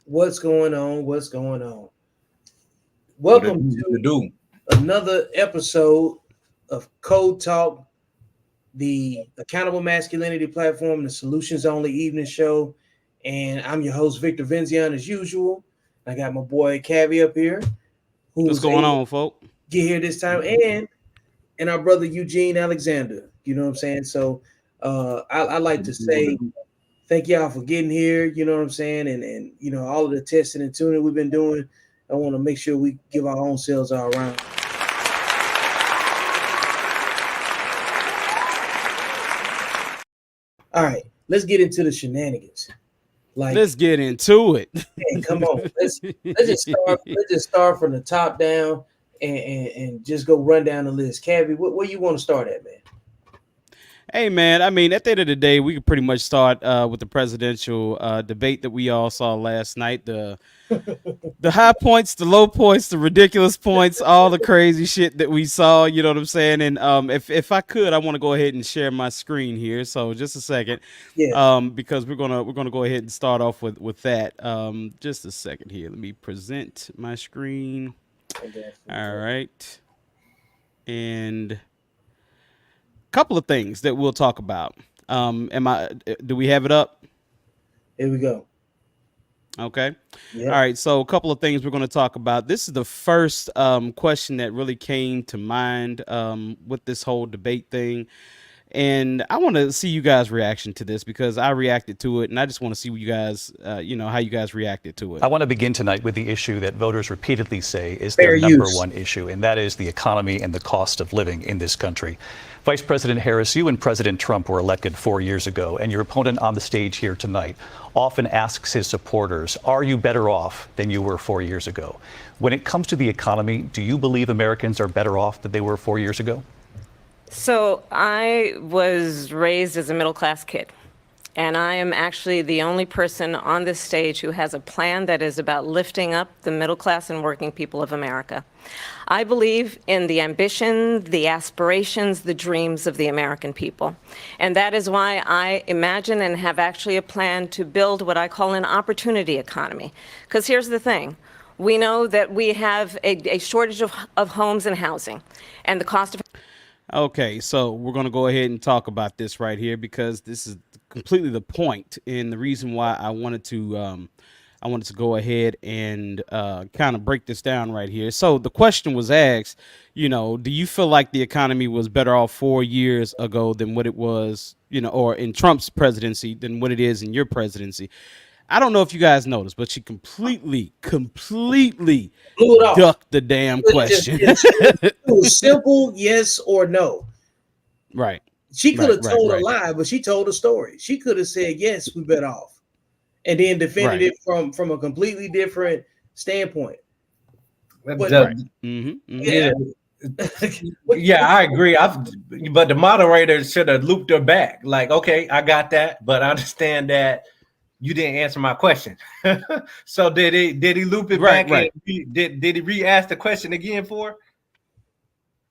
What's going on? What's going on? What it Welcome do? What to it do? another episode of Code Talk, the accountable masculinity platform, the solutions only evening show. And I'm your host, Victor Venzion, as usual. I got my boy Cavi up here, who What's was going able to on, folk? get here this time, and our brother Eugene Alexander. You know what I'm saying? So I like What to it do? What say it do? thank y'all for getting here. You know what I'm saying? And all of the testing and tuning we've been doing. I want to make sure we give our own selves our round. All right, let's get into the shenanigans. Like, Let's get into it. man, come on, let's just start. Let's just start from the top down and just go run down the list. Cavi, where you want to start at, man? Hey, man. I mean, at the end of the day, we could pretty much start with the presidential debate that we all saw last night. The high points, the low points, the ridiculous points, all the crazy shit that we saw. You know what I'm saying? And if I could, I want to go ahead and share my screen here. So just a second, Yeah, because we're gonna go ahead and start off with that. Just a second here. Let me present my screen. I got All you. right, and couple of things that we'll talk about. Am I? Do we have it up? Here we go. Okay. All Yep. right. So a couple of things we're going to talk about. This is the first question that really came to mind with this whole debate thing. And I want to see you guys' reaction to this because I reacted to it, and I just want to see what you guys, how you guys reacted to I it. want to begin tonight with the issue that voters repeatedly say is their Fair number use. one issue, and that is the economy and the cost of living in this country. Vice President Harris, you and President Trump were elected 4 years ago, and your opponent on the stage here tonight often asks his supporters, are you better off than you were 4 years ago? When it comes to the economy, do you believe Americans are better off than they were 4 years ago? So I was raised as a middle class kid. And I am actually the only person on this stage who has a plan that is about lifting up the middle class and working people of America. I believe in the ambition, the aspirations, the dreams of the American people. And that is why I imagine and have actually a plan to build what I call an opportunity economy. Because here's the thing. We know that we have a shortage of homes and housing, and the cost of Okay, so we're going to go ahead and talk about this right here because this is completely the point and the reason why I wanted to go ahead and kind of break this down right here. So the question was asked, do you feel like the economy was better off 4 years ago than what it was, or in Trump's presidency than what it is in your presidency? I don't know if you guys noticed, but she completely Blew it off. ducked the damn It just, question. just it was simple, yes or no. Right, She could right, have right, told a right, lie, but she told a story. She could have said, "Yes, we better off," and then defended right, it from a completely different standpoint. But right. Mm-hmm. yeah, Yeah, what yeah, you I think? agree. But the moderator should have looped her back. Like, okay, I got that, but I understand that you didn't answer my question. So did he loop it Right, back and right. did he re-ask the question again for her?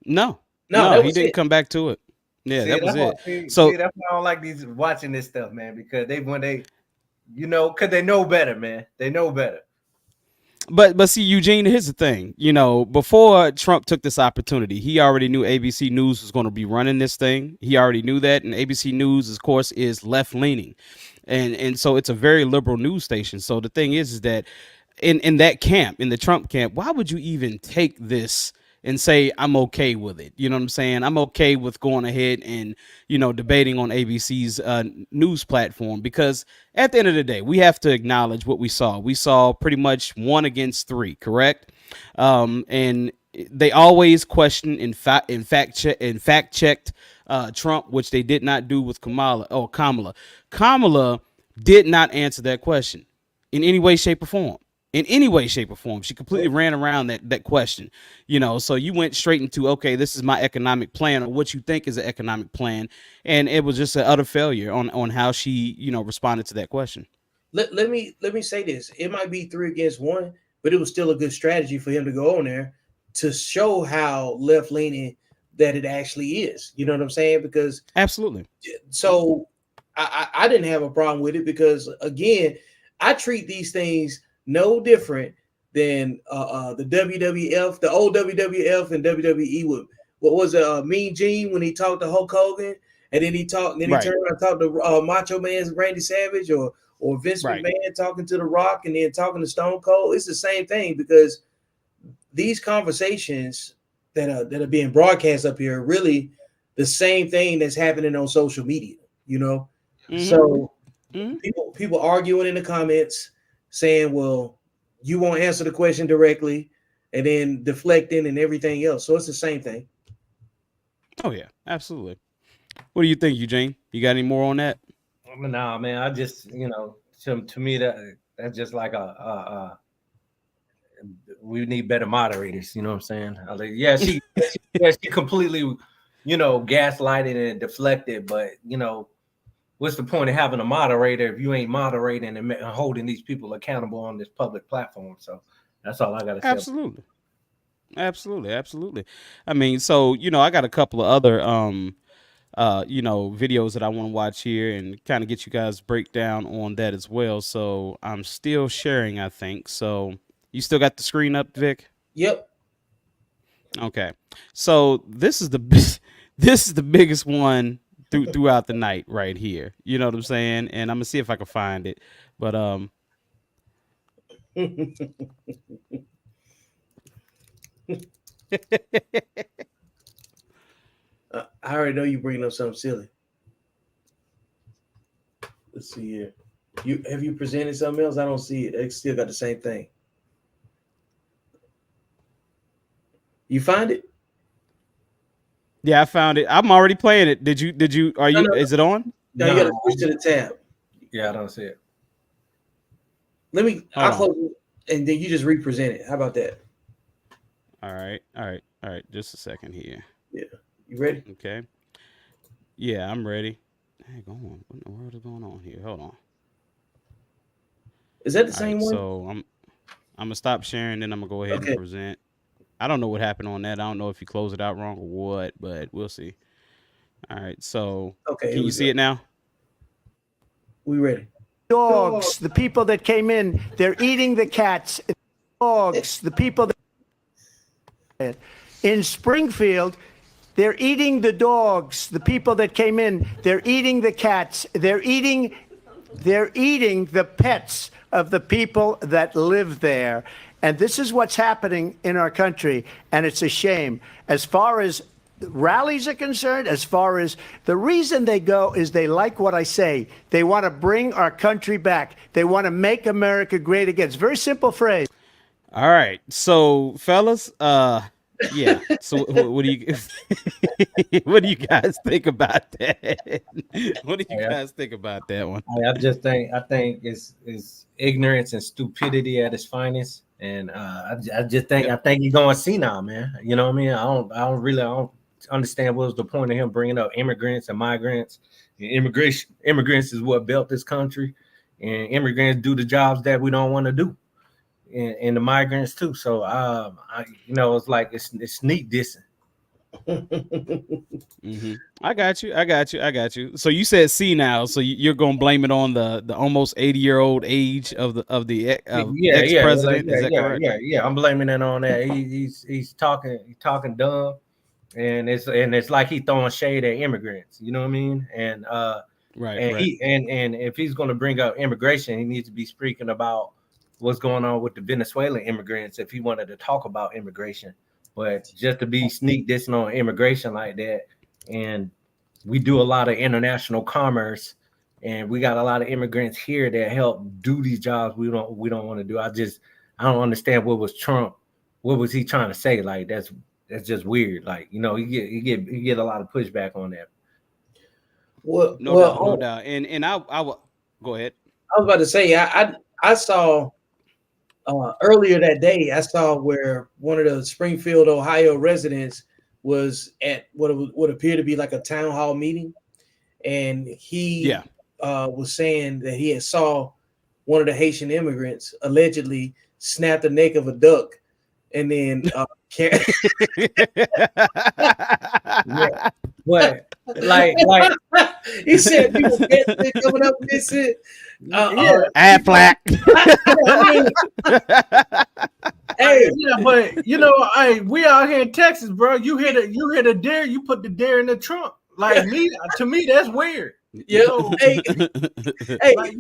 No, No, no, that he was didn't it. come back to it. Yeah, See, that that's was why it. see, So, that's why I don't like these watching this stuff, man, because they when they because they know better, man. They know better. but see, Eugene, here's the thing. Before Trump took this opportunity, he already knew ABC News was going to be running this thing. He already knew that, and ABC News, of course, is left leaning, and so it's a very liberal news station. So the thing is that in that camp, in the Trump camp, why would you even take this and say I'm okay with it? You know what I'm saying? I'm okay with going ahead and debating on ABC's news platform because at the end of the day, we have to acknowledge what we saw. We saw pretty much 1 against 3, correct? And they always question in fact checked Trump, which they did not do with Kamala. Oh, Kamala. Kamala did not answer that question in any way, shape, or form. In any way, shape, or form. She completely ran around that question. So you went straight into, okay, this is my economic plan, or what you think is an economic plan. And it was just an utter failure on how she, responded to that question. Let me say this. It might be 3 against 1, but it was still a good strategy for him to go on there to show how left leaning that it actually is. You know what I'm saying? Because Absolutely. so I didn't have a problem with it because again, I treat these things no different than the WWF, the old WWF and WWE. With what was it, Mean Gene when he talked to Hulk Hogan, and then he talked, then he Right. turned around and talked to Macho Man's Randy Savage, or Vince Right. McMahon talking to The Rock, and then talking to Stone Cold. It's the same thing, because these conversations that are being broadcast up here are really the same thing that's happening on social media. So people arguing in the comments saying, well, you won't answer the question directly, and then deflecting and everything else. So it's the same thing. Oh yeah, absolutely. What do you think, Eugene? You got any more on that? Nah, man. I just, to me that's just like we need better moderators. You know what I'm saying? I was like, she completely, gaslighted and deflected. But what's the point of having a moderator if you ain't moderating and holding these people accountable on this public platform? So that's all I got to say. Absolutely. I mean, so I got a couple of other videos that I want to watch here and kind of get you guys breakdown on that as well. So I'm still sharing, I think. So you still got the screen up, Vic? Yep. Okay. So this is the biggest one throughout the night right here. You know what I'm saying? And I'm gonna see if I can find it. But I already know you bringing up something silly. Let's see here. Have you presented something else? I don't see it. It still got the same thing. You find it? yeah, I found it. I'm already playing it. Did you? Are you? No. Is it on? No, you gotta push to the tab. Yeah, I don't see it. I'll close it, and then you just represent it. How about that? All right. Just a second here. Yeah. You ready? Okay. Yeah, I'm ready. Hang on. What in the world is going on here? Hold on. Is that the same one? So I'm gonna stop sharing, then I'm gonna go ahead and present. I don't know what happened on that. I don't know if you closed it out wrong or what, but we'll see. All right. So can you see it now? We ready? Dogs, the people that came in, they're eating the cats. Dogs, the people that in Springfield, they're eating the dogs. The people that came in, they're eating the cats. They're eating the pets of the people that live there. And this is what's happening in our country, and it's a shame. As far as rallies are concerned, as far as the reason they go is they like what I say. They want to bring our country back. They want to make America great again. It's a very simple phrase. All right. So, fellas, yeah. So what do you what do you guys think about that? What do you guys think about that one? I think it's ignorance and stupidity at its finest. And I think he's going senile, man. You know what I mean? I don't understand what was the point of him bringing up immigrants and migrants. Immigrants is what built this country, and immigrants do the jobs that we don't want to do, and the migrants too. So it's like it's sneak dissing. Mm-hmm. I got you. So you said senile, so you're gonna blame it on the almost 80-year-old age of the ex-president? Is that correct? Yeah. I'm blaming it on that. He's talking dumb, and it's like he's throwing shade at immigrants. You know what I mean? And right. And if he's going to bring up immigration, he needs to be speaking about what's going on with the Venezuelan immigrants if he wanted to talk about immigration. But just to be sneak dissing on immigration like that, and we do a lot of international commerce, and we got a lot of immigrants here that help do these jobs we don't want to do. I don't understand what was he trying to say? Like that's just weird. Like he get a lot of pushback on that. Well, no doubt. And I will go ahead. I was about to say I saw. Earlier that day, I saw where one of the Springfield, Ohio residents was at what appeared to be like a town hall meeting, and he was saying that he had saw one of the Haitian immigrants allegedly snap the neck of a duck, and then But like He said people get coming up with this shit. yeah. Aflac. I mean, Hey, yeah, but we out here in Texas, bro. You hit a deer, you put the deer in the trunk. Like to me, that's weird. yeah. So, Hey, like,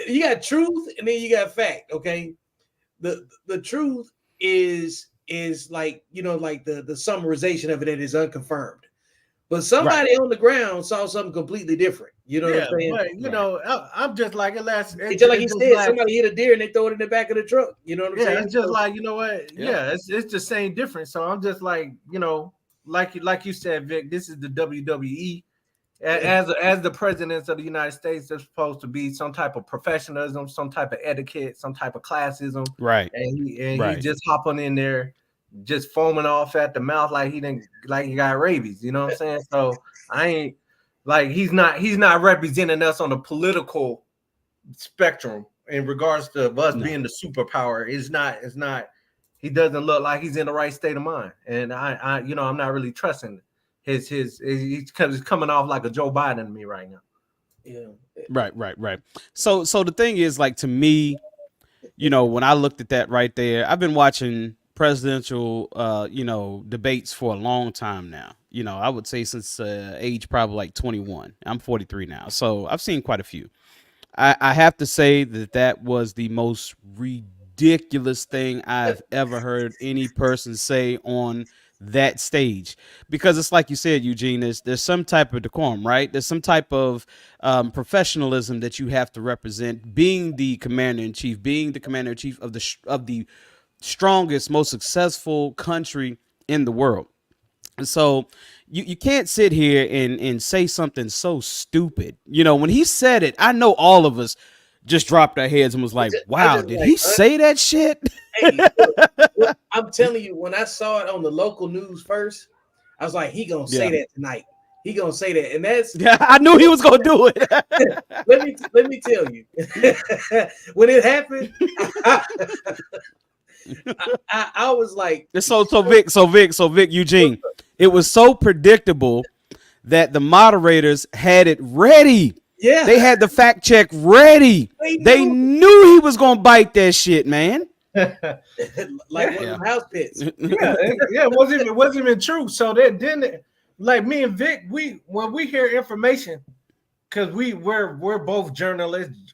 you got truth and then you got fact. Okay, the truth is like like the summarization of it that is unconfirmed. But somebody on the ground saw something completely different. You know what I'm saying? but I'm just like It's just like he said, somebody hit a deer and they throw it in the back of the truck. You know what I'm saying? it's just like what? Yeah. It's the same difference. So I'm just like like you said, Vic. This is the WWE. As the presidents of the United States, there's supposed to be some type of professionalism, some type of etiquette, some type of classism. Right. And he just hopping in there, just foaming off at the mouth like he got rabies. You know what I'm saying? So I ain't like he's not representing us on the political spectrum in regards to us being the superpower. It's not. He doesn't look like he's in the right state of mind, and I'm not really trusting he's coming off like a Joe Biden to me right now. Yeah. Right. So the thing is, like, to me, when I looked at that right there, I've been watching presidential, debates for a long time now. I would say since age probably like 21. I'm 43 now, so I've seen quite a few. I have to say that was the most ridiculous thing I've ever heard any person say on that stage, because it's like you said, Eugene, there's some type of decorum, right? There's some type of professionalism that you have to represent, being the commander in chief, of the strongest, most successful country in the world. So you can't sit here and say something so stupid. When he said it, I know all of us just dropped our heads and was like, wow, did he say that shit? Hey, look, I'm telling you, when I saw it on the local news first, I was like, he gonna say that tonight. He gonna say that, and that's I knew he was gonna do it. let me tell you, when it happened, I was like, so Vic, Eugene, it was so predictable that the moderators had it ready. Yeah, they had the fact check ready. They knew he was gonna bite that shit, man. Like one of the house pits. It wasn't even true. So that then, like me and Vic, when we hear information, because we're both journalists.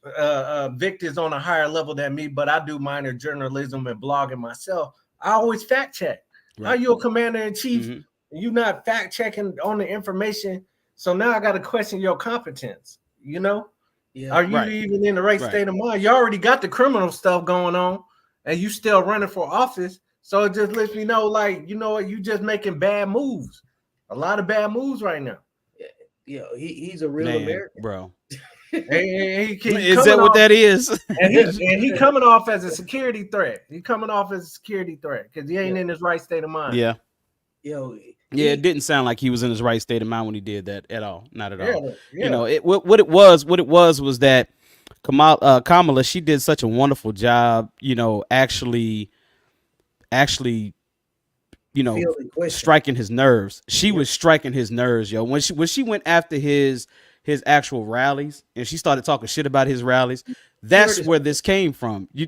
Vic is on a higher level than me, but I do minor journalism and blogging myself. I always fact check. Right. Are you a commander in chief? Mm-hmm. You not fact checking on the information? So now I got to question your competence. Are you even in the right state of mind? You already got the criminal stuff going on, and you still running for office. So it just lets me know, like, you just making bad moves. A lot of bad moves right now. Yeah, he's a real American, bro. Is that what that is? and he coming off as a security threat. He coming off as a security threat because he ain't in his right state of mind. Yeah. It didn't sound like he was in his right state of mind when he did that at all. Not at all. Yeah. What it was that Kamala, she did such a wonderful job, actually striking his nerves. She was striking his nerves, yo. When she went after his actual rallies and she started talking shit about his rallies, that's where this came from. You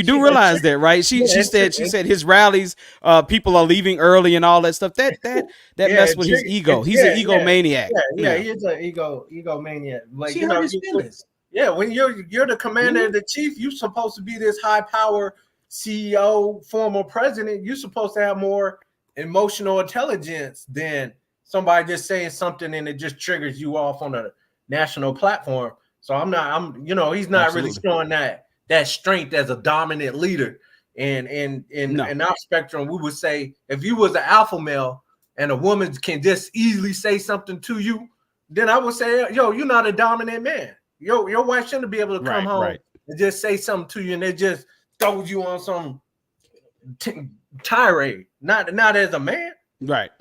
do realize that, right? She said his rallies, people are leaving early and all that stuff. That messed with his ego. He's an egomaniac. Yeah, he's an egomaniac. Like, she hurt his feelings. When you're the commander and the chief, you're supposed to be this high power CEO, former president. You're supposed to have more emotional intelligence than somebody just saying something and it just triggers you off on a national platform. So he's not Absolutely. really showing that strength as a dominant leader. And in our spectrum, we would say if you was an alpha male and a woman can just easily say something to you, then I would say, yo, you're not a dominant man. Your wife shouldn't be able to come home and just say something to you and it just throws you on some tirade. Not as a man. Right.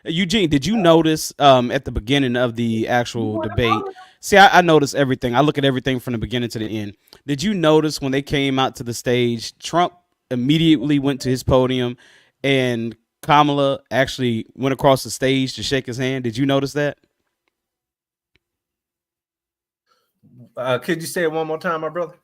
Eugene, did you notice at the beginning of the actual debate? See, I noticed everything. I look at everything from the beginning to the end. Did you notice when they came out to the stage, Trump immediately went to his podium and Kamala actually went across the stage to shake his hand. Did you notice that? Could you say it one more time, my brother?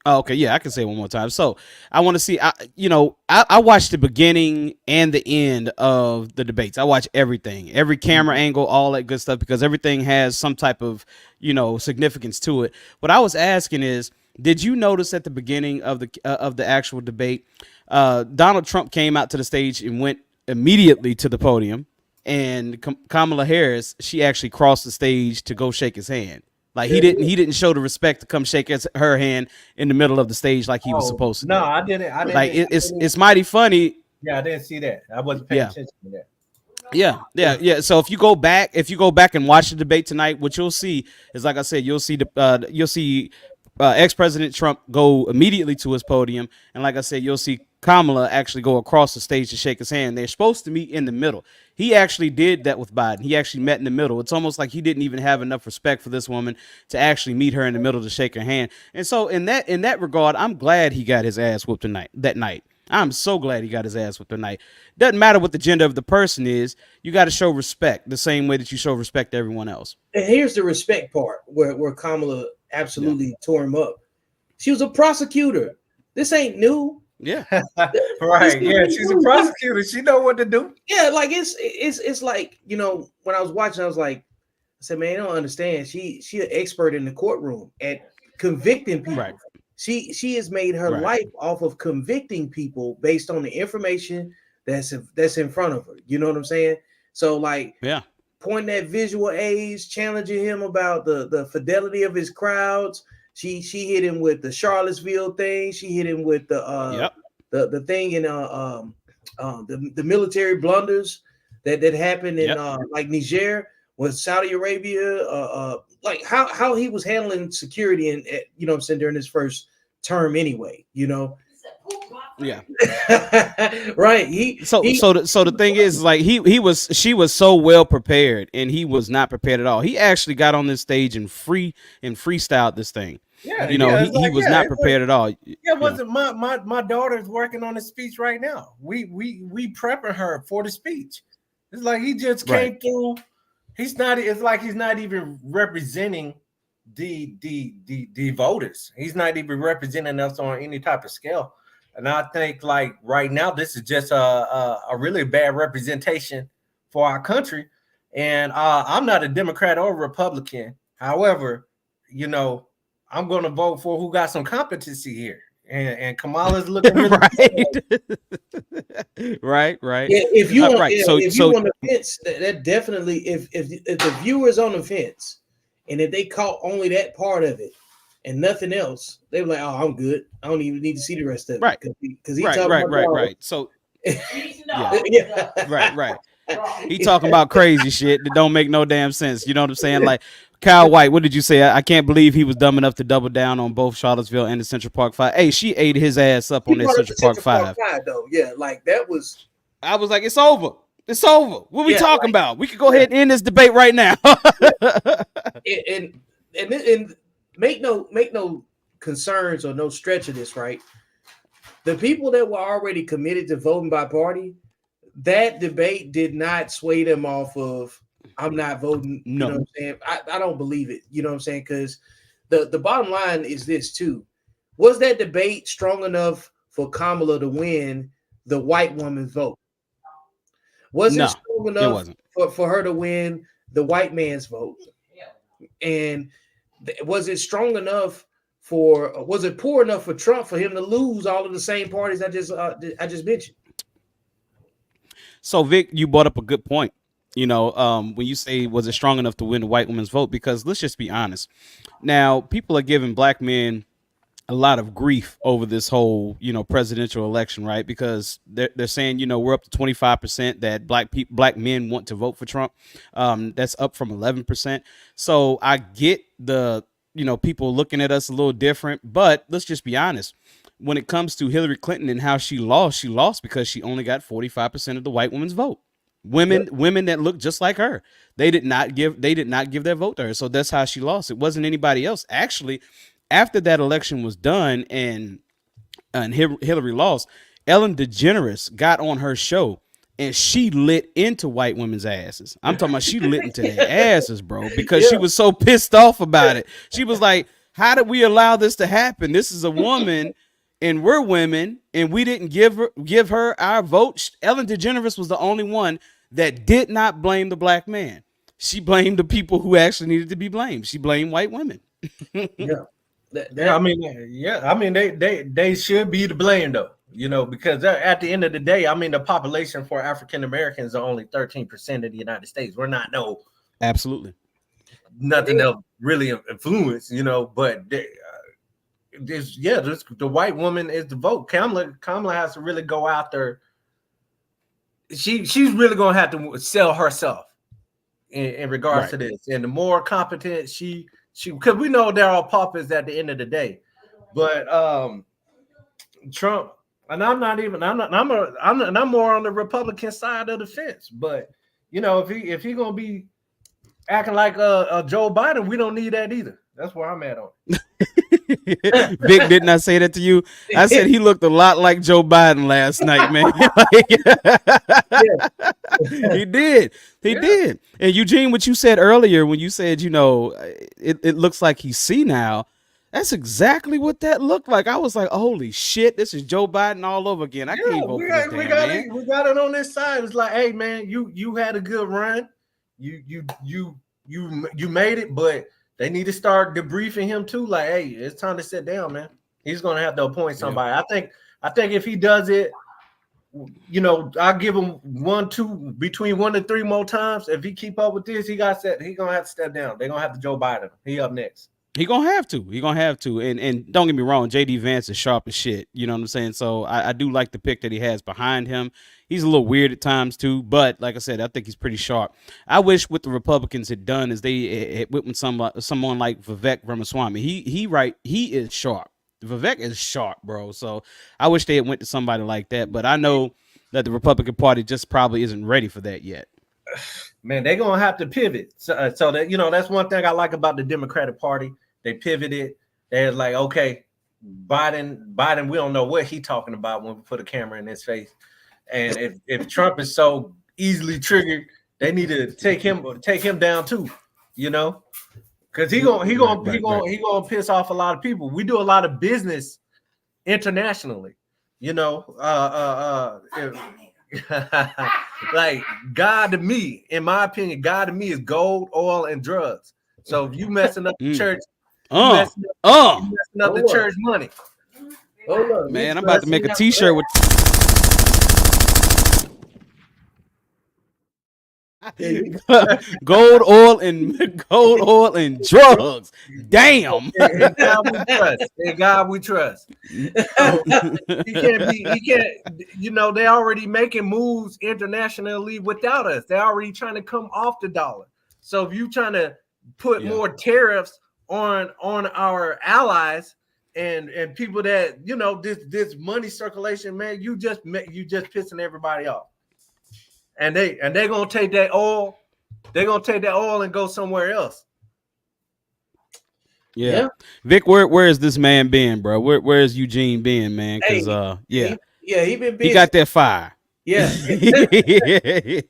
Oh, okay, yeah, I can say it one more time. So I want to see. I watched the beginning and the end of the debates. I watch everything, every camera angle, all that good stuff, because everything has some type of significance to it. What I was asking is, did you notice at the beginning of the actual debate, Donald Trump came out to the stage and went immediately to the podium, and Kamala Harris, she actually crossed the stage to go shake his hand. Like he didn't show the respect to come shake her hand in the middle of the stage like he was supposed to. No, do. I didn't. Like it's mighty funny. Yeah, I didn't see that. I wasn't paying attention to that. Yeah. So if you go back and watch the debate tonight, what you'll see is, like I said, you'll see ex-President Trump go immediately to his podium, and like I said, you'll see Kamala actually go across the stage to shake his hand. They're supposed to meet in the middle. He actually did that with Biden. He actually met in the middle. It's almost like he didn't even have enough respect for this woman to actually meet her in the middle to shake her hand. And so in that regard, I'm glad he got his ass whooped that night. I'm so glad he got his ass whooped tonight. Doesn't matter what the gender of the person is. You got to show respect the same way that you show respect to everyone else. And here's the respect part where Kamala absolutely tore him up. She was a prosecutor. This ain't new. Yeah. Right. Yeah, she's a prosecutor. She know what to do. Yeah, like it's like, when I was watching, I was like, I said, man, I don't understand. She an expert in the courtroom at convicting people. Right. She has made her life off of convicting people based on the information that's in front of her. You know what I'm saying? So like, pointing at visual aids, challenging him about the fidelity of his crowds. She hit him with the Charlottesville thing. She hit him with the thing in the military blunders that happened in like Niger with Saudi Arabia. Like how he was handling security and what I'm saying, during his first term anyway. Yeah. Right. So the thing is, like, she was so well prepared, and he was not prepared at all. He actually got on this stage and freestyled this thing. Yeah, he was not prepared at all. Yeah, wasn't my daughter's working on a speech right now. We prepping her for the speech. It's like he just came through. It's like he's not even representing the voters. He's not even representing us on any type of scale. And I think, like, right now, this is just a really bad representation for our country. And I'm not a Democrat or Republican. However, I'm going to vote for who got some competency here. And Kamala's looking really right. Yeah, if you want, if you on the fence, that definitely, if the viewers on the fence, and if they caught only that part of it and nothing else, they were like, "Oh, I'm good. I don't even need to see the rest of it." Right. Because he right. So right. He Yeah. talking about crazy shit that don't make no damn sense. You know what I'm saying? Like Kyle White, what did you say? I can't believe he was dumb enough to double down on both Charlottesville and the Central Park 5. Hey, she ate his ass up on that Central Park 5. Though. Yeah, like that was. I was like, it's over. It's over. What we talking about? We could go ahead and end this debate right now. and make no concerns or no stretch of this, right? The people that were already committed to voting by party, that debate did not sway them off of I'm not voting. No. You know what I'm saying? I don't believe it. You know what I'm saying? Because the bottom line is this too. Was that debate strong enough for Kamala to win the white woman's vote? Was it strong enough for her to win the white man's vote? And was it strong enough was it poor enough for Trump for him to lose all of the same parties I just mentioned? So Vic, you brought up a good point. When you say, was it strong enough to win the white woman's vote? Because let's just be honest. Now, people are giving black men a lot of grief over this whole, presidential election, right? Because they're saying, we're up to 25% that black men want to vote for Trump. That's up from 11%. So I get the, people looking at us a little different, but let's just be honest. When it comes to Hillary Clinton and how she lost because she only got 45% of the white woman's vote. Women that look just like her, they did not give their vote to her. So that's how she lost. It wasn't anybody else. Actually, after that election was done and Hillary lost, Ellen DeGeneres got on her show and she lit into white women's asses. I'm talking about she lit into their asses, bro, because she was so pissed off about it. She was like, how did we allow this to happen? This is a woman and we're women and we didn't give her our vote. Ellen DeGeneres was the only one that did not blame the black man. She blamed the people who actually needed to be blamed. She blamed white women. Yeah. I mean, they should be to blame though, you know, because at the end of the day, I mean, the population for African Americans are only 13% of the United States. We're not Absolutely nothing else really influence, you know, but the white woman is the vote. Kamala has to really go out there. She's really gonna have to sell herself in regards to this, and the more competent she because we know they're all puppets at the end of the day, but Trump, and I'm more on the Republican side of the fence, but you know, if he gonna be acting like Joe Biden, we don't need that either. That's where I'm at on it. Vic, didn't I say that to you? I said he looked a lot like Joe Biden last night, man. He did. And Eugene, what you said earlier when you said, you know, it looks like he's senile. That's exactly what that looked like. I was like, holy shit, this is Joe Biden all over again. I can't vote for this damn man. We got it on this side. It's like, hey man, you had a good run. You made it, but they need to start debriefing him too. Like, hey, it's time to sit down, man. He's gonna have to appoint somebody. Yeah. I think if he does it, you know, I'll give him between 1 to 3 more times. If he keep up with this, he gonna have to step down. They're gonna have to Joe Biden. He up next. He gonna have to. And don't get me wrong, JD Vance is sharp as shit. You know what I'm saying? So I do like the pick that he has behind him. He's a little weird at times too, but like I said, I think he's pretty sharp. I wish what the Republicans had done is they went with someone like Vivek Ramaswamy. He is sharp. Vivek is sharp, bro. So I wish they had went to somebody like that, but I know that the Republican Party just probably isn't ready for that yet. Man, they're gonna have to pivot. So that, you know, that's one thing I like about the Democratic Party. They pivoted. They're like, okay, Biden, we don't know what he's talking about when we put a camera in his face. And if Trump is so easily triggered, they need to take him down too, you know, because he gonna piss off a lot of people. We do a lot of business internationally, you know. Like God to me, in my opinion, God to me is gold, oil, and drugs. So if you messing up the church, messing up the church money. Man, I'm about to make a T-shirt with. gold, oil, and drugs. Damn. In God we trust. He can't. You know, they already making moves internationally without us. They're already trying to come off the dollar. So if you trying to put more tariffs on our allies and people that, you know, this money circulation, man, you just pissing everybody off. And they're gonna take that oil. They're gonna take that oil and go somewhere else. Yeah. Vic, where is this man been, bro? Where is Eugene been, man? Because he been busy. He got that fire. Yeah. Hey,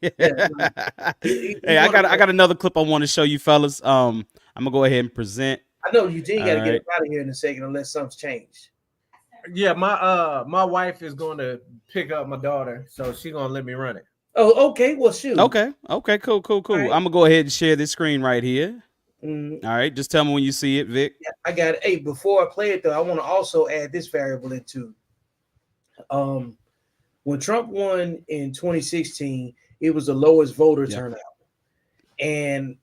I got another clip I want to show you, fellas. I'm gonna go ahead and present. I know Eugene got to get up out of here in a second unless something's changed. Yeah, my wife is going to pick up my daughter, so she's gonna let me run it. Oh, okay. Well, shoot. Okay, cool. Right. I'm gonna go ahead and share this screen right here. Mm-hmm. All right, just tell me when you see it, Vic. Yeah, I got it. Hey, before I play it though, I want to also add this variable into. When Trump won in 2016, it was the lowest voter turnout, and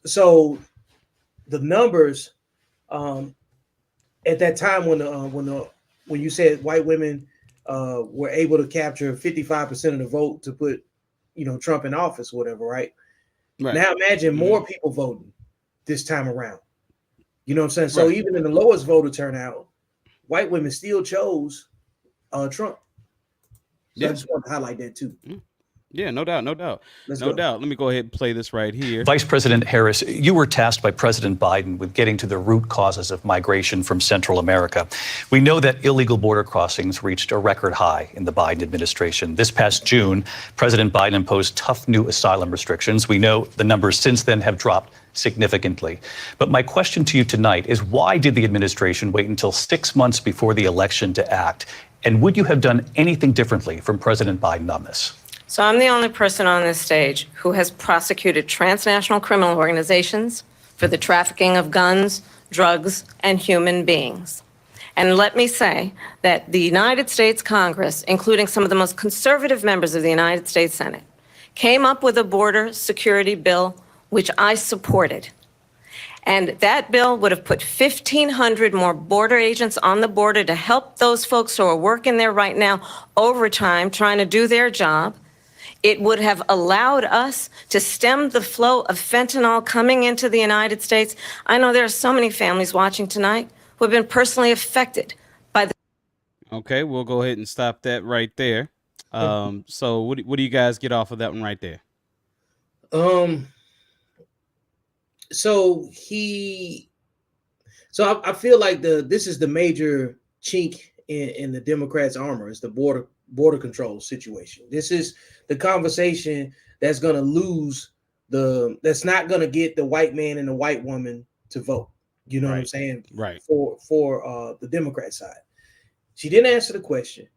so the numbers at that time when you said white women were able to capture 55% of the vote to put, you know, Trump in office, or whatever, right? Now imagine more people voting this time around. You know what I'm saying? So even in the lowest voter turnout, white women still chose Trump. So I just want to highlight that too. Yeah, no doubt, no doubt. Let's No go. doubt. Let me go ahead and play this right here. Vice President Harris, you were tasked by President Biden with getting to the root causes of migration from Central America. We know that illegal border crossings reached a record high in the Biden administration. This past June, President Biden imposed tough new asylum restrictions. We know the numbers since then have dropped significantly. But my question to you tonight is, why did the administration wait until 6 months before the election to act? And would you have done anything differently from President Biden on this? So I'm the only person on this stage who has prosecuted transnational criminal organizations for the trafficking of guns, drugs, and human beings. And let me say that the United States Congress, including some of the most conservative members of the United States Senate, came up with a border security bill which I supported. And that bill would have put 1,500 more border agents on the border to help those folks who are working there right now overtime trying to do their job. It would have allowed us to stem the flow of fentanyl coming into the United States. I know there are so many families watching tonight who have been personally affected by the. Okay, we'll go ahead and stop that right there. So what do you guys get off of that one right there? So I feel like this is the major chink in the Democrats' armor is the border control situation. This is the conversation that's going to lose that's not going to get the white man and the white woman to vote. You know what I'm saying? Right. For the Democrat side. She didn't answer the question.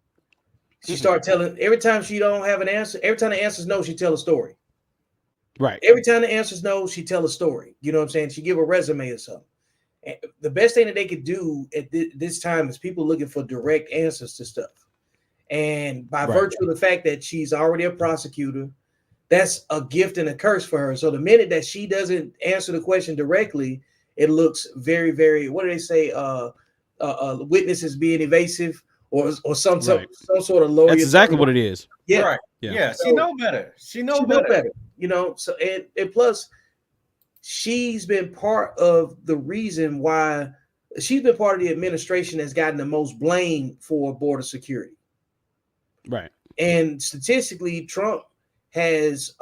She started telling every time she don't have an answer, every time the answer is no, she tell a story. Right. Every time the answer is no, she tell a story. You know what I'm saying? She give a resume or something. And the best thing that they could do at this time is people looking for direct answers to stuff. And by virtue of the fact that she's already a prosecutor, that's a gift and a curse for her. So the minute that she doesn't answer the question directly, it looks very, very, what do they say? Witnesses being evasive or some sort of lawyer. That's exactly what it is. Yeah. Right. Yeah. She know better. She know better. You know, so and plus she's been part of the reason why she's been part of the administration that's gotten the most blame for border security. Right. And statistically, Trump has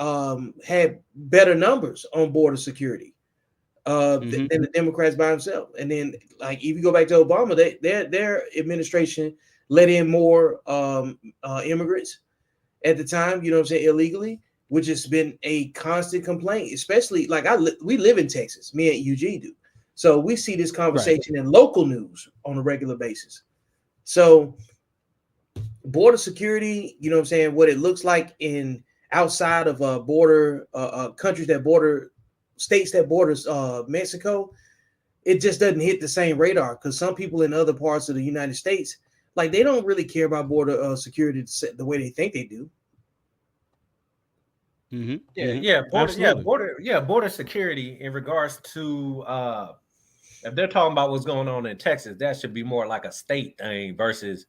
had better numbers on border security than the Democrats by himself. And then, like, if you go back to Obama, their administration let in more immigrants at the time, you know what I'm saying, illegally, which has been a constant complaint, especially like we live in Texas, me and Eugene do. So we see this conversation in local news on a regular basis. So border security, you know what I'm saying, what it looks like in outside of border countries that border states that borders Mexico, it just doesn't hit the same radar because some people in other parts of the United States, like, they don't really care about border security the way they think they do. Border security in regards to if they're talking about what's going on in Texas, that should be more like a state thing versus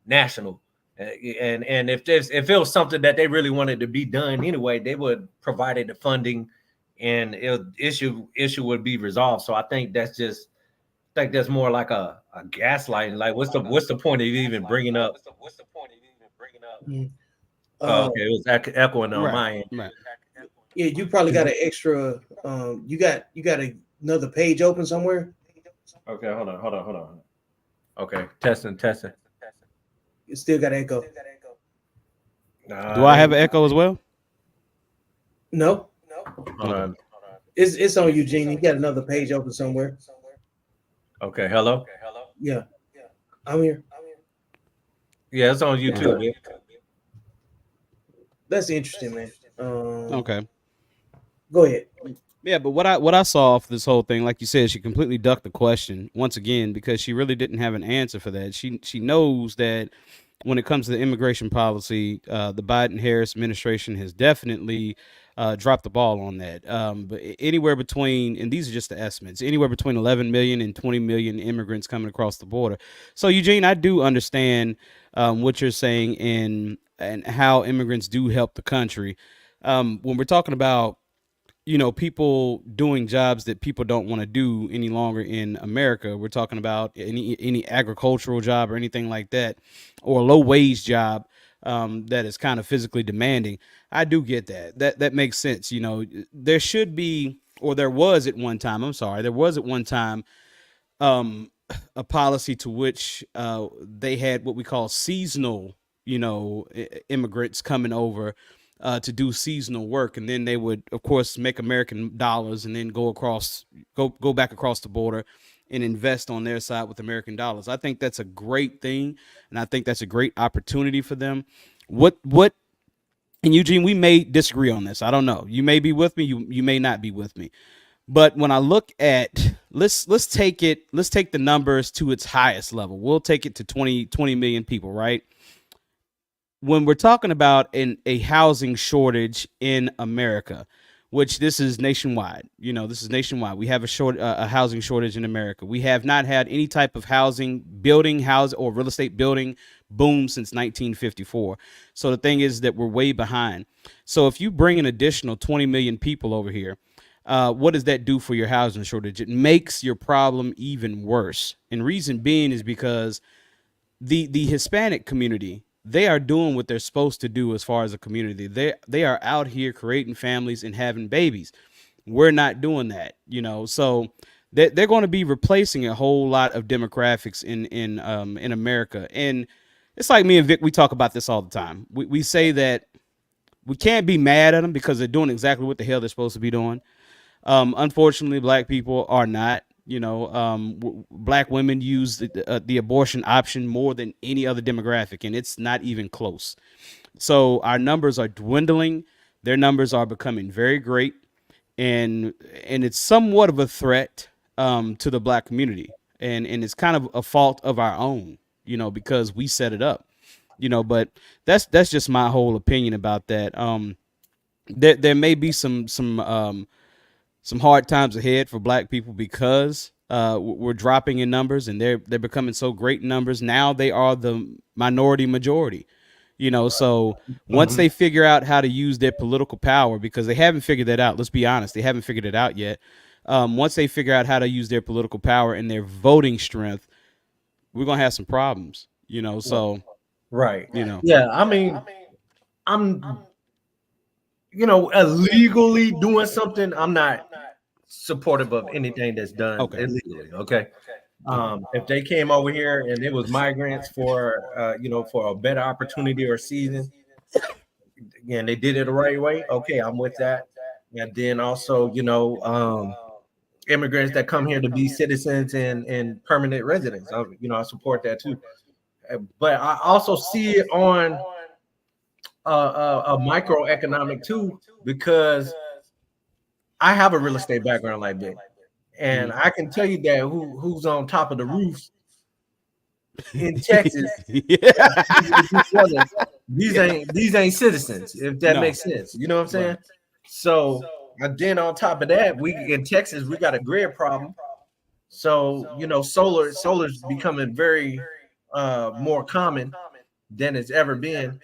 national. And if it was something that they really wanted to be done anyway, they would provide the funding, and issue would be resolved. So I think that's more like a gaslighting. Like, what's the point of even bringing up? Okay, it was echoing on my end. Right. Yeah, you probably got an extra. You got another page open somewhere. Okay, hold on. Okay, testing. You still got echo. Do I have an echo as well? No. Hold on. It's on Eugene. You got another page open somewhere. Okay, hello. Yeah, I'm here. Yeah, it's on YouTube. Yeah. That's interesting, man. Okay. Go ahead. Yeah, but what I saw off this whole thing, like you said, she completely ducked the question once again because she really didn't have an answer for that. She knows that when it comes to the immigration policy, the Biden-Harris administration has definitely dropped the ball on that. But anywhere between, and these are just the estimates, anywhere between 11 million and 20 million immigrants coming across the border. So, Eugene, I do understand what you're saying and how immigrants do help the country. When we're talking about, you know, people doing jobs that people don't want to do any longer in America, we're talking about any agricultural job or anything like that, or a low wage job. that is kind of physically demanding. I do get that. That makes sense. There should be, or there was at one time. I'm sorry, there was at one time um, a policy to which they had what we call seasonal, immigrants coming over to do seasonal work, and then they would, of course, make American dollars, and then go back across the border and invest on their side with American dollars. I think that's a great thing, and I think that's a great opportunity for them. What and Eugene, we may disagree on this. I don't know. You may be with me. You may not be with me. But when I look at let's take the numbers to its highest level. We'll take it to 20 million people, right? When we're talking about a housing shortage in America, which this is nationwide, this is nationwide. We have a housing shortage in America. We have not had any type of housing or real estate building boom since 1954. So the thing is that we're way behind. So if you bring an additional 20 million people over here, what does that do for your housing shortage? It makes your problem even worse. And reason being is because the Hispanic community, they are doing what they're supposed to do as far as a community. They are out here creating families and having babies. We're not doing that, So they're going to be replacing a whole lot of demographics in America. And it's like me and Vic, we talk about this all the time. We say that we can't be mad at them because they're doing exactly what the hell they're supposed to be doing. Unfortunately, black people are not. Black women use the abortion option more than any other demographic, and it's not even close. So our numbers are dwindling. Their numbers are becoming very great, and it's somewhat of a threat to the black community, and it's kind of a fault of our own, because we set it up, But that's just my whole opinion about that. There may be some hard times ahead for black people because we're dropping in numbers, and they're becoming so great in numbers. Now they are the minority majority, so once they figure out how to use their political power, because they haven't figured that out. Let's be honest. They haven't figured it out yet. Once they figure out how to use their political power and their voting strength, we're going to have some problems, so. Right. Yeah. I mean, I'm illegally doing something. I'm not supportive of anything that's done illegally. Okay. If they came over here and it was migrants for for a better opportunity or season, and they did it the right way, okay, I'm with that. And then also, immigrants that come here to be citizens and permanent residents, I support that too. But I also see it on a microeconomic too, because I have a real estate background like that, and I can tell you that who's on top of the roof in Texas. These ain't citizens, if that makes sense. You know what I'm saying? Right. So, and then on top of that, we in Texas we got a grid problem. So solar's becoming very more common than it's ever been.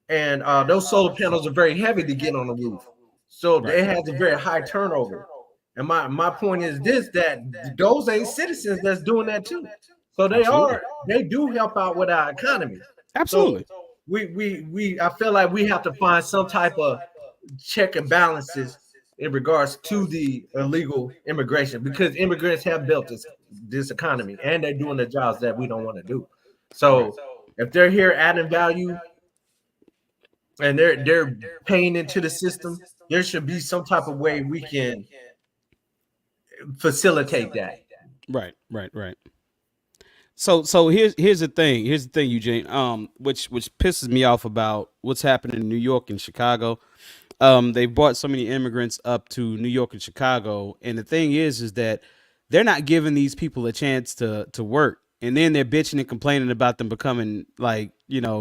And those solar panels are very heavy to get on the roof. So it has a very high turnover. And my point is this, that those ain't citizens that's doing that too. So they do help out with our economy. Absolutely. So I feel like we have to find some type of check and balances in regards to the illegal immigration, because immigrants have built this economy and they're doing the jobs that we don't want to do. So if they're here adding value and they're paying into the system, there should be some type of way we can facilitate that. Right. So here's the thing. Here's the thing, Eugene. Which pisses me off about what's happening in New York and Chicago. They brought so many immigrants up to New York and Chicago, and the thing is that they're not giving these people a chance to work, and then they're bitching and complaining about them becoming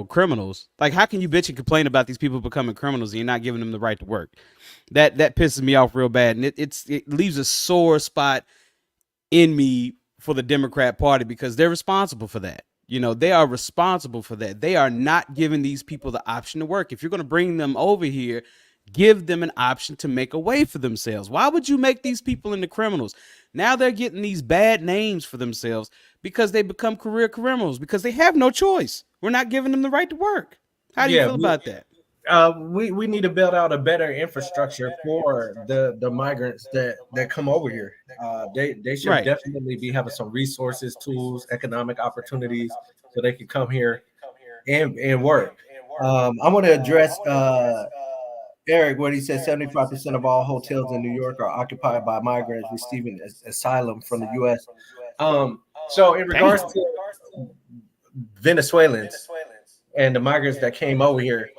criminals. Like, how can you bitch and complain about these people becoming criminals and you're not giving them the right to work? That pisses me off real bad, and it leaves a sore spot in me for the Democrat Party, because they're responsible for that. They are responsible for that. They are not giving these people the option to work. If you're going to bring them over here, give them an option to make a way for themselves. Why would you make these people into criminals? Now they're getting these bad names for themselves because they become career criminals, because they have no choice. We're not giving them the right to work. How do you feel about that? We need to build out a better infrastructure for the migrants that come over here. They should Right. definitely be having some resources, tools, economic opportunities, so they can come here and work. I want to address Eric what he said. 75% of all hotels in New York are occupied by migrants receiving asylum from the U.S. So in regards Damn. to Venezuelans and the migrants that came over here,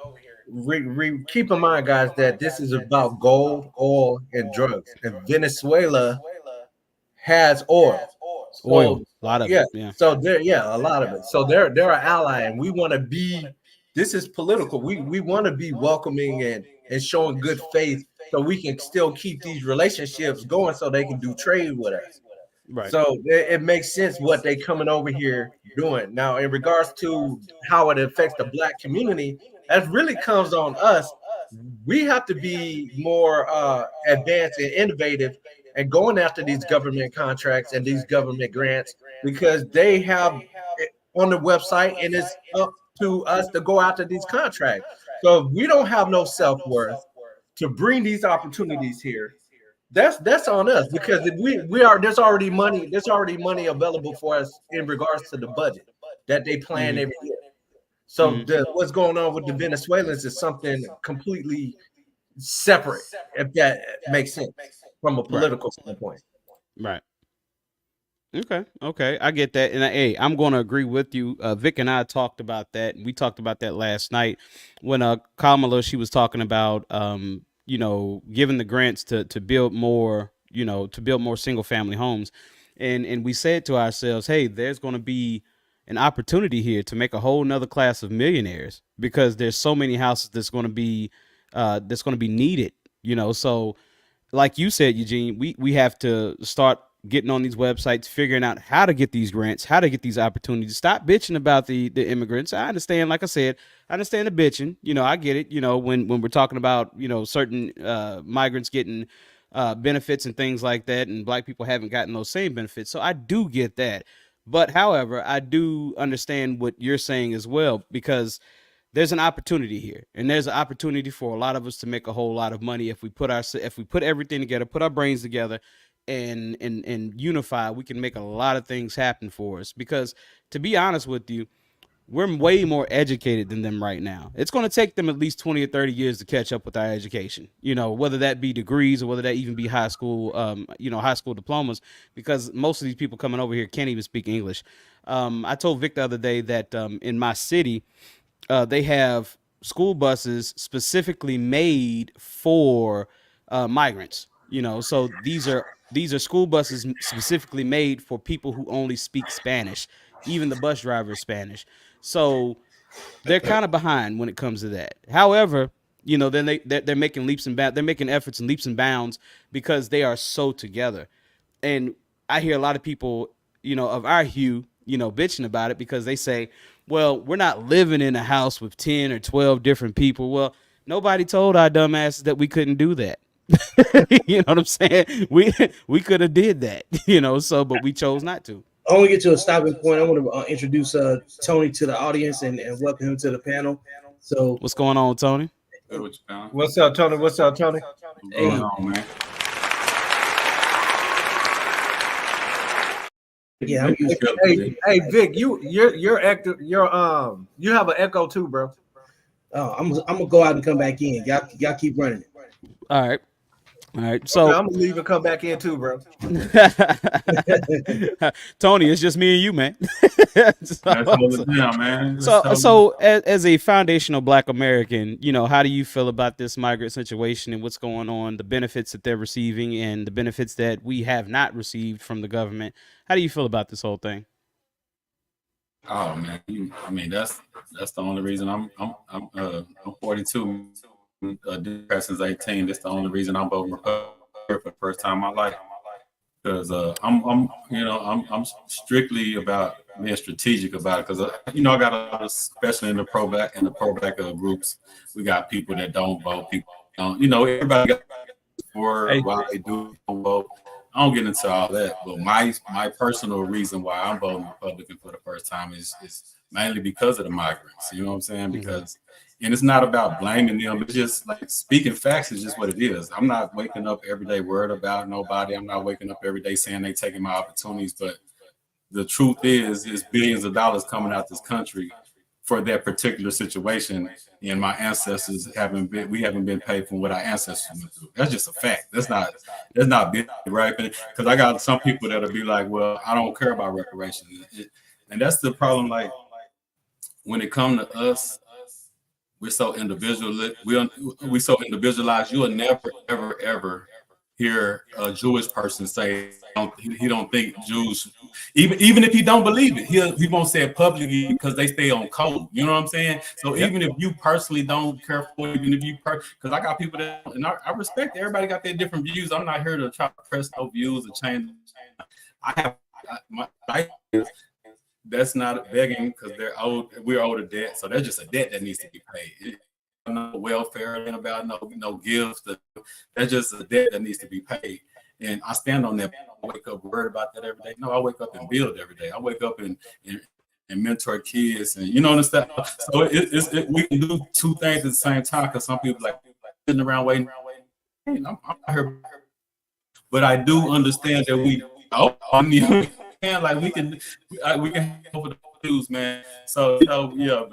keep in mind, guys, that this is about gold, oil, and drugs. And Venezuela has oil. Oil, So a lot of yeah, it. Yeah. so they're a lot of it. So they're an ally, and we want to be. This is political. We want to be welcoming and showing good faith, so we can still keep these relationships going, so they can do trade with us. Right. So it makes sense what they coming over here doing. Now, in regards to how it affects the black community, that really comes on us. We have to be more advanced and innovative and going after these government contracts and these government grants, because they have it on the website, and it's up to us to go after these contracts. So if we don't have no self-worth to bring these opportunities here, that's on us, because if we are there's already money available for us in regards to the budget that they plan every year. So what's going on with the Venezuelans is something completely separate, if that makes sense from a political standpoint. Right. Okay, I get that, and hey, I'm going to agree with you. Vic and I talked about that, and we talked about that last night when Kamala, she was talking about giving the grants to build more, to build more single family homes, and we said to ourselves, hey, there's going to be an opportunity here to make a whole nother class of millionaires, because there's so many houses that's going to be needed, so like you said, Eugene, we have to start getting on these websites, figuring out how to get these grants, how to get these opportunities. Stop bitching about the immigrants. I understand, like I said, I understand the bitching. I get it. When we're talking about, certain migrants getting benefits and things like that, and black people haven't gotten those same benefits. So I do get that. But however, I do understand what you're saying as well, because there's an opportunity here, and there's an opportunity for a lot of us to make a whole lot of money if we put everything together, put our brains together, and unify. We can make a lot of things happen for us, because to be honest with you, we're way more educated than them right now. It's going to take them at least 20 or 30 years to catch up with our education, whether that be degrees or whether that even be high school diplomas, because most of these people coming over here can't even speak English. I told Vic the other day that in my city, they have school buses specifically made for migrants. So these are school buses specifically made for people who only speak Spanish. Even the bus driver is Spanish. So they're kind of behind when it comes to that. However, then they're making leaps and bounds. They're making efforts and leaps and bounds, because they are so together. And I hear a lot of people, of our hue, bitching about it, because they say, well, we're not living in a house with 10 or 12 different people. Well, nobody told our dumbasses that we couldn't do that. You know what I'm saying? We could have did that, but we chose not to. I want to get to a stopping point. I want to introduce Tony to the audience and welcome him to the panel. So, what's going on, Tony? What's up, Tony? What's up, Tony? What's going on, man? Yeah, I'm used to Hey, Vic, you're active. You have an echo too, bro. I'm gonna go out and come back in. Y'all keep running it. All right. So okay, I'm gonna leave and come back in too, bro. Tony, it's just me and you, man. Man. So as a foundational Black American, how do you feel about this migrant situation and what's going on, the benefits that they're receiving and the benefits that we have not received from the government? How do you feel about this whole thing? Oh man, that's the only reason I'm 42. Since 18, that's the only reason I'm voting Republican for the first time in my life. Because I'm strictly about being strategic about it. Because I got a lot of, especially in the pro-black groups, we got people that don't vote. People don't, everybody got for why they do vote. I don't get into all that, but my personal reason why I'm voting Republican for the first time is mainly because of the migrants. You know what I'm saying? Because and it's not about blaming them. It's just like speaking facts is just what it is. I'm not waking up every day worried about nobody. I'm not waking up every day saying they taking my opportunities. But the truth is billions of dollars coming out this country for that particular situation, and my ancestors haven't been paid for what our ancestors went through. That's just a fact. That's not big, right? Because I got some people that'll be like, well, I don't care about reparations, and that's the problem. Like when it comes to us, we're so individual. We so individualized. You will never, ever, ever hear a Jewish person say he don't think Jews, even if he don't believe it, he won't say it publicly because they stay on code. You know what I'm saying? So even if you personally don't care for it, even if you because I got people that, and I respect everybody got their different views. I'm not here to try to press no views or change. I have my life. That's not begging because they're old. We're older debt, so that's just a debt that needs to be paid. No welfare and about no gifts. That's just a debt that needs to be paid. And I stand on that. I wake up worried about that every day. No, I wake up and build every day. I wake up and mentor kids, and you know what I'm saying. So we can do two things at the same time. Because some people like sitting around waiting. I'm here, but I do understand that we. Like we can over the news, man. So yeah,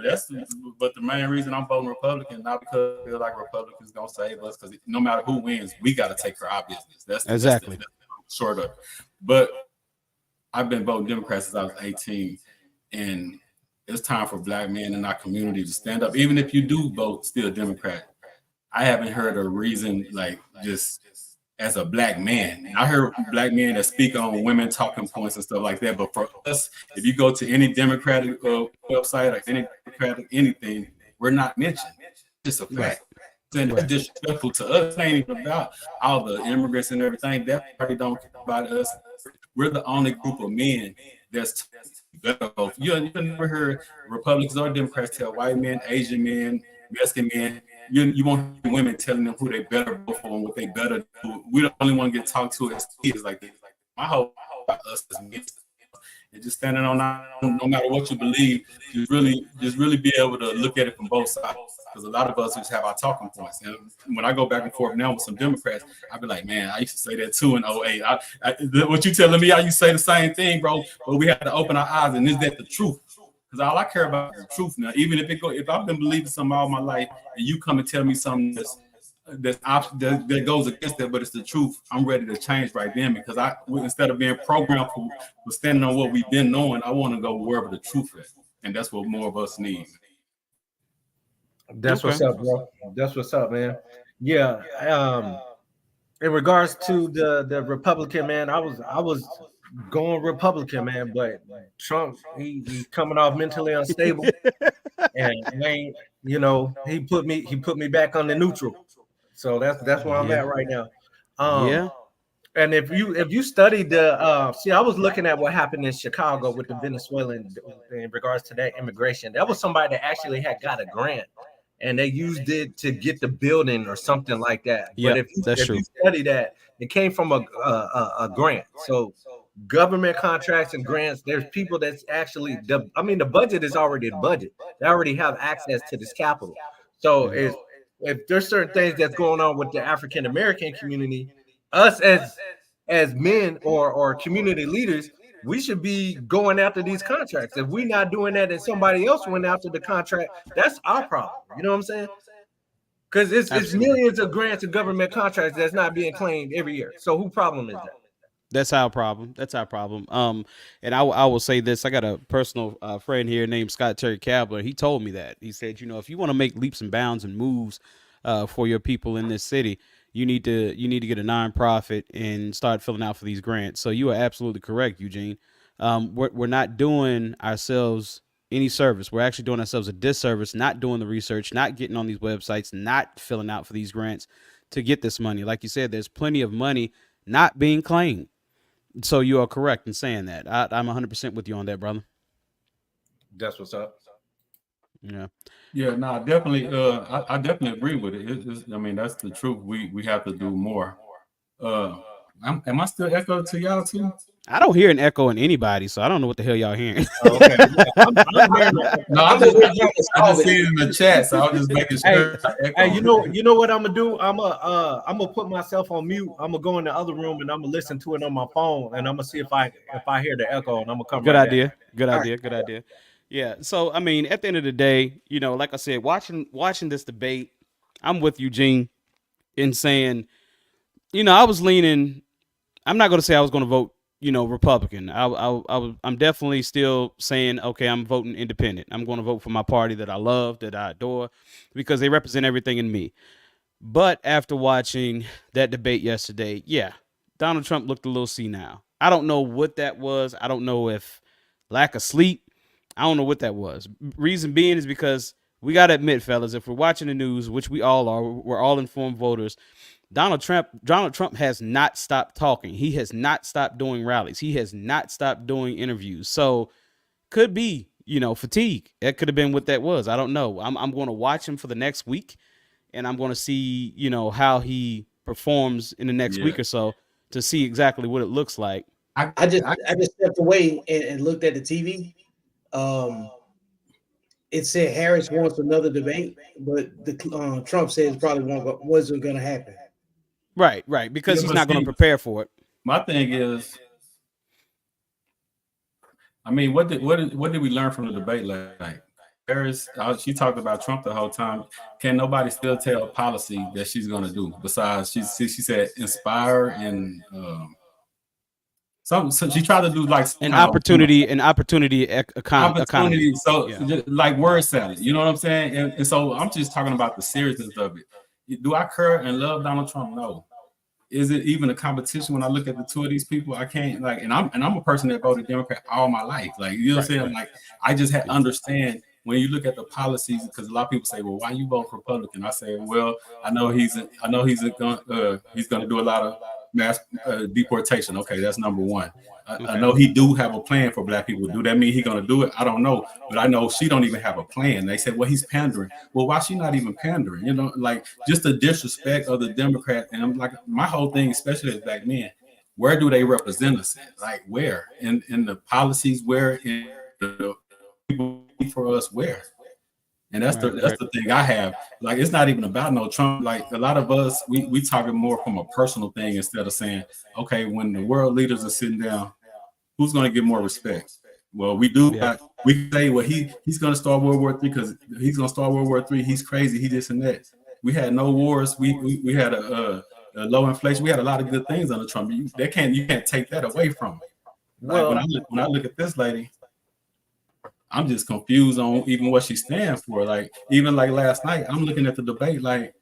but the main reason I'm voting Republican, not because I feel like Republicans gonna save us, because no matter who wins, we got to take care of our business. That's exactly that's short of. But I've been voting Democrat since I was 18, and it's time for Black men in our community to stand up. Even if you do vote still Democrat, I haven't heard a reason like just. As a Black man, I heard Black men that speak on women talking points and stuff like that. But for us, if you go to any Democratic website or any Democratic anything, we're not mentioned. It's just a fact. And it's disrespectful to us. It ain't even about all the immigrants and everything. That party don't care about us. We're the only group of men that's better. You never heard Republicans or Democrats tell white men, Asian men, Mexican men. You won't hear women telling them who they better vote for and what they better do. We the only one get talked to as kids like this. Like my hope about us as men and just standing on no matter what you believe, just really be able to look at it from both sides. Because a lot of us just have our talking points. And when I go back and forth now with some Democrats, I be like, man, I used to say that too in 08. What you telling me, I used to say the same thing, bro. But we have to open our eyes, and is that the truth? Because all I care about is the truth now. Even if I've been believing something all my life, and you come and tell me something that goes against that, but it's the truth, I'm ready to change right then. Because instead of being programmed for standing on what we've been knowing, I want to go wherever the truth is, and that's what more of us need. That's what's up, bro. That's what's up, man. Yeah. In regards to the Republican, man, I was going Republican, man, but Trump, he's coming off mentally unstable, and he put me back on the neutral. So that's where I'm at right now. And if you study I was looking at what happened in Chicago with the Venezuelan in regards to that immigration. That was somebody that actually had got a grant, and they used it to get the building or something like that. Yeah, but if true. you study that, it came from a grant. So government contracts and grants, there's people that's actually the budget is already the budget. They already have access to this capital. So if there's certain things that's going on with the African American community, us as men or community leaders, we should be going after these contracts. If we're not doing that and somebody else went after the contract, that's our problem. You know what I'm saying? Because it's millions of grants and government contracts that's not being claimed every year. So whose problem is that? That's our problem. And I will say this. I got a personal friend here named Scott Terry Cabler. He told me that. He said, if you want to make leaps and bounds and moves for your people in this city, you need to get a nonprofit and start filling out for these grants. So you are absolutely correct, Eugene. We're not doing ourselves any service. We're actually doing ourselves a disservice, not doing the research, not getting on these websites, not filling out for these grants to get this money. Like you said, there's plenty of money not being claimed. So you are correct in saying that. I'm 100% with you on that, brother. That's what's up. Yeah. Yeah, no, definitely. I definitely agree with it. That's the truth. We have to do more. Am I still echoing to y'all too? I don't hear an echo in anybody, so I don't know what the hell y'all hearing. Oh, okay. Yeah, I'm hearing it. No, I'm over here trying to I solve just see it. it in the chat, so I was just making Hey, sure. hey, you know what I'm gonna do? I'm gonna put myself on mute. I'm gonna go in the other room and I'm gonna listen to it on my phone, and I'm gonna see if I hear the echo, and I'm gonna come Good right back. idea. Good idea. Good idea. Yeah. So I mean, at the end of the day, like I said, watching this debate, I'm with Eugene in saying, I was leaning. I'm not going to say I was going to vote, Republican. I'm definitely still saying, okay, I'm voting independent. I'm going to vote for my party that I love, that I adore, because they represent everything in me. But after watching that debate yesterday, yeah, Donald Trump looked a little senile. I don't know what that was. I don't know if lack of sleep. I don't know what that was. Reason being is because we got to admit, fellas, if we're watching the news, which we all are, we're all informed voters. Donald Trump has not stopped talking. He has not stopped doing rallies. He has not stopped doing interviews. So could be, fatigue. That could have been what that was. I don't know. I'm going to watch him for the next week, and I'm going to see, how he performs in the next week or so to see exactly what it looks like. I just stepped away and looked at the TV. It said Harris wants another debate, but the Trump says probably wasn't going to happen. Right, because he's not going to prepare for it. My thing is, I mean, what did we learn from the debate last night? Harris, she talked about Trump the whole time. Can nobody still tell policy that she's going to do? Besides, she said inspire and so she tried to do like an opportunity economy. So yeah. Like word salad, you know what I'm saying? And so I'm just talking about the seriousness of it. Do I care and love Donald Trump? No. Is it even a competition when I look at the two of these people? I can't and I'm a person that voted Democrat all my life. Like, you know what I'm saying? Like, I just had to understand when you look at the policies, because a lot of people say, well, why you vote Republican? I say, well, I know he's going to do a lot of mass deportation. Okay, that's number one. I know he do have a plan for black people. Do that mean he's going to do it? I don't know, but I know she don't even have a plan. They said, well, he's pandering. Well, why she not even pandering? Like, just the disrespect of the Democrat. And I'm like, my whole thing, especially as black men, where do they represent us at? Like, where in the policies? Where in the people for us? Where? And that's the thing I have. Like, it's not even about no Trump. Like, a lot of us, we talking more from a personal thing instead of saying, okay, when the world leaders are sitting down, who's going to get more respect? Well, we do. We say, well, he's going to start World War III because he's going to start World War III. He's crazy. He this and that. We had no wars. We had a low inflation. We had a lot of good things under Trump. You can't take that away from him. Like, when I look at this lady, I'm just confused on even what she stands for. Like, even like last night, I'm looking at the debate. Like,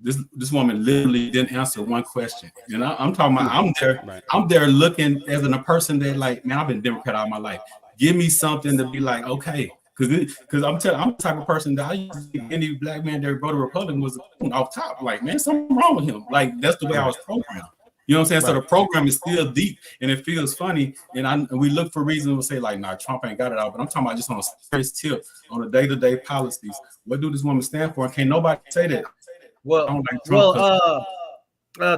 this woman literally didn't answer one question. And I'm talking about, I'm there looking as a person that, like, man, I've been Democrat all my life. Give me something to be like, okay. Because I'm the type of person that I used to think any black man that voted Republican was off top. Like, man, something wrong with him. Like, that's the way I was programmed. You know what I'm saying? So the program is still deep and it feels funny. And we look for reasons to say, like, nah, Trump ain't got it all. But I'm talking about just on a serious tip, on the day-to-day policies. What do this woman stand for? And can't nobody say that.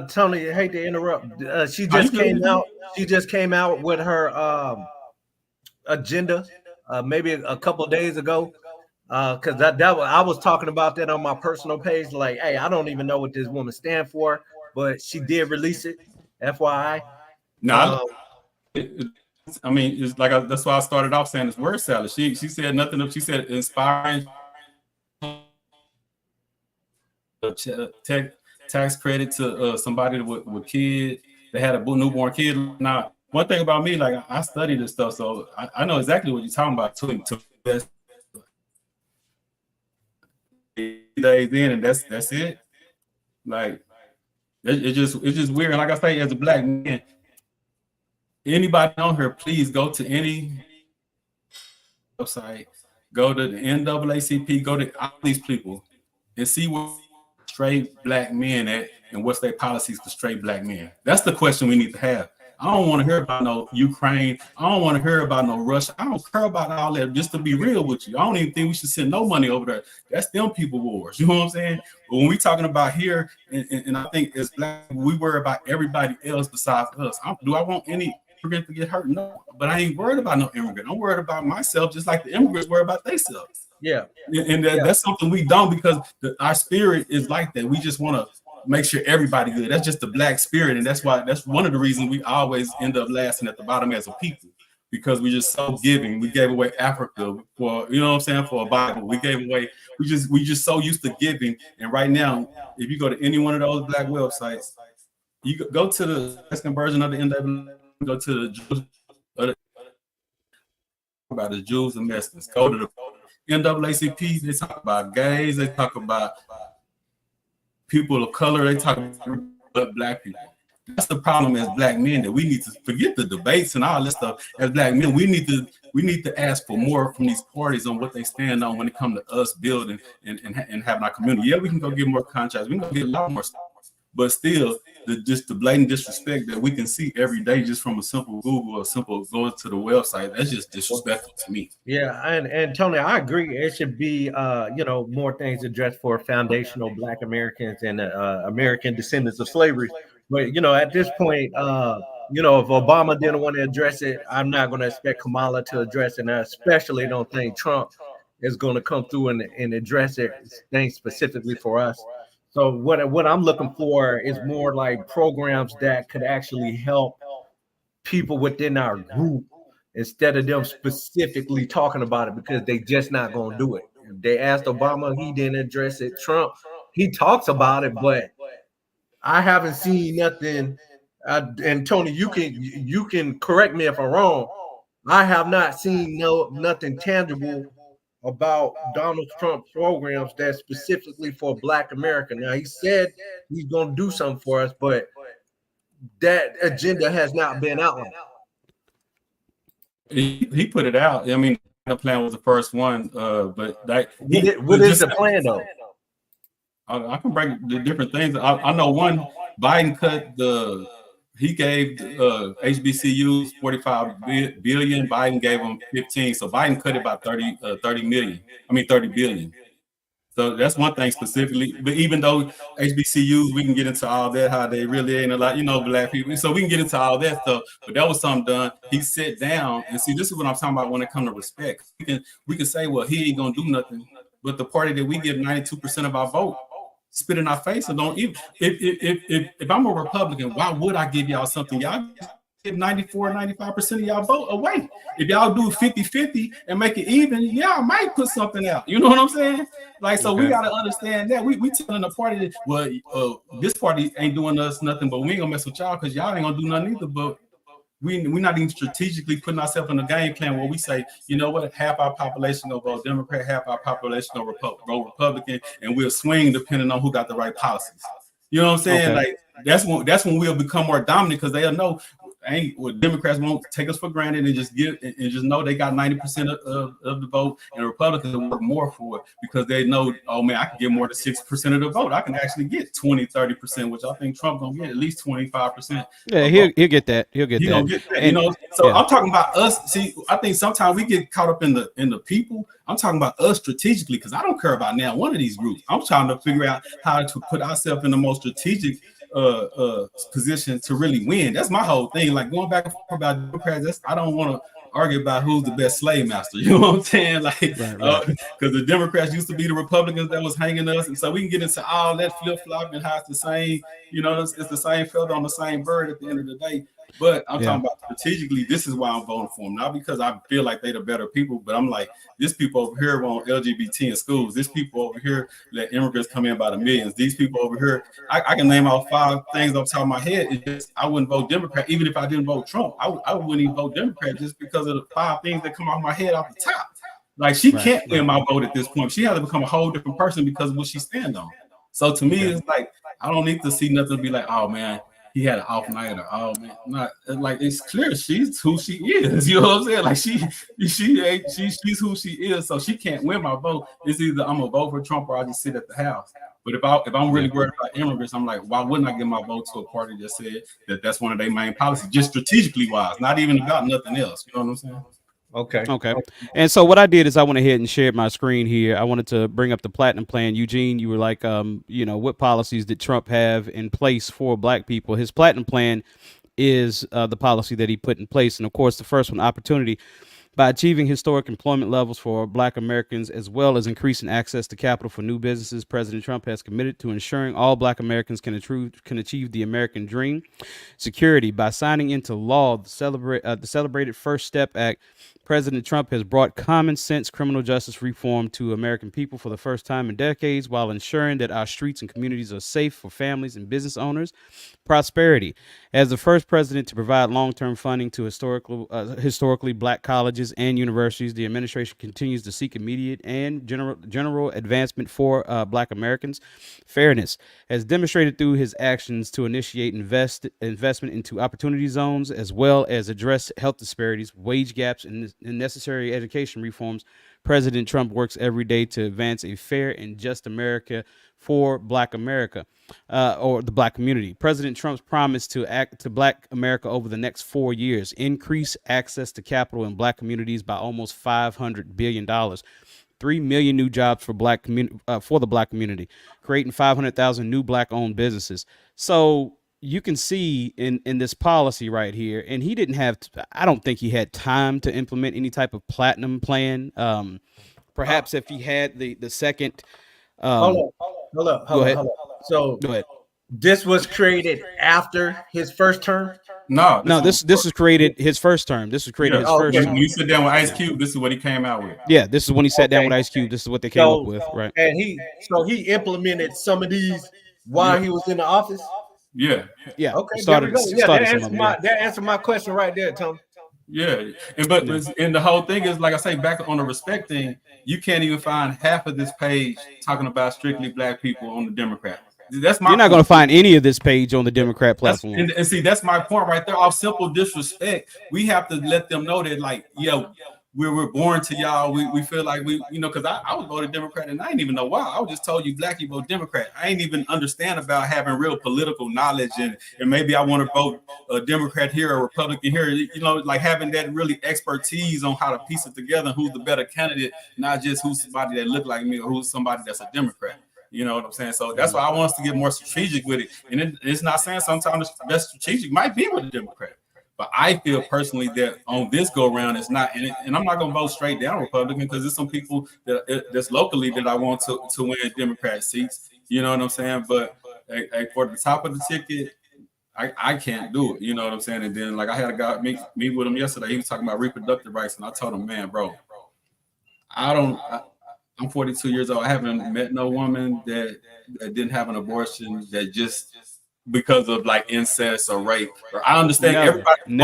Tony, I hate to interrupt. She just came out with her agenda maybe a couple of days ago. Because I was talking about that on my personal page. Like, hey, I don't even know what this woman stand for, but she did release it. FYI. No, I mean, it's like that's why I started off saying it's word salad. She said nothing. She said inspiring tax credit to somebody with kids that had a newborn kid. Now, one thing about me, like, I study this stuff, so I know exactly what you're talking about. To days in, and that's it. Like, it's just weird. And like I say, as a black man, anybody on here, please go to any website, go to the NAACP, go to all these people, and see what straight black men at and what's their policies for straight black men. That's the question we need to have. I don't want to hear about no Ukraine. I don't want to hear about no Russia. I don't care about all that. Just to be real with you, I don't even think we should send no money over there. That's them people wars. You know what I'm saying? But when we talking about here, and I think as black, we worry about everybody else besides us. Do I want any immigrant to get hurt? No, but I ain't worried about no immigrant. I'm worried about myself, just like the immigrants worry about themselves. Yeah. And that's something we don't, because our spirit is like that. We just want to make sure everybody good. That's just the black spirit, and that's one of the reasons we always end up lasting at the bottom as a people, because we're just so giving. We gave away Africa for, you know what I'm saying, for a Bible. We gave away. We just so used to giving. And right now, if you go to any one of those black websites, you go to the second version of the NAACP, go to the Jews, about the Jews and Mexicans. Go to the NAACP. They talk about gays. They talk about people of color. They talk about black people. That's the problem as black men, that we need to forget the debates and all this stuff. As black men, we need to ask for more from these parties on what they stand on when it comes to us building and having our community. Yeah, we can go get more contracts. We can go get a lot more stuff. But still, the blatant disrespect that we can see every day just from a simple Google or simple going to the website, that's just disrespectful to me. Yeah, and Tony, I agree. It should be more things addressed for foundational Black Americans and American descendants of slavery. But at this point, if Obama didn't want to address it, I'm not going to expect Kamala to address it. And I especially don't think Trump is going to come through and address it, things specifically for us. So what I'm looking for is more like programs that could actually help people within our group, instead of them specifically talking about it, because they just not going to do it. They asked Obama, he didn't address it. Trump, he talks about it, but I haven't seen nothing. And Tony, you can correct me if I'm wrong. I have not seen nothing tangible about Donald Trump programs that's specifically for Black America. Now, he said he's going to do something for us, but that agenda has not been outlined. He put it out. I mean, the plan was the first one, but what is the plan though? I can break the different things. I know one. Biden he gave HBCUs 45 billion. Biden gave them 15. So Biden cut it by 30 billion. So that's one thing specifically. But even though HBCUs, we can get into all that, how they really ain't a lot, Black people. So we can get into all that stuff. But that was something done. He sat down and see, this is what I'm talking about when it comes to respect. We can say, well, he ain't gonna do nothing. But the party that we give 92% of our vote spit in our face and don't even. If I'm a Republican, why would I give y'all something? Y'all give 95% of y'all vote away. If y'all do 50-50 and make it even, y'all might put something out. You know what I'm saying? Like, so we got to understand that. We telling the party that, well, this party ain't doing us nothing, but we ain't gonna mess with y'all because y'all ain't gonna do nothing either. But we're not even strategically putting ourselves in a game plan where we say, you know what, half our population will vote Democrat, half our population will vote Republican, and we'll swing depending on who got the right policies. You know what I'm saying? Okay. Like that's when we'll become more dominant, because they'll know Democrats won't take us for granted and just know they got 90% of the vote, and Republicans will work more for it because they know, oh man, I can get more than 6% of the vote. I can actually get 20-30%, which I think Trump gonna get at least 25%. Yeah, he'll get that. He'll get that. Get that. So yeah. I'm talking about us. See, I think sometimes we get caught up in the people. I'm talking about us strategically, because I don't care about now one of these groups. I'm trying to figure out how to put ourselves in the most strategic position to really win. That's my whole thing. Like, going back and forth about Democrats, I don't want to argue about who's the best slave master. You know what I'm saying? Like, because the Democrats used to be the Republicans that was hanging us, and so we can get into all that flip flop and how it's the same. It's the same feather on the same bird at the end of the day. But I'm talking about strategically. This is why I'm voting for them, not because I feel like they're the better people, but I'm like, this people over here want LGBT in schools. This people over here let immigrants come in by the millions. These people over here, I can name out 5 things off the top of my head. It's just, I wouldn't vote Democrat, even if I didn't vote Trump. I wouldn't even vote Democrat just because of the 5 things that come off my head off the top. Like, she can't win my vote at this point. She has to become a whole different person because of what she stands on. So to me, it's like, I don't need to see nothing to be like, oh man, he had an off night, or oh man, not like, it's clear she's who she is. You know what I'm saying? Like, she's who she is, so she can't win my vote. It's either I'm gonna vote for Trump or I just sit at the house. But if I'm really worried about immigrants, I'm like, why wouldn't I give my vote to a party that said that that's one of their main policies, just strategically wise, not even about nothing else. You know what I'm saying? Okay. And so what I did is I went ahead and shared my screen here. I wanted to bring up the platinum plan. Eugene, you were like, what policies did Trump have in place for black people? His platinum plan is the policy that he put in place. And of course, the first one, opportunity. By achieving historic employment levels for black Americans, as well as increasing access to capital for new businesses, President Trump has committed to ensuring all black Americans can achieve the American dream. Security. By signing into law the celebrated First Step Act, President Trump has brought common sense criminal justice reform to American people for the first time in decades, while ensuring that our streets and communities are safe for families and business owners. Prosperity. As the first president to provide long-term funding to historically black colleges and universities, the administration continues to seek immediate and general advancement for black Americans. Fairness. As demonstrated through his actions to initiate investment into opportunity zones, as well as address health disparities, wage gaps, and necessary education reforms, President Trump works every day to advance a fair and just America for Black America, or the Black community. President Trump's promise to act to Black America over the next 4 years: increase access to capital in Black communities by almost $500 billion. 3 million new jobs for the Black community, creating 500,000 new Black-owned businesses. So you can see in this policy right here, and he didn't have, I don't think he had time to implement any type of platinum plan. Perhaps if he had the second. Hold up. So Go ahead. this was created after his first term? No, This is created his first term. This was created his first When term. you sit down with Ice Cube, this is what he came out with. Yeah, this is when he sat down with Ice Cube. This is what they came up with, right? And he implemented some of these while he was in the office. Yeah. Yeah. Okay. Started That answered my question right there, Tom. Yeah, but the whole thing is, like I say, back on the respect thing, you can't even find half of this page talking about strictly black people on the Democrat. That's my. You're not going to find any of this page on the Democrat platform. And see, that's my point right there. Off simple disrespect, we have to let them know that, like, we're born to y'all. We feel like because I would vote Democrat and I didn't even know why. I was just told you black, you vote Democrat. I ain't even understand about having real political knowledge and maybe I want to vote a Democrat here or Republican here. Like having that really expertise on how to piece it together, who's the better candidate, not just who's somebody that look like me or who's somebody that's a Democrat. You know what I'm saying? So that's why I want us to get more strategic with it. And it's not saying sometimes the best strategic might be with a Democrat. But I feel personally that on this go round, it's not, and I'm not going to vote straight down Republican because there's some people that's locally that I want to win Democrat seats. You know what I'm saying? But for the top of the ticket, I can't do it. You know what I'm saying? And then like I had a guy meet with him yesterday. He was talking about reproductive rights, and I told him, man, bro, I'm 42 years old. I haven't met no woman that didn't have an abortion that just because of like incest or rape. Or I understand everybody.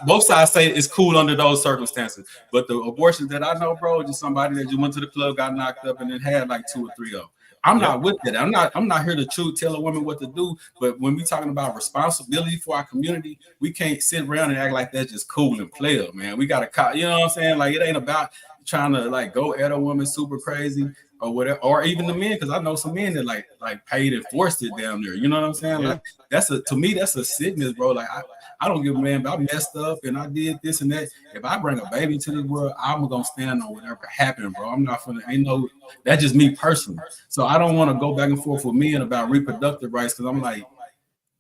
Both sides say it's cool under those circumstances. But the abortions that I know, bro, just somebody that just went to the club, got knocked up, and then had like 2 or 3 of them. I'm not with that. I'm not here to tell a woman what to do. But when we talking about responsibility for our community, we can't sit around and act like that's just cool and play up, man. We gotta, you know what I'm saying? Like it ain't about trying to like go at a woman super crazy or whatever, or even the men, because I know some men that like paid and forced it down there. You know what I'm saying? Like to me that's a sickness, bro. Like I don't give a man, but I messed up and I did this and that. If I bring a baby to this world, I'm gonna stand on whatever happened, bro. I'm not that's just me personally. So I don't want to go back and forth with men about reproductive rights because I'm like,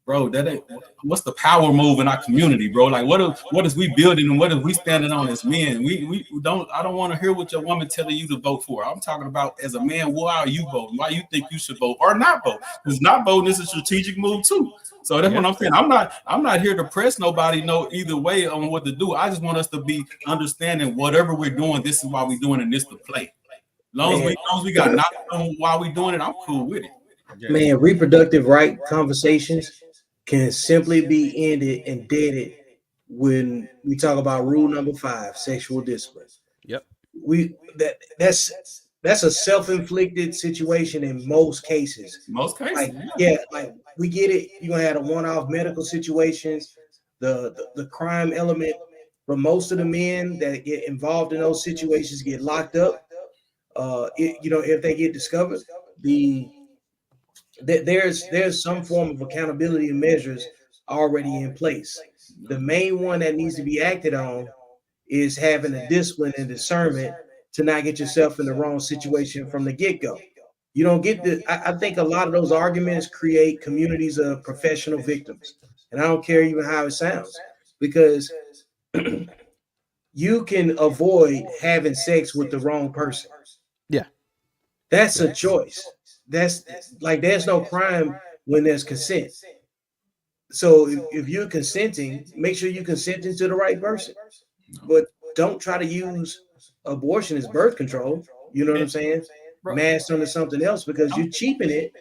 bro, that ain't what's the power move in our community, bro? Like what is we building and what is we standing on as men? I don't want to hear what your woman telling you to vote for. I'm talking about as a man, why are you voting? Why you think you should vote or not vote? Because not voting is a strategic move too. So that's what I'm saying. I'm not here to press nobody either way on what to do. I just want us to be understanding whatever we're doing, this is why we're doing and this to play. Long as we got knocked on while we're doing it, I'm cool with it. Man, reproductive right conversations can simply be ended and deaded when we talk about rule number 5, sexual discipline. Yep. That's a self-inflicted situation in most cases. Like we get it. You're gonna have a one-off medical situations, the crime element, but most of the men that get involved in those situations get locked up. If they get discovered, the there's some form of accountability and measures already in place. The main one that needs to be acted on is having a discipline and discernment to not get yourself in the wrong situation from the get-go. You don't get the I think a lot of those arguments create communities of professional victims. And I don't care even how it sounds, because you can avoid having sex with the wrong person. Yeah. That's a choice. That's like there's no crime when there's consent. So if you're consenting, make sure you're consenting to the right person. But don't try to use abortion as birth control. You know what I'm saying? Bro, Masked under something else, because you cheapen it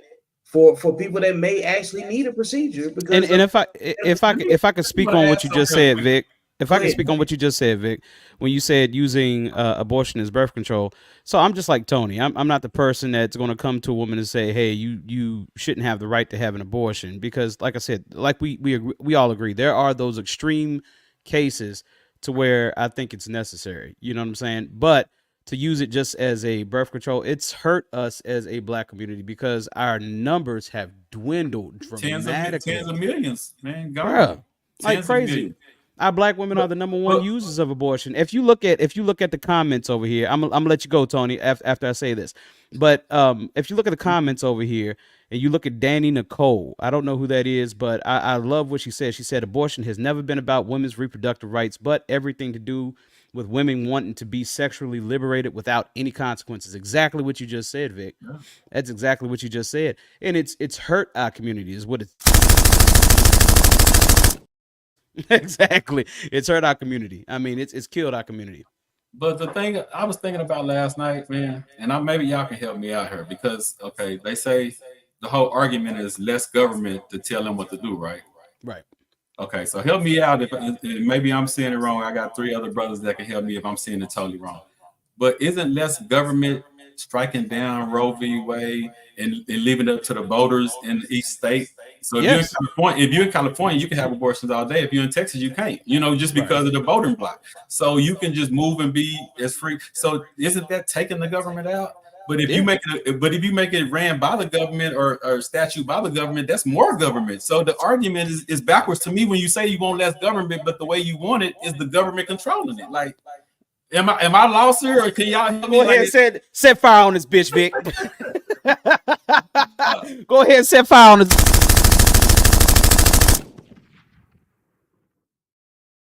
for people that may actually need a procedure And because and of. if I could speak wanna on add what you just something real said, quick. Vic. If Go I can ahead. speak on what you just said, Vic, when you said using abortion as birth control, so I'm just like Tony. I'm not the person that's going to come to a woman and say, "Hey, you shouldn't have the right to have an abortion," because, like I said, like we all agree, there are those extreme cases to where I think it's necessary. You know what I'm saying? But to use it just as a birth control, it's hurt us as a black community because our numbers have dwindled Tens dramatically, of millions, man, bruh, gone. like Tens of crazy. millions. Our black women are But the number one but users of abortion. If you look at the comments over here, I'm gonna let you go, Tony, after I say this. But if you look at the comments over here and you look at Danny Nicole, I don't know who that is, but I love what she said. She said abortion has never been about women's reproductive rights, but everything to do with women wanting to be sexually liberated without any consequences. Exactly what you just said, Vic. yeah. That's exactly what you just said, and it's hurt our community. Is what it's exactly. It's hurt our community. I mean, it's killed our community. But the thing I was thinking about last night, man, and maybe y'all can help me out here because okay, they say the whole argument is less government to tell them what to do, right? Right. Okay, so help me out if maybe I'm seeing it wrong. I got 3 other brothers that can help me if I'm seeing it totally wrong. But isn't less government striking down Roe v. Wade and leaving it up to the voters in each state? So Yes. if you're in California, you can have abortions all day. If you're in Texas, you can't. You know, just Right. because of the voting block. So you can just move and be as free. So isn't that taking the government out? But if you Yeah. make it ran by the government or statute by the government, that's more government. So the argument is backwards to me when you say you want less government, but the way you want it is the government controlling it. Like, am I lost here, or can y'all help me? Go ahead and set fire on this bitch, Vic. Go ahead and set fire on this.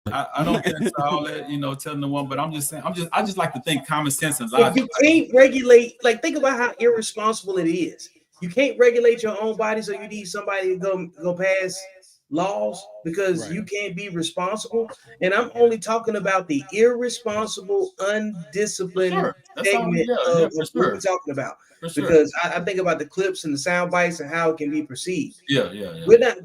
I don't get into all that, telling the one, but I'm just saying, I just like to think common sense and If logic. you can't regulate, like think about how irresponsible it is. You can't regulate your own body, so you need somebody to go pass laws because Right. you can't be responsible. And I'm only talking about the irresponsible, undisciplined Sure, that's all. segment Yeah, of for what we're sure, talking about. for sure. Because I think about the clips and the sound bites and how it can be perceived. Yeah. We're not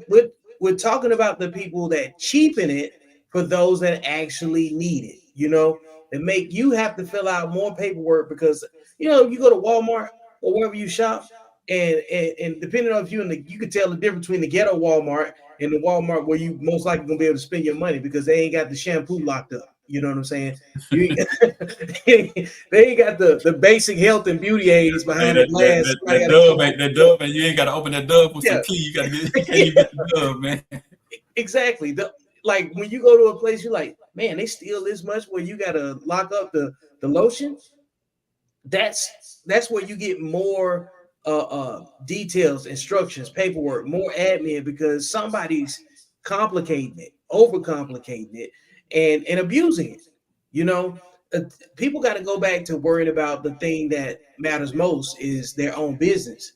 we're talking about the people that cheapen it for those that actually need it, and make you have to fill out more paperwork because you go to Walmart or wherever you shop, and depending on if you can tell the difference between the ghetto Walmart and the Walmart where you most likely gonna be able to spend your money because they ain't got the shampoo locked up. You know what I'm saying? You they ain't got the basic health and beauty aids Hey, behind the glass. Somebody gotta come out. that dove, and you ain't got to open that dove with Yeah. some key. You got to get, you can't even get the dove, man. Exactly. Like when you go to a place, you're like, man, they steal this much where you gotta lock up the lotion. That's where you get more details, instructions, paperwork, more admin because somebody's complicating it, overcomplicating it, and abusing it. You know, Uh, people got to go back to worrying about the thing that matters most is their own business.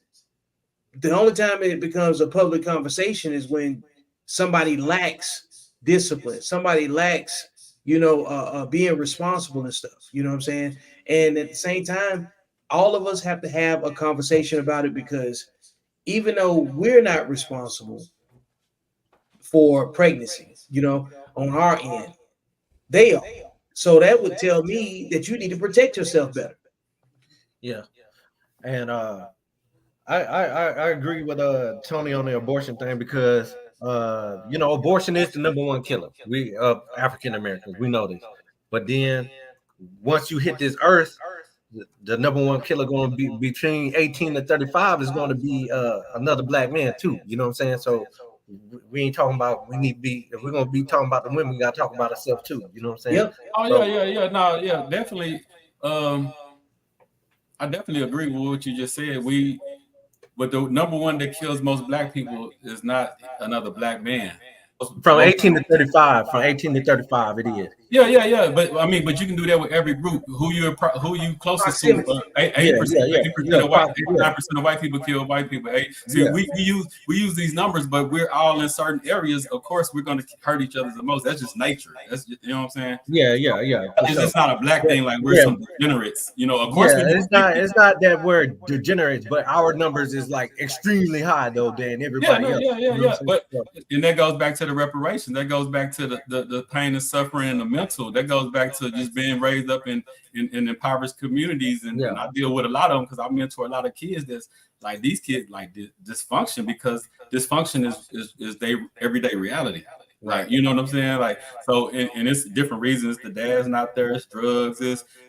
The only time it becomes a public conversation is when somebody lacks discipline, somebody lacks, being responsible and stuff. You know what I'm saying? And at the same time, all of us have to have a conversation about it because even though we're not responsible for pregnancy, on our end, they are. So that would tell me that you need to protect yourself better. Yeah, and I agree with Tony on the abortion thing because abortion is the number one killer. We African Americans, we know this. But then once you hit this earth, the number one killer going to be between 18 to 35 is going to be another black man too. You know what I'm saying? So we ain't talking about, we need to be, if we're going to be talking about the women, we got to talk about ourselves too. You know what I'm saying? Yep. Oh yeah. No, yeah, definitely. I definitely agree with what you just said. But the number one that kills most black people is not another black man. From 18 to 35, from 18 to 35, it is. Yeah. But I mean, but you can do that with every group. Who you closest to? 80% of white, 89% of white people kill white people. We use these numbers, but we're all in certain areas. Of course, we're going to hurt each other the most. That's just nature. That's just, you know what I'm saying? Yeah. It's just not a black thing. Like we're some degenerates. You know, of course. It's not that we're degenerates, but our numbers is like extremely high though than everybody else. Yeah. But and that goes back to the reparations. That goes back to the pain and suffering and the mental. That goes back to just being raised up in impoverished communities. And I deal with a lot of them because I mentor a lot of kids that's like, these kids like dysfunction, because dysfunction is their everyday reality. Like, you know what I'm saying? Like, so, and it's different reasons. The dad's not there. It's drugs.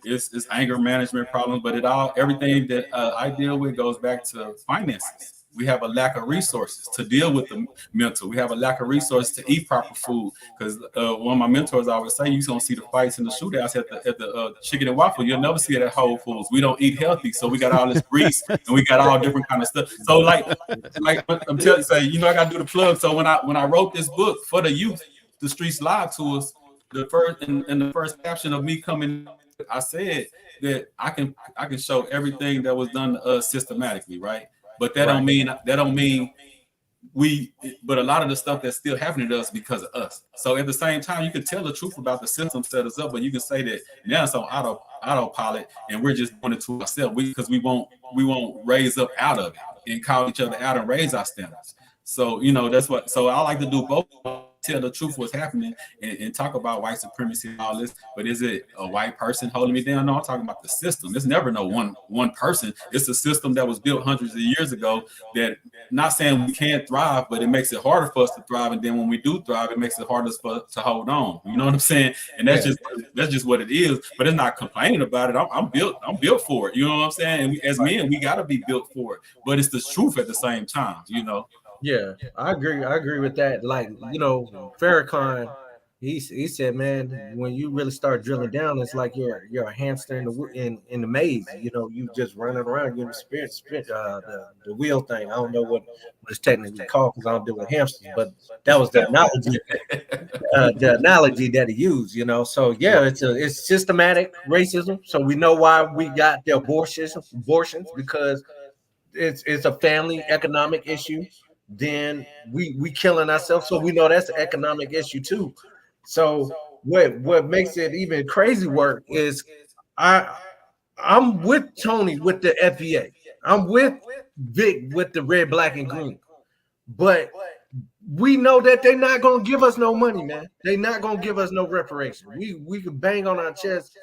It's anger management problems. But everything that I deal with goes back to finances. We have a lack of resources to deal with the mental. We have a lack of resources to eat proper food. Because one of my mentors always say, you don't see the fights and the shootouts at the Chicken and Waffle. You'll never see it at Whole Foods. We don't eat healthy, so we got all this grease and we got all different kind of stuff. So like I'm telling you, I got to do the plug. So when I wrote this book for the youth, The Streets Lied to Us, the first caption of me coming, I said that I can show everything that was done to us systematically, right? But that don't mean but a lot of the stuff that's still happening to us because of us. So at the same time, you can tell the truth about the system set us up, but you can say that now it's on autopilot and we're just doing it to ourselves because we won't raise up out of it and call each other out and raise our standards. So, that's what, so I like to do both. Tell the truth what's happening and talk about white supremacy and all this, but is it a white person holding me down? No, I'm talking about the system. It's never no one person. It's a system that was built hundreds of years ago that, not saying we can't thrive, but it makes it harder for us to thrive. And then when we do thrive, it makes it harder for us to hold on. You know what I'm saying? And that's just what it is. But it's not complaining about it. I'm built for it. You know what I'm saying? And as men, we got to be built for it. But it's the truth at the same time. Yeah, I agree with that. Like, Farrakhan, he said, man, when you really start drilling down, it's like you're a hamster in the maze. You just running around, you're in the wheel thing. I don't know what it's technically called because I don't deal with hamsters, but that was the analogy that he used. So yeah, it's systematic racism. So we know why we got the abortions because it's a family economic issue. Then we killing ourselves, so we know that's an economic issue too. So what makes it even crazy work is I'm with Tony with the FBA. I'm with Vic with the red, black, and green. But we know that they're not gonna give us no money, man. They're not gonna give us no reparation. We can bang on our chest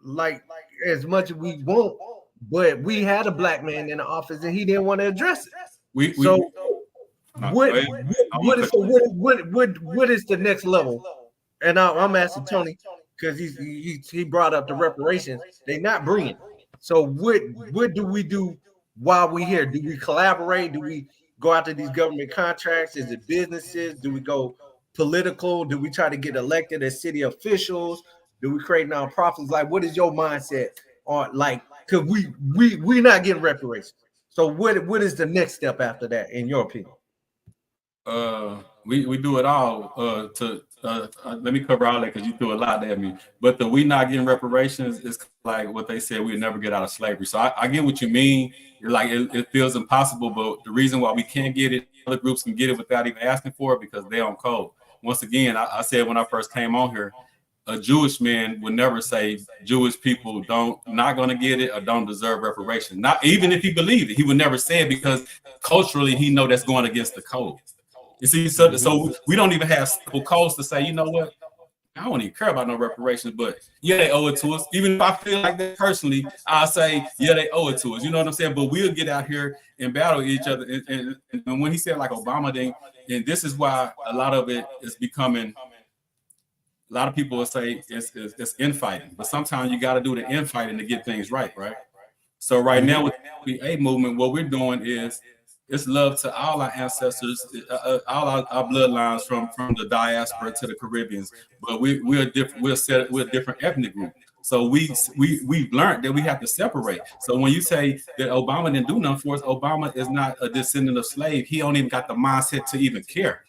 like as much as we want, but we had a black man in the office and he didn't want to address it. What is the next level? And I'm asking Tony because he brought up the reparations. They're not bringing. So what do we do while we here? Do we collaborate? Do we go after these government contracts? Is it businesses? Do we go political? Do we try to get elected as city officials? Do we create nonprofits? Like, what is your mindset on, like, because we not getting reparations. So what is the next step after that, in your opinion? We do it all. Let me cover all that because you threw a lot at me. But the we not getting reparations is like what they said, we'll never get out of slavery. So I get what you mean. Like it feels impossible, but the reason why we can't get it, other groups can get it without even asking for it because they're on code. Once again, I said when I first came on here, a Jewish man would never say Jewish people not going to get it or don't deserve reparations. Not even if he believed it, he would never say it because culturally he know that's going against the code. You see, so we don't even have simple codes to say, you know what, I don't even care about no reparations, but yeah, they owe it to us. Even if I feel like that personally, I'll say, yeah, they owe it to us. You know what I'm saying? But we'll get out here and battle each other. And when he said like Obama thing, and this is why a lot of it is becoming a lot of people will say it's infighting, but sometimes you got to do the infighting to get things right, right? So right now with the A movement, what we're doing is it's love to all our ancestors, all our bloodlines from the diaspora to the Caribbeans. But we're different. We're a different ethnic group. So we've learned that we have to separate. So when you say that Obama didn't do nothing for us, Obama is not a descendant of slave. He don't even got the mindset to even care.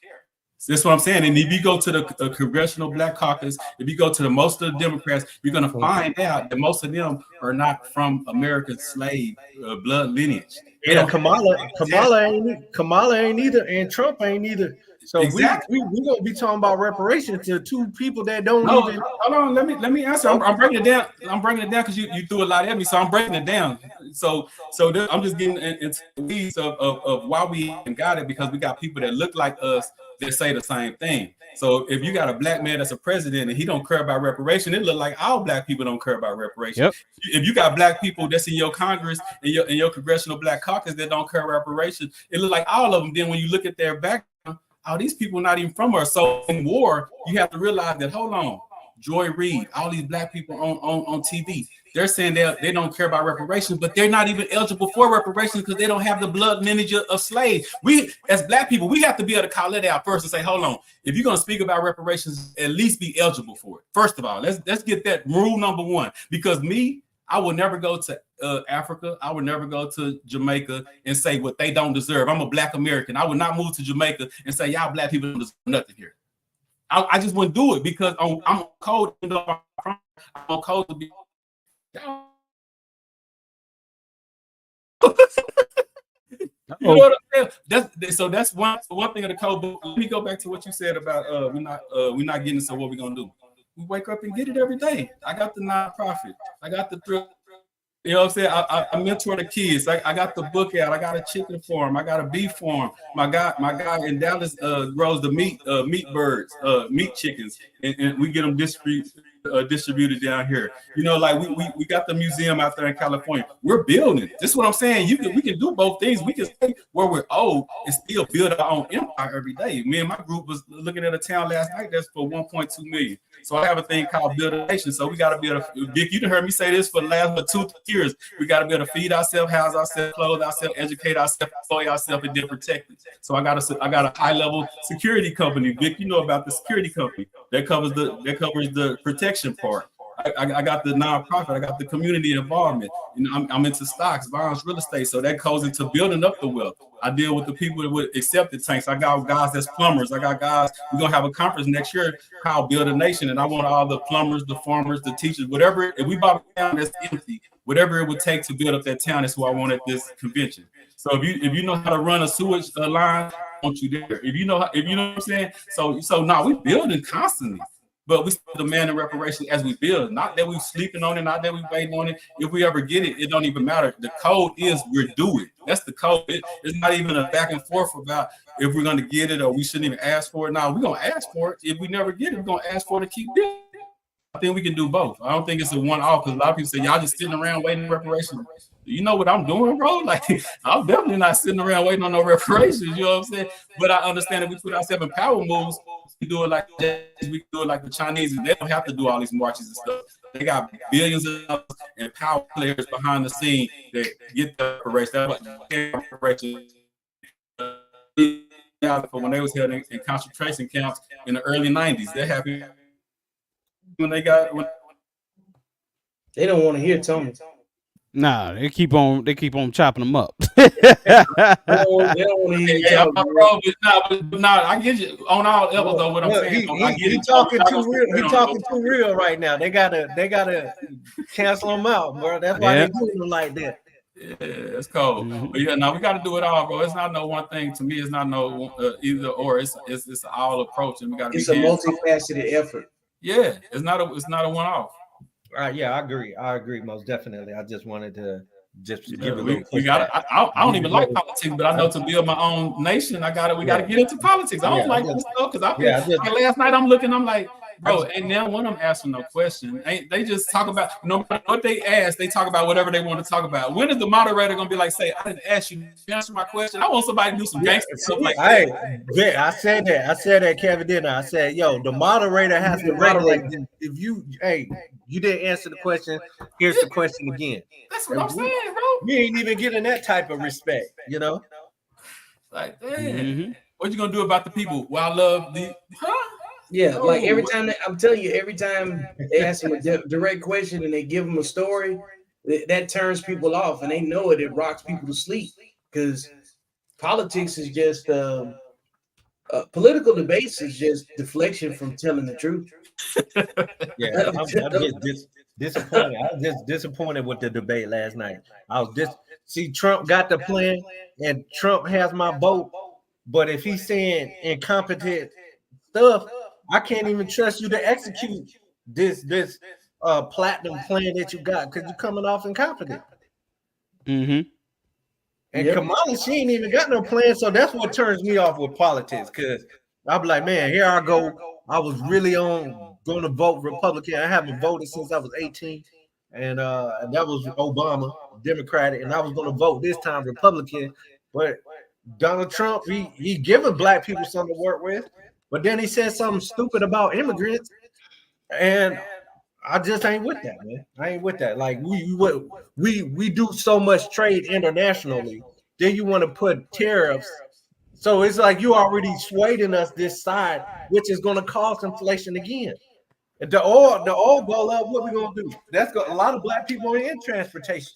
That's what I'm saying. And if you go to the Congressional Black Caucus, if you go to most of the Democrats, you're going to find out that most of them are not from American slave blood lineage. Yeah, Kamala ain't either, and Trump ain't either. So exactly. we gonna be talking about reparations to two people that don't even. Hold on, let me answer. I'm breaking it down. I'm breaking it down because you threw a lot at me, so I'm breaking it down. So I'm just getting into the weeds of why we got it, because we got people that look like us that say the same thing. So if you got a black man that's a president and he don't care about reparation, it look like all black people don't care about reparation. Yep. If you got black people that's in your Congress and your Congressional Black Caucus that don't care about reparation, it look like all of them. Then when you look at their background, all these people are not even from us. So in war, you have to realize that, hold on, Joy Reid, all these black people on TV, they're saying they don't care about reparations, but they're not even eligible for reparations because they don't have the blood lineage of slaves. We, as black people, we have to be able to call it out first and say, hold on, if you're going to speak about reparations, at least be eligible for it. First of all, let's get that rule number one, because I will never go to Africa. I would never go to Jamaica and say what they don't deserve. I'm a black American. I would not move to Jamaica and say, y'all black people don't deserve nothing here. I just wouldn't do it because I'm cold. I'm cold to be. You know what I'm saying? That's one thing of the code. But let me go back to what you said about we're not getting. So what we gonna do? We wake up and get it every day. I got the nonprofit. I got the thrift. You know what I'm saying? I mentor the kids. I got the book out. I got a chicken farm. I got a beef farm. My guy in Dallas grows the meat birds, meat chickens, and we get them distributed down here. You know, like we got the museum out there in California. We're building. This is what I'm saying. We can do both things. We can stay where we're old and still build our own empire every day. Me and my group was looking at a town last night that's for 1.2 million. So I have a thing called Build a Nation. So we got to be able to, Vic, you done heard me say this for the last 2 years. We got to be able to feed ourselves, house ourselves, clothe ourselves, educate ourselves, employ ourselves, and then protect it. So I got a high level security company. Vic, you know about the security company that covers the protection part. I got the nonprofit. I got the community involvement. You know, I'm into stocks, bonds, real estate. So that goes into building up the wealth. I deal with the people that would accept the tanks. I got guys that's plumbers. I got guys. We're gonna have a conference next year called Build a Nation, and I want all the plumbers, the farmers, the teachers, whatever. If we bought a town that's empty, whatever it would take to build up that town, that's who I want at this convention. So if you know how to run a sewage line, I want you there. If you know what I'm saying. So now we building constantly. But we still demanding reparation as we build. Not that we sleeping on it, not that we waiting on it. If we ever get it, it don't even matter. The code is we're due it. That's the code. It's not even a back and forth about if we're going to get it or we shouldn't even ask for it. Now we're going to ask for it. If we never get it, we're going to ask for it to keep building. I think we can do both. I don't think it's a one-off because a lot of people say, y'all just sitting around waiting for reparations. You know what I'm doing, bro? Like, I'm definitely not sitting around waiting on no reparations. You know what I'm saying? But I understand that we put ourselves in power moves. We do it like the Chinese. They don't have to do all these marches and stuff. They got billions of dollars and power players behind the scene that get the reparation. When they was held in concentration camps in the early 90s, they're happy when they don't want to hear Tony. Nah, they keep on chopping them up. They don't want to hear you talk, bro. But I get you on all levels though. What I'm saying, he talking too real. He talking too real right now. They gotta cancel him out, bro. That's why they doing him like that. Yeah, it's cold. Mm-hmm. But yeah, now we got to do it all, bro. It's not no one thing. To me, it's not no either or. It's an all approach, and we got to. It's a multifaceted effort. Yeah, it's not a one off. Yeah, I agree most definitely. I just wanted to give a little. We got. I don't even like politics, but I know to build my own nation, we got to get into politics. I don't like this stuff because last night I'm looking. I'm like, bro, and now when I'm asking no question, they just talk about no matter what they ask, they talk about whatever they want to talk about. When is the moderator gonna be like, say, I didn't ask you to answer my question? I want somebody to do some gangster stuff like that. I said that, Kevin, didn't I? I said, yo, the moderator has to regulate this. If you didn't answer the question, here's the question again. That's what I'm saying, bro. We ain't even getting that type of respect, you know? Like, man, what you gonna do about the people? Well, I love the Yeah, like every time I'm telling you, every time they ask them a direct question and they give them a story, that turns people off, and they know it. It rocks people to sleep because politics is just political debates is just deflection from telling the truth. Yeah, I'm just disappointed. I was just disappointed with the debate last night. See, Trump got the plan, and Trump has my vote. But if he's saying incompetent stuff, I can't even trust you to execute this platinum plan that you got because you're coming off incompetent. Mm-hmm. And Kamala, she ain't even got no plan, so that's what turns me off with politics. Because I'm like, man, here I go. I was really going to vote Republican. I haven't voted since I was 18, and that was Obama, Democratic, and I was going to vote this time Republican. But Donald Trump, he giving black people something to work with. But then he said something stupid about immigrants, and I just ain't with that, man. I ain't with that. Like we do so much trade internationally. Then you want to put tariffs, so it's like you already swaying us this side, which is going to cause inflation again. If the oil go up, what we gonna do? A lot of black people are in transportation.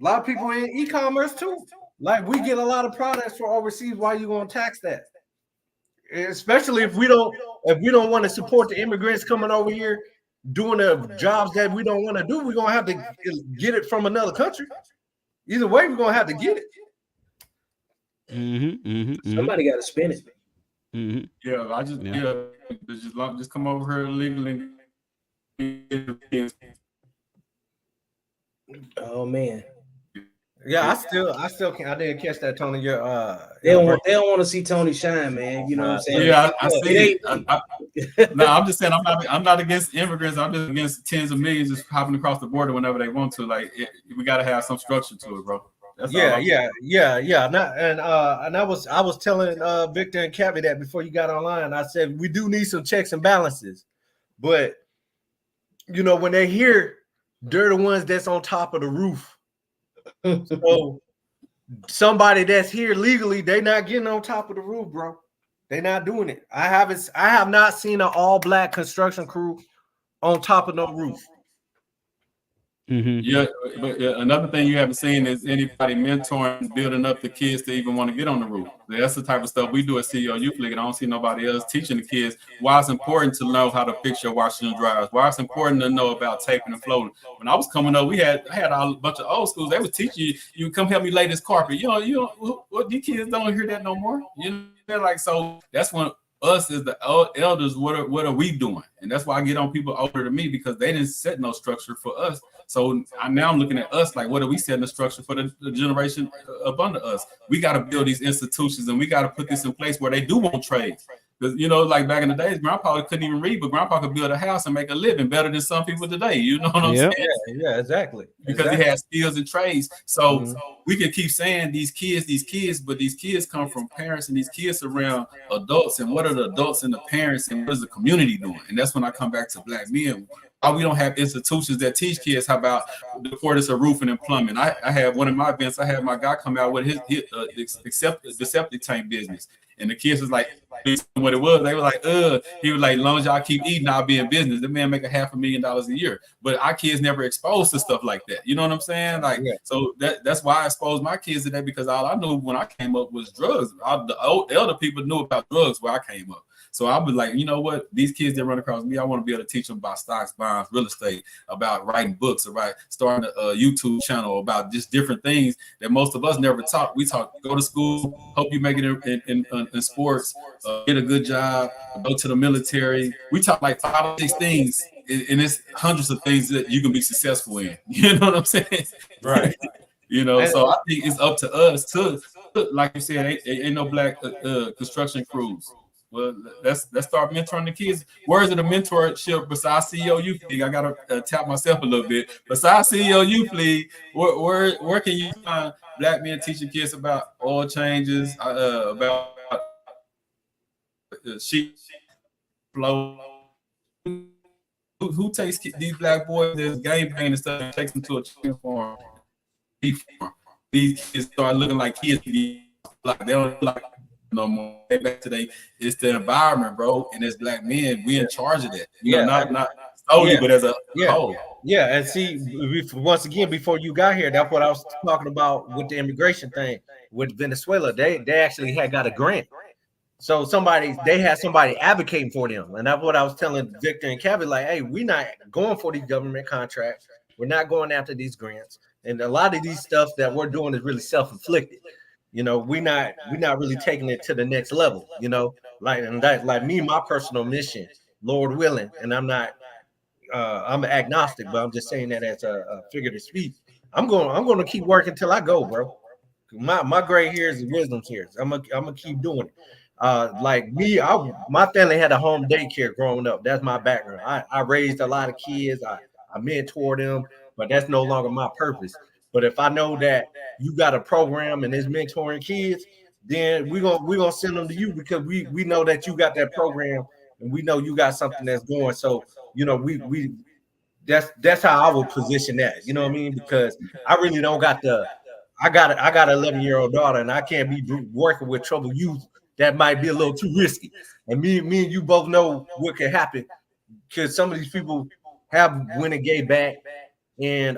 A lot of people in e-commerce too. Like we get a lot of products from overseas. Why you gonna tax that? Especially if we don't want to support the immigrants coming over here doing the jobs that we don't want to do, we're gonna have to get it from another country. Either way, we're gonna have to get it. Somebody got to spin it. Yeah, I just just come over here legally. Oh man. Yeah, I still can't. I didn't catch that, Tony. They don't want to see Tony shine, man. You know what I'm saying? Yeah, I see it. No, I'm just saying I'm not against immigrants. I'm just against tens of millions just hopping across the border whenever they want to. Like we got to have some structure to it, bro. That's yeah. And I was telling Victor and Cabby that before you got online. I said we do need some checks and balances, but you know when they hear they're the ones that's on top of the roof. So somebody that's here legally, they not getting on top of the roof, bro. They not doing it. I have not seen an all-black construction crew on top of no roof. Yeah, but another thing you haven't seen is anybody mentoring, building up the kids to even want to get on the roof. That's the type of stuff we do at CEO Youth League, and I don't see nobody else teaching the kids why it's important to know how to fix your washers and dryers, why it's important to know about taping and floating. When I was coming up, I had a bunch of old schools. They would teach you come help me lay this carpet. What these kids don't hear that no more. They're like, so that's when us as the elders, what are we doing? And that's why I get on people older than me, because they didn't set no structure for us. So I'm looking at us like, what are we setting the structure for the generation up under us? We got to build these institutions, and we got to put this in place where they do want trade. Because, like back in the days, Grandpa couldn't even read, but Grandpa could build a house and make a living better than some people today. You know what I'm saying? Yeah, exactly. Because he has skills and trades. So we can keep saying these kids, but these kids come from parents, and these kids around adults. And what are the adults and the parents, and what is the community doing? And that's when I come back to black men. We don't have institutions that teach kids how about the importance of roofing and plumbing. I have one of my events. I had my guy come out with his the septic tank business, and the kids was like, what it was. They were like, he was like, as long as y'all keep eating, I'll be in business. The man make $500,000 a year, but our kids never exposed to stuff like that. You know what I'm saying? Like, so that's why I exposed my kids to that, because all I knew when I came up was drugs. The elder people knew about drugs where I came up. So I was like, you know what? These kids that run across me, I want to be able to teach them about stocks, bonds, real estate, about writing books, about starting a YouTube channel, about just different things that most of us never taught. We taught, go to school, hope you make it in sports, get a good job, go to the military. We taught like 5 or 6 things, and it's hundreds of things that you can be successful in. You know what I'm saying? Right. So I think it's up to us to, like you said, ain't no black construction crews. Well, let's start mentoring the kids. Where's the mentorship besides CEO Youth League? I gotta tap myself a little bit. Besides CEO Youth League, where can you find black men teaching kids about oil changes, about sheep flow? Who takes these black boys that's game banging and stuff and takes them to a chicken farm? These kids start looking like kids. Like they don't like no more. Back today, it's the environment, bro, and as black men, we in charge of that. You know, not solely, but as a whole. Yeah, and see, once again, before you got here, that's what I was talking about with the immigration thing with Venezuela. They actually had got a grant. So they had somebody advocating for them. And that's what I was telling Victor and Kevin, like, hey, we're not going for these government contracts. We're not going after these grants. And a lot of these stuff that we're doing is really self-inflicted. You know, we're not really taking it to the next level, you know, like me, my personal mission, Lord willing, and I'm agnostic, but I'm just saying that as a figure to speak. I'm going to keep working till I go, bro. My gray hairs and wisdom hairs. I'm gonna keep doing it. Like me, my family had a home daycare growing up. That's my background. I raised a lot of kids. I mentored them, but that's no longer my purpose. But if I know that you got a program and it's mentoring kids, then we're gonna send them to you because we know that you got that program and we know you got something that's going. So you know we that's how I would position that. You know what I mean? Because I really don't got I got an 11-year-old daughter and I can't be working with troubled youth. That might be a little too risky. And me and you both know what can happen because some of these people have went and gave back and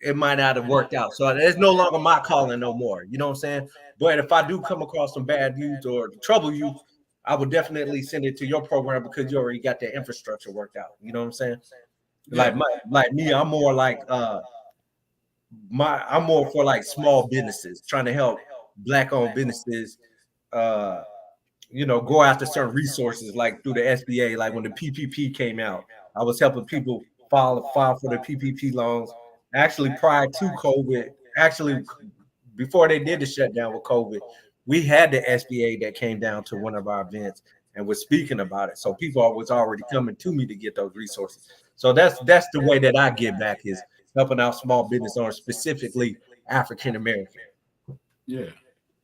it might not have worked out. So it's no longer my calling no more. You know what I'm saying? But if I do come across some bad youth or trouble youth, I would definitely send it to your program because you already got that infrastructure worked out. You know what I'm saying? Yeah. Like me, I'm more like I'm more for like small businesses, trying to help black owned businesses you know, go after certain resources like through the SBA. Like when the PPP came out, I was helping people file for the PPP loans. Actually, prior to COVID, actually before they did the shutdown with COVID, we had the SBA that came down to one of our events and was speaking about it. So people was already coming to me to get those resources. So that's the way that I give back is helping out small business owners, specifically African American. Yeah.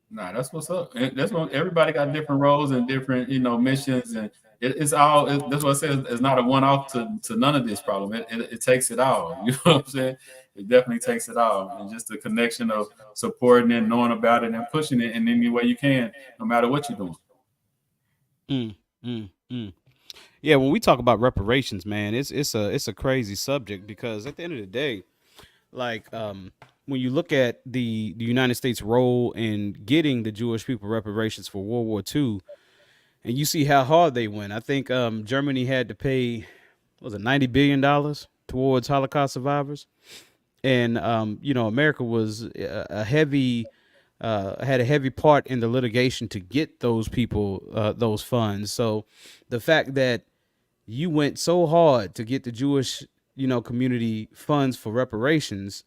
Nah, that's what's up. And that's what everybody got different roles and different, missions, and it's all. That's what I said. It's not a one-off to none of this problem. It takes it all. You know what I'm saying? It definitely takes it all, and just the connection of supporting and knowing about it and pushing it in any way you can, no matter what you're doing. Yeah, when we talk about reparations, man, it's a crazy subject because at the end of the day, like when you look at the United States role in getting the Jewish people reparations for World War II, and you see how hard they went. I think Germany had to pay what was it $90 billion towards Holocaust survivors, and America was a heavy had a heavy part in the litigation to get those people those funds. So the fact that you went so hard to get the Jewish community funds for reparations,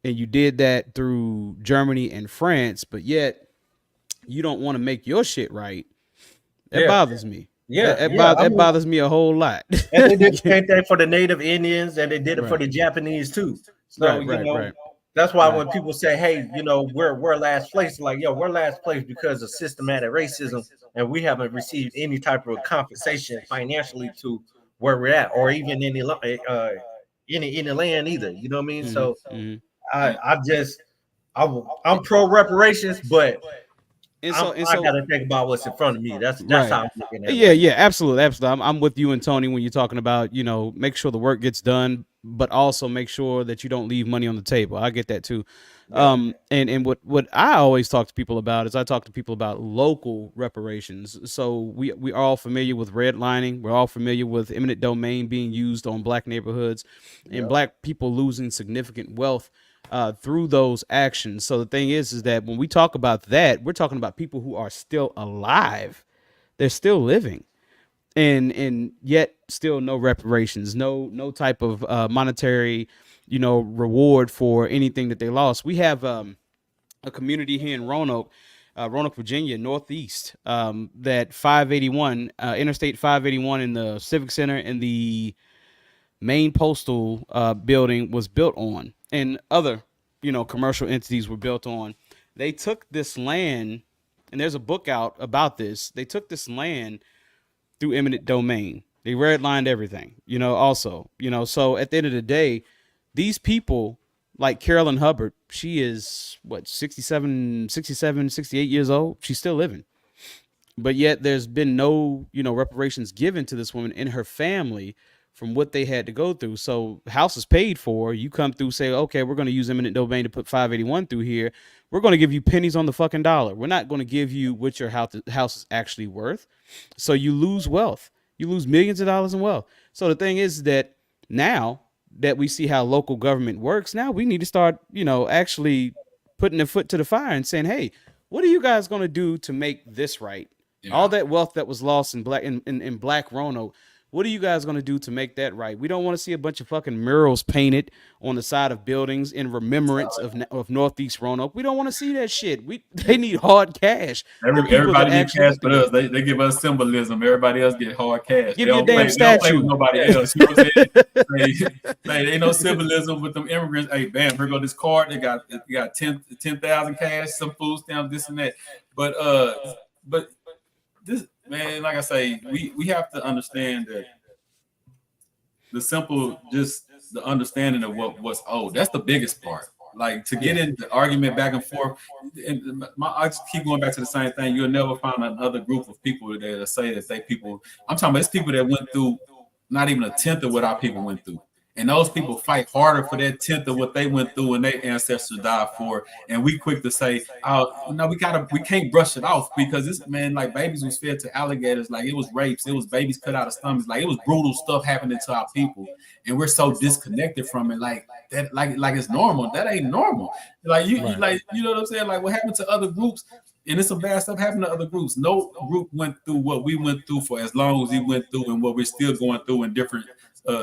and you did that through Germany and France, but yet you don't want to make your shit right. That bothers me. That bothers me a whole lot. And they did the same thing for the Native Indians, and they did it for the Japanese too. So Right. that's why when people say, "Hey, we're last place," like, yo, we're last place because of systematic racism, and we haven't received any type of compensation financially to where we're at, or even any land either. You know what I mean? So I'm pro reparations, but I got to think about what's in front of me. That's how I'm looking at it. Yeah, absolutely. I'm with you and Tony when you're talking about, make sure the work gets done, but also make sure that you don't leave money on the table. I get that too. Yeah. And what I always talk to people about is I talk to people about local reparations. So we are all familiar with redlining. We're all familiar with eminent domain being used on black neighborhoods and black people losing significant wealth through those actions. So the thing is that when we talk about that, we're talking about people who are still alive. They're still living, and yet still no reparations, no type of monetary, reward for anything that they lost. We have a community here in Roanoke, Roanoke, Virginia, Northeast. That 581, Interstate 581 in the Civic Center and the main postal building was built on, and other, commercial entities were built on. They took this land, and there's a book out about this. They took this land through eminent domain. They redlined everything, also, so at the end of the day, these people like Carolyn Hubbard, she is what, 68 years old. She's still living. But yet there's been no, reparations given to this woman and her family from what they had to go through. So house is paid for. You come through, say, okay, we're going to use eminent domain to put 581 through here. We're going to give you pennies on the fucking dollar. We're not going to give you what your house is actually worth. So you lose wealth. You lose millions of dollars in wealth. So the thing is that now that we see how local government works, now we need to start, actually putting a foot to the fire and saying, hey, what are you guys going to do to make this right? Yeah. All that wealth that was lost in Black Roanoke, what are you guys going to do to make that right? We don't want to see a bunch of fucking murals painted on the side of buildings in remembrance of Northeast Roanoke. We don't want to see that shit. They need hard cash. Everybody need cash for us. They give us symbolism. Everybody else get hard cash. Give you a damn statue. They don't play with nobody else. You know what I'm saying? They ain't no symbolism with them immigrants. Hey, bam, here go this card. They got 10,000 cash, some food stamps, this and that. But this, man, like I say, we have to understand that the understanding of what's owed. That's the biggest part. Like, to get into argument back and forth, and I just keep going back to the same thing. You'll never find another group of people that say that I'm talking about, it's people that went through not even a tenth of what our people went through. And those people fight harder for that tenth of what they went through and their ancestors died for. And we quick to say, oh, no, we can't brush it off, because this, man, like, babies was fed to alligators, like it was rapes, it was babies cut out of stomachs, like it was brutal stuff happening to our people. And we're so disconnected from it, like that, like it's normal. That ain't normal. Like you know what I'm saying? Like, what happened to other groups? And it's some bad stuff happened to other groups. No group went through what we went through for as long as we went through, and what we're still going through in different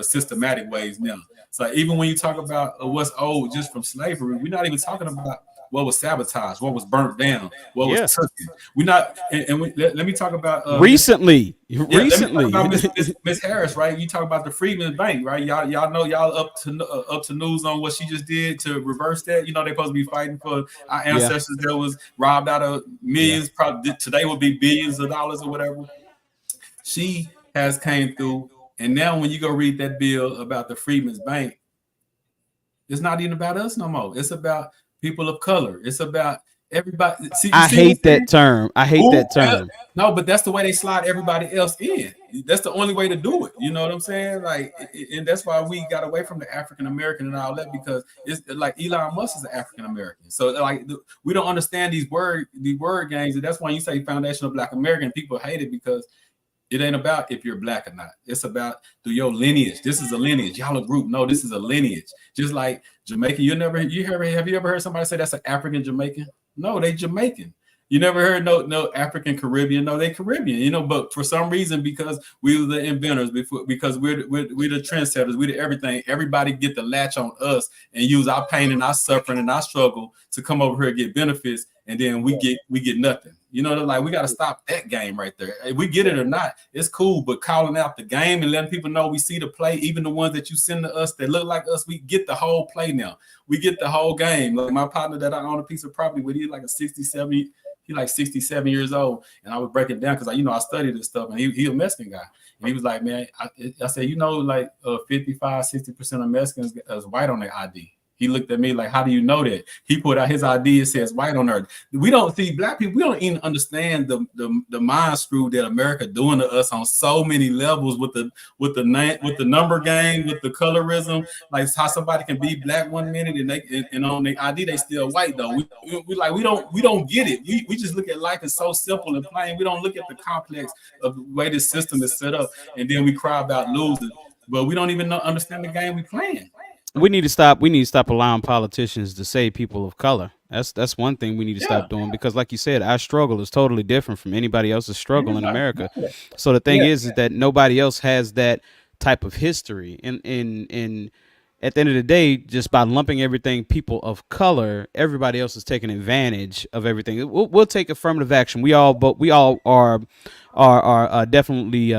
systematic ways now. So even when you talk about what's owed just from slavery, we're not even talking about what was sabotaged, what was burnt down, what was taken. We're not, let me talk about recently. Miss Harris, right? You talk about the Freedmen's Bank, right? Y'all know y'all up to news on what she just did to reverse that. You know, they're supposed to be fighting for our ancestors that was robbed out of millions. Probably today would be billions of dollars or whatever. She has came through. And now when you go read that bill about the Freedmen's Bank, it's not even about us no more. It's about people of color. It's about everybody. I hate that term. No, but that's the way they slide everybody else in. That's the only way to do it. You know what I'm saying? Like, and that's why we got away from the African American and all that, because it's like Elon Musk is an African American. So like, we don't understand these word games, and that's why you say foundational Black American. People hate it because it ain't about if you're Black or not. It's about through your lineage. This is a lineage. Y'all a group. No, this is a lineage. Just like Jamaican. Have you ever heard somebody say that's an African Jamaican? No, they Jamaican. You never heard no African Caribbean. No, they Caribbean. You know, but for some reason, because we were the inventors, because we're the trendsetters, we're the everything. Everybody get the latch on us and use our pain and our suffering and our struggle to come over here and get benefits, and then we get nothing. You know, like, we got to stop that game right there. If we get it or not, it's cool, but calling out the game and letting people know we see the play, even the ones that you send to us that look like us, we get the whole play now. We get the whole game. Like my partner that I own a piece of property with, he's like 67 years old, and I would break it down because I studied this stuff, and he a Mexican guy, and he was like, man, I said, like 55-60% of Mexicans is white on their ID. He looked at me like, how do you know that? He put out his ID, it says white on there. We don't see Black people, we don't even understand the mind screw that America doing to us on so many levels with the number game, with the colorism, like how somebody can be Black one minute and on their ID they still white though. We don't get it. We just look at life as so simple and plain. We don't look at the complex of the way this system is set up, and then we cry about losing, but we don't even understand the game we playing. We need to stop allowing politicians to say people of color. That's one thing we need to stop doing, because like you said, our struggle is totally different from anybody else's struggle in America. So the thing is that nobody else has that type of history. And at the end of the day, just by lumping everything people of color, everybody else is taking advantage of everything. We'll take affirmative action. We all are definitely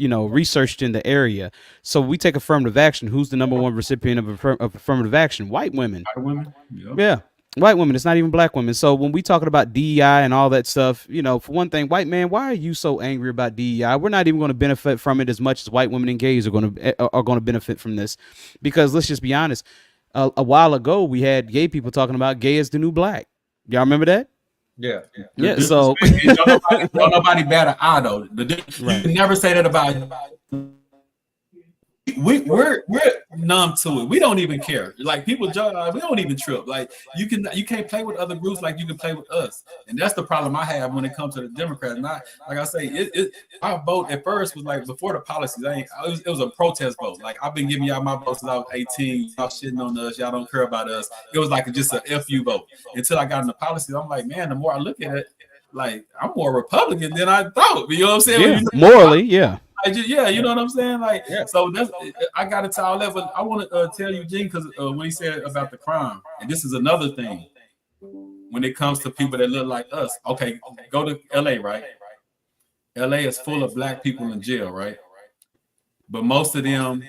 researched in the area. So we take affirmative action. Who's the number one recipient of affirmative action? White women. White women. Yep. Yeah. White women. It's not even black women. So when we talking about DEI and all that stuff, for one thing, white man, why are you so angry about DEI? We're not even going to benefit from it as much as white women and gays are going to benefit from this, because let's just be honest. A while ago, we had gay people talking about gay is the new black. Y'all remember that? Yeah. Yeah. So don't nobody bat an eye though. Right. You can never say that about. We're numb to it. We don't even care. Like people judge, we don't even trip. Like you can't play with other groups like you can play with us, and that's the problem I have when it comes to the Democrats. Not like I say, our vote at first was like before the policies. It was a protest vote. Like I've been giving y'all my votes since I was 18. Y'all shitting on us. Y'all don't care about us. It was like just a FU vote until I got in the policies. I'm like, man, the more I look at it, like I'm more Republican than I thought. You know what I'm saying? Yeah, morally, yeah. You know what I'm saying? Like, yeah. So that's I got to tell all that, but I want to tell you, Gene, because when he said about the crime, and this is another thing, when it comes to people that look like us. Okay, go to LA, right? LA is full of black people in jail, right? But most of them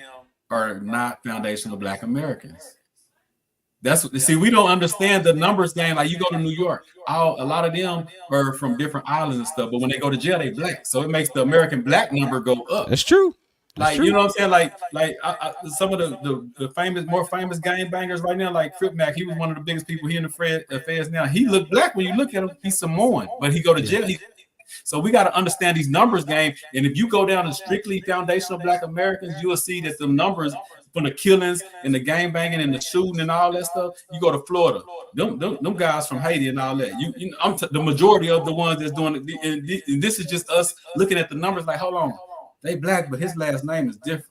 are not foundational Black Americans. See, we don't understand the numbers game. Like you go to New York, a lot of them are from different islands and stuff. But when they go to jail, they black. So it makes the American black number go up. That's true. Like you know what I'm saying? Like some of the more famous gang bangers right now, like Crip Mac, he was one of the biggest people here in the feds now. He look black when you look at him. He's Samoan, but he go to jail. So we got to understand these numbers game. And if you go down to strictly foundational Black Americans, you will see that the numbers from the killings and the gang banging and the shooting and all that stuff. You go to Florida, them guys from Haiti and all that. The majority of the ones that's doing it. And this is just us looking at the numbers. Like, hold on, they black, but his last name is different.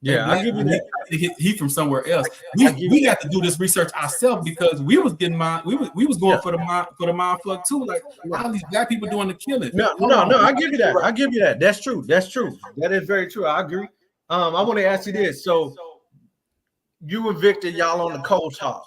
Yeah, I give you that. He from somewhere else. We got to do this research ourselves because we was getting we was going for the mind fuck too. Like all these black people doing the killing. No, I give you that. I give you that. That's true. That is very true. I agree. I want to ask you this. So you and Victor, y'all on the Cold Talk.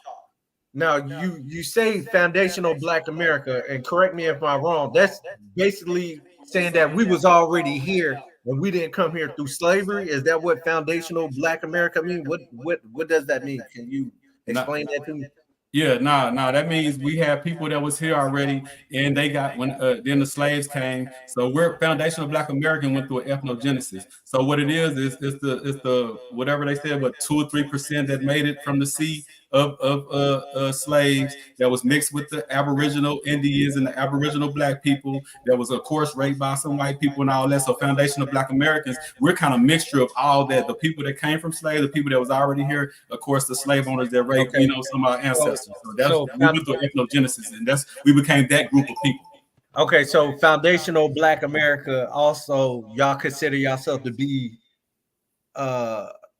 Now you say foundational Black America, and correct me if I'm wrong. That's basically saying that we was already here and we didn't come here through slavery. Is that what foundational Black America mean? What does that mean? Can you explain that to me? Yeah, that means we have people that was here already, and they got when then the slaves came. So we're foundational Black American went through an ethnogenesis. So what it is it's the whatever they said, but 2 or 3% that made it from the sea of slaves that was mixed with the Aboriginal Indians and the Aboriginal Black people that was of course raped by some white people and all that. So foundational Black Americans, we're kind of mixture of all that. The people that came from slaves, the people that was already here, of course the slave owners that raped some of our ancestors. So we went through ethnogenesis, and we became that group of people. Okay, so foundational Black America, also y'all consider yourself to be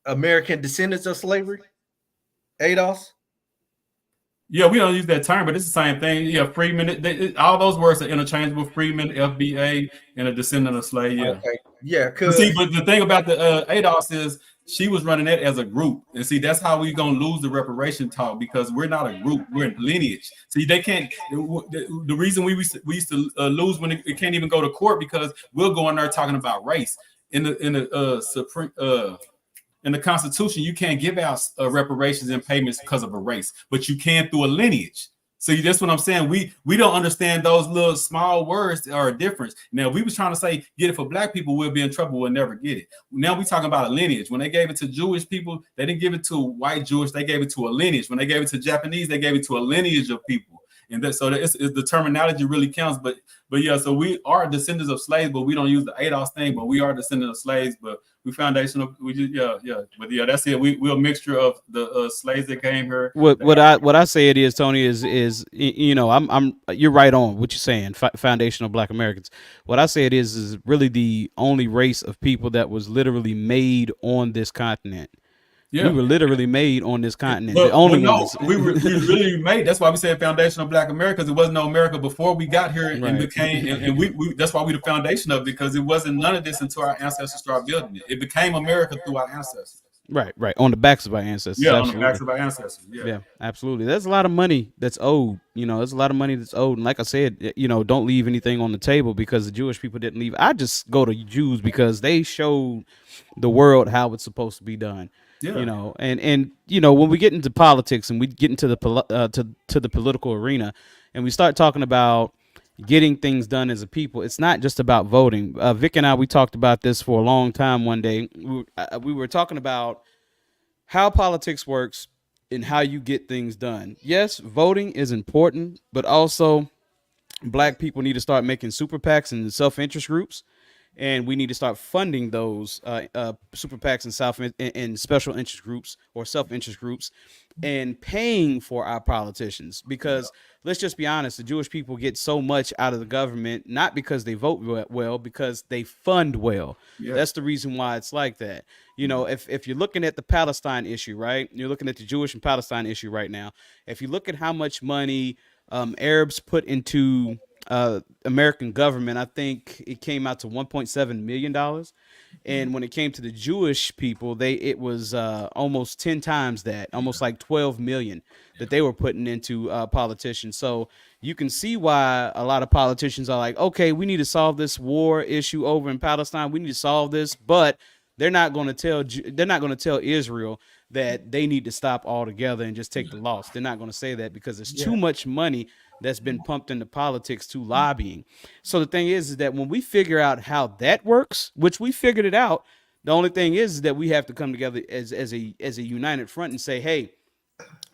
American descendants of slavery? ADOS? Yeah, we don't use that term, but it's the same thing. Yeah, freedmen. All those words are interchangeable. Freedmen, FBA, and a descendant of slave. Yeah, okay. Yeah. But the thing about the ADOS is she was running that as a group, and see that's how we're gonna lose the reparation talk because we're not a group. We're a lineage. See, they can't. The reason we used to lose when it can't even go to court because we'll go in there talking about race in the Supreme. In the Constitution, you can't give out reparations and payments because of a race, but you can through a lineage. See, that's what I'm saying. We don't understand those little small words that are a difference. Now, if we was trying to say get it for Black people, we'll be in trouble. We'll never get it. Now we're talking about a lineage. When they gave it to Jewish people, they didn't give it to white Jewish. They gave it to a lineage. When they gave it to Japanese, they gave it to a lineage of people. And that, so it's the terminology really counts. But yeah, so we are descendants of slaves, but we don't use the ADOS thing. But we are descendants of slaves, but we foundational. We just But yeah, that's it. We're a mixture of the slaves that came here. What I say it is, Tony, is I'm you're right on what you're saying. Foundational Black Americans. What I say it is really the only race of people that was literally made on this continent. Yeah. We were literally made on this continent. The only ones. we really made. That's why we said foundational Black America, because it wasn't no America before we got here and became. And we that's why we the foundation of it, because it wasn't none of this until our ancestors started building it. It became America through our ancestors. Right, right. On the backs of our ancestors. Yeah, on the Absolutely. backs of our ancestors. Yeah, absolutely. There's a lot of money that's owed. There's a lot of money that's owed. And like I said, don't leave anything on the table because the Jewish people didn't leave. I just go to Jews because they showed the world how it's supposed to be done. Yeah. And when we get into politics and we get into to the political arena and we start talking about getting things done as a people, it's not just about voting. Vic and I, we talked about this for a long time one day. We were talking about how politics works and how you get things done. Yes, voting is important, but also black people need to start making super PACs and self-interest groups, and we need to start funding those super PACs and and special interest groups or self-interest groups, and paying for our politicians. Because let's just be honest, the Jewish people get so much out of the government not because they vote well, because they fund well. Yeah. That's the reason why it's like that. If you're looking at the Palestine issue, right? You're looking at the Jewish and Palestine issue right now. If you look at how much money Arabs put into American government, I think it came out to $1.7 million. And when it came to the Jewish people, it was almost 10 times that, almost like 12 million that they were putting into politicians. So you can see why a lot of politicians are like, okay, we need to solve this war issue over in Palestine. We need to solve this, but they're not going to tell Israel that they need to stop altogether and just take the loss. They're not going to say that because there's too much money that's been pumped into politics to lobbying. So the thing is that when we figure out how that works, which we figured it out, the only thing is that we have to come together as a united front and say, hey,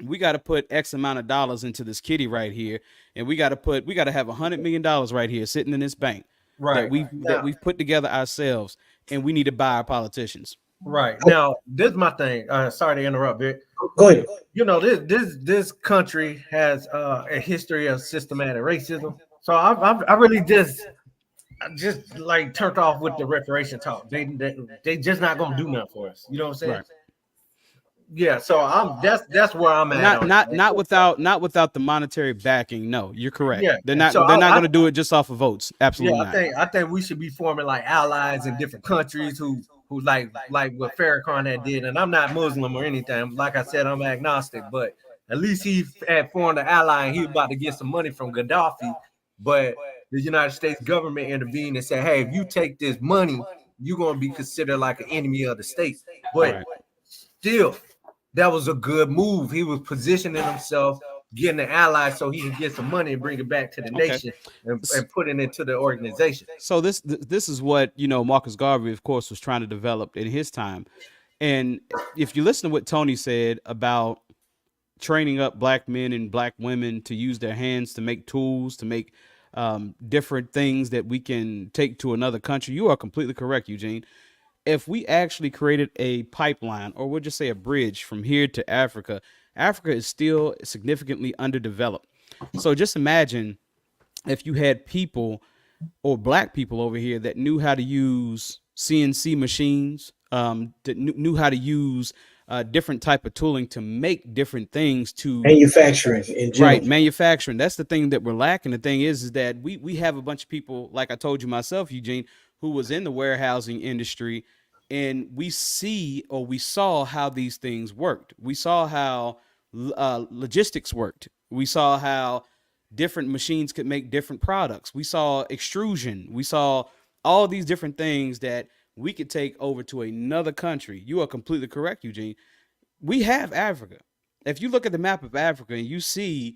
we got to put X amount of dollars into this kitty right here, and we got to have $100 million right here sitting in this bank that we've put together ourselves, and we need to buy our politicians. Right. Now, this is my thing. Sorry to interrupt, Vic. Go ahead. This country has a history of systematic racism. So I really just like turned off with the reparation talk. They just not gonna do nothing for us. You know what I'm saying? Right. Yeah. So that's where I'm at. Not without the monetary backing. No, you're correct. Yeah. They're not So going to do it just off of votes. Absolutely not. I think we should be forming like allies in different countries who like what Farrakhan had did. And I'm not Muslim or anything. Like I said, I'm agnostic, but at least he had formed an ally and he was about to get some money from Gaddafi. But the United States government intervened and said, hey, if you take this money, you're going to be considered like an enemy of the state. But still, that was a good move. He was positioning himself, getting an ally so he can get some money and bring it back to the nation and put it into the organization. So this is what, Marcus Garvey, of course, was trying to develop in his time. And if you listen to what Tony said about training up black men and black women to use their hands to make tools, to make different things that we can take to another country, you are completely correct, Eugene. If we actually created a pipeline, or we'll just say a bridge from here to Africa, Africa is still significantly underdeveloped. So just imagine if you had people or black people over here that knew how to use CNC machines, that knew how to use different type of tooling to make different things, to manufacturing in general. Right, manufacturing. That's the thing that we're lacking. The thing is that we have a bunch of people, like I told you myself, Eugene, who was in the warehousing industry, and we saw how these things worked. We saw how logistics worked. We saw how different machines could make different products. We saw extrusion. We saw all these different things that we could take over to another country. You are completely correct, Eugene. We have Africa. If you look at the map of Africa and you see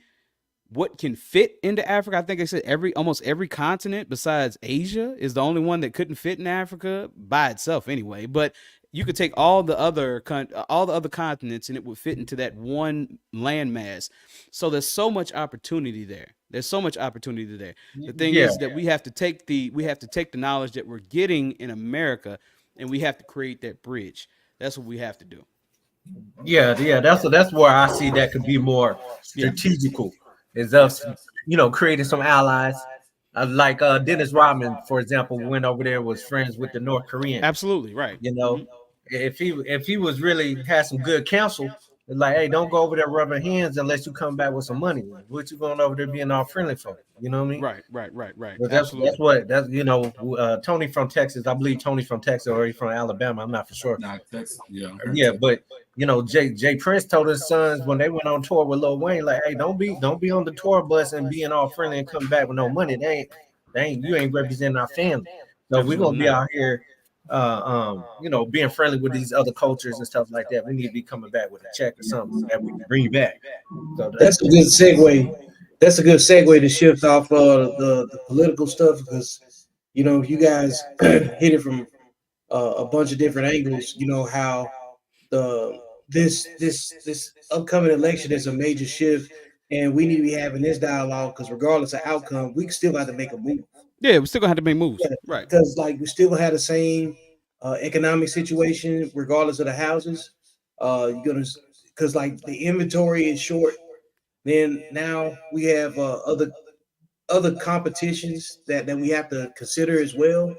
what can fit into Africa, I think I said almost every continent besides Asia is the only one that couldn't fit in Africa by itself anyway. But you could take all the other continents and it would fit into that one landmass. So there's so much opportunity there. The thing is that we have to take the knowledge that we're getting in America, and we have to create that bridge. That's what we have to do. Yeah. That's where I see that could be more strategical. Is us, creating some allies. Like Dennis Rodman, for example, went over there, was friends with the North Korean. Absolutely right. If he was really had some good counsel, It's like, hey, don't go over there rubbing hands unless you come back with some money. What you going over there being all friendly for? You know what I mean? Right. But Absolutely. that's Tony from Texas. I believe Tony's from Texas or he's from Alabama. I'm not for sure. Nah, Texas. Yeah, I'm from Yeah, Texas. but Jay Prince told his sons when they went on tour with Lil Wayne, like, hey, don't be on the tour bus and being all friendly and come back with no money. They ain't you ain't representing our family. So we're gonna Absolutely be not. out here being friendly with these other cultures and stuff like that. We need to be coming back with a check or something that we can bring you back. So that's That's a good segue. That's a good segue to shift off the political stuff because you guys hit it from a bunch of different angles. You know how the this upcoming election is a major shift, and we need to be having this dialogue because regardless of outcome, we still got to make a move. Yeah, we still gonna have to make moves. Yeah, Right. because like we still have the same economic situation regardless of the houses. You're gonna because like the inventory is short. Then now we have other competitions that we have to consider as well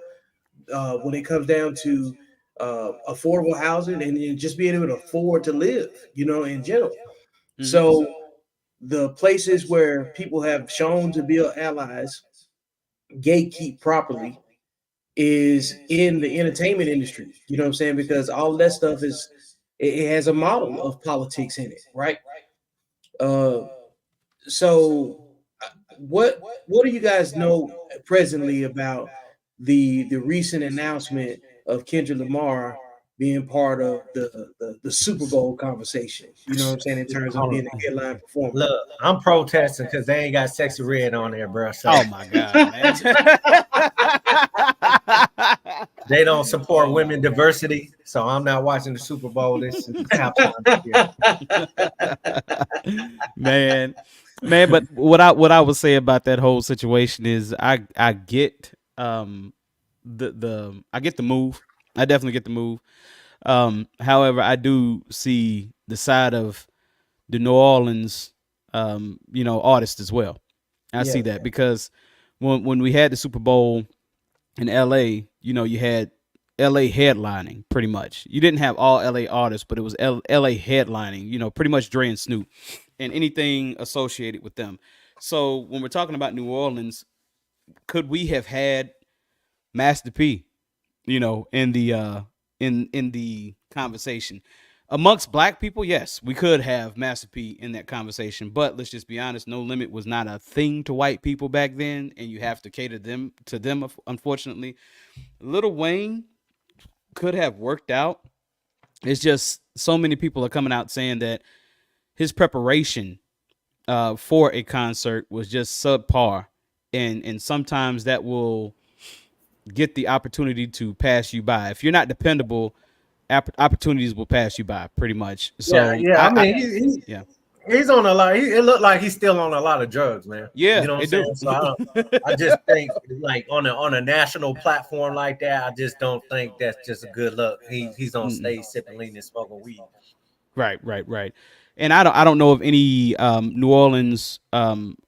when it comes down to affordable housing and then just being able to afford to live, in general. Hmm. So the places where people have shown to be allies, gatekeep properly, is in the entertainment industry. You know what I'm saying? Because all that stuff it has a model of politics in it, right? Uh, so what do you guys know presently about the recent announcement of Kendrick Lamar being part of the Super Bowl conversation? You know what I'm saying, in terms of hold being a on. headline performer. Look, I'm protesting because they ain't got Sexy Red on there, bro. So Oh my God, man. they don't support women diversity. So I'm not watching the Super Bowl this halftime this year. man, man. But what I would say about that whole situation is I get the I get the move. I definitely get the move. However, I do see the side of the New Orleans artist as well. I Yeah, see that because when we had the Super Bowl in LA, you had LA headlining pretty much. You didn't have all LA artists, but it was LA headlining, pretty much Dre and Snoop and anything associated with them. So when we're talking about New Orleans, could we have had Master P, in the in the conversation? Amongst black people, yes, we could have Master P in that conversation, but let's just be honest, No Limit was not a thing to white people back then, and you have to cater them to them. Unfortunately, Little Wayne could have worked out. It's just so many people are coming out saying that his preparation for a concert was just subpar, and sometimes that will get the opportunity to pass you by. If you're not dependable, opportunities will pass you by pretty much. Yeah, So yeah. I I mean, yeah, he's on a lot. It looked like he's still on a lot of drugs, man. You yeah, know what I'm it do. saying? So I just think like on a national platform like that, I just don't think that's just a good look. He's on Mm-mm. stage sipping lean and smoking weed. Right. And I don't know of any New Orleans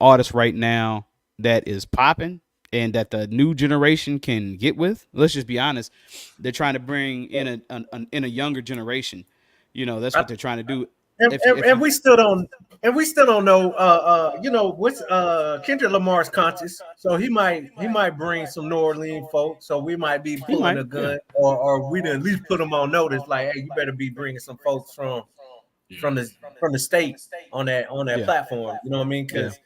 artists right now that is popping and that the new generation can get with. Let's just be honest. They're trying to bring in in a younger generation. That's I, what they're trying to do. and, If and, if and you we still don't know what's Kendrick Lamar's conscious. So he might bring some New Orleans folks. So we might be he pulling might, a yeah, gun or we'd at least put them on notice like, hey, you better be bringing some folks Yeah. from the from the state on that yeah, platform. You know what I mean? yeah. Because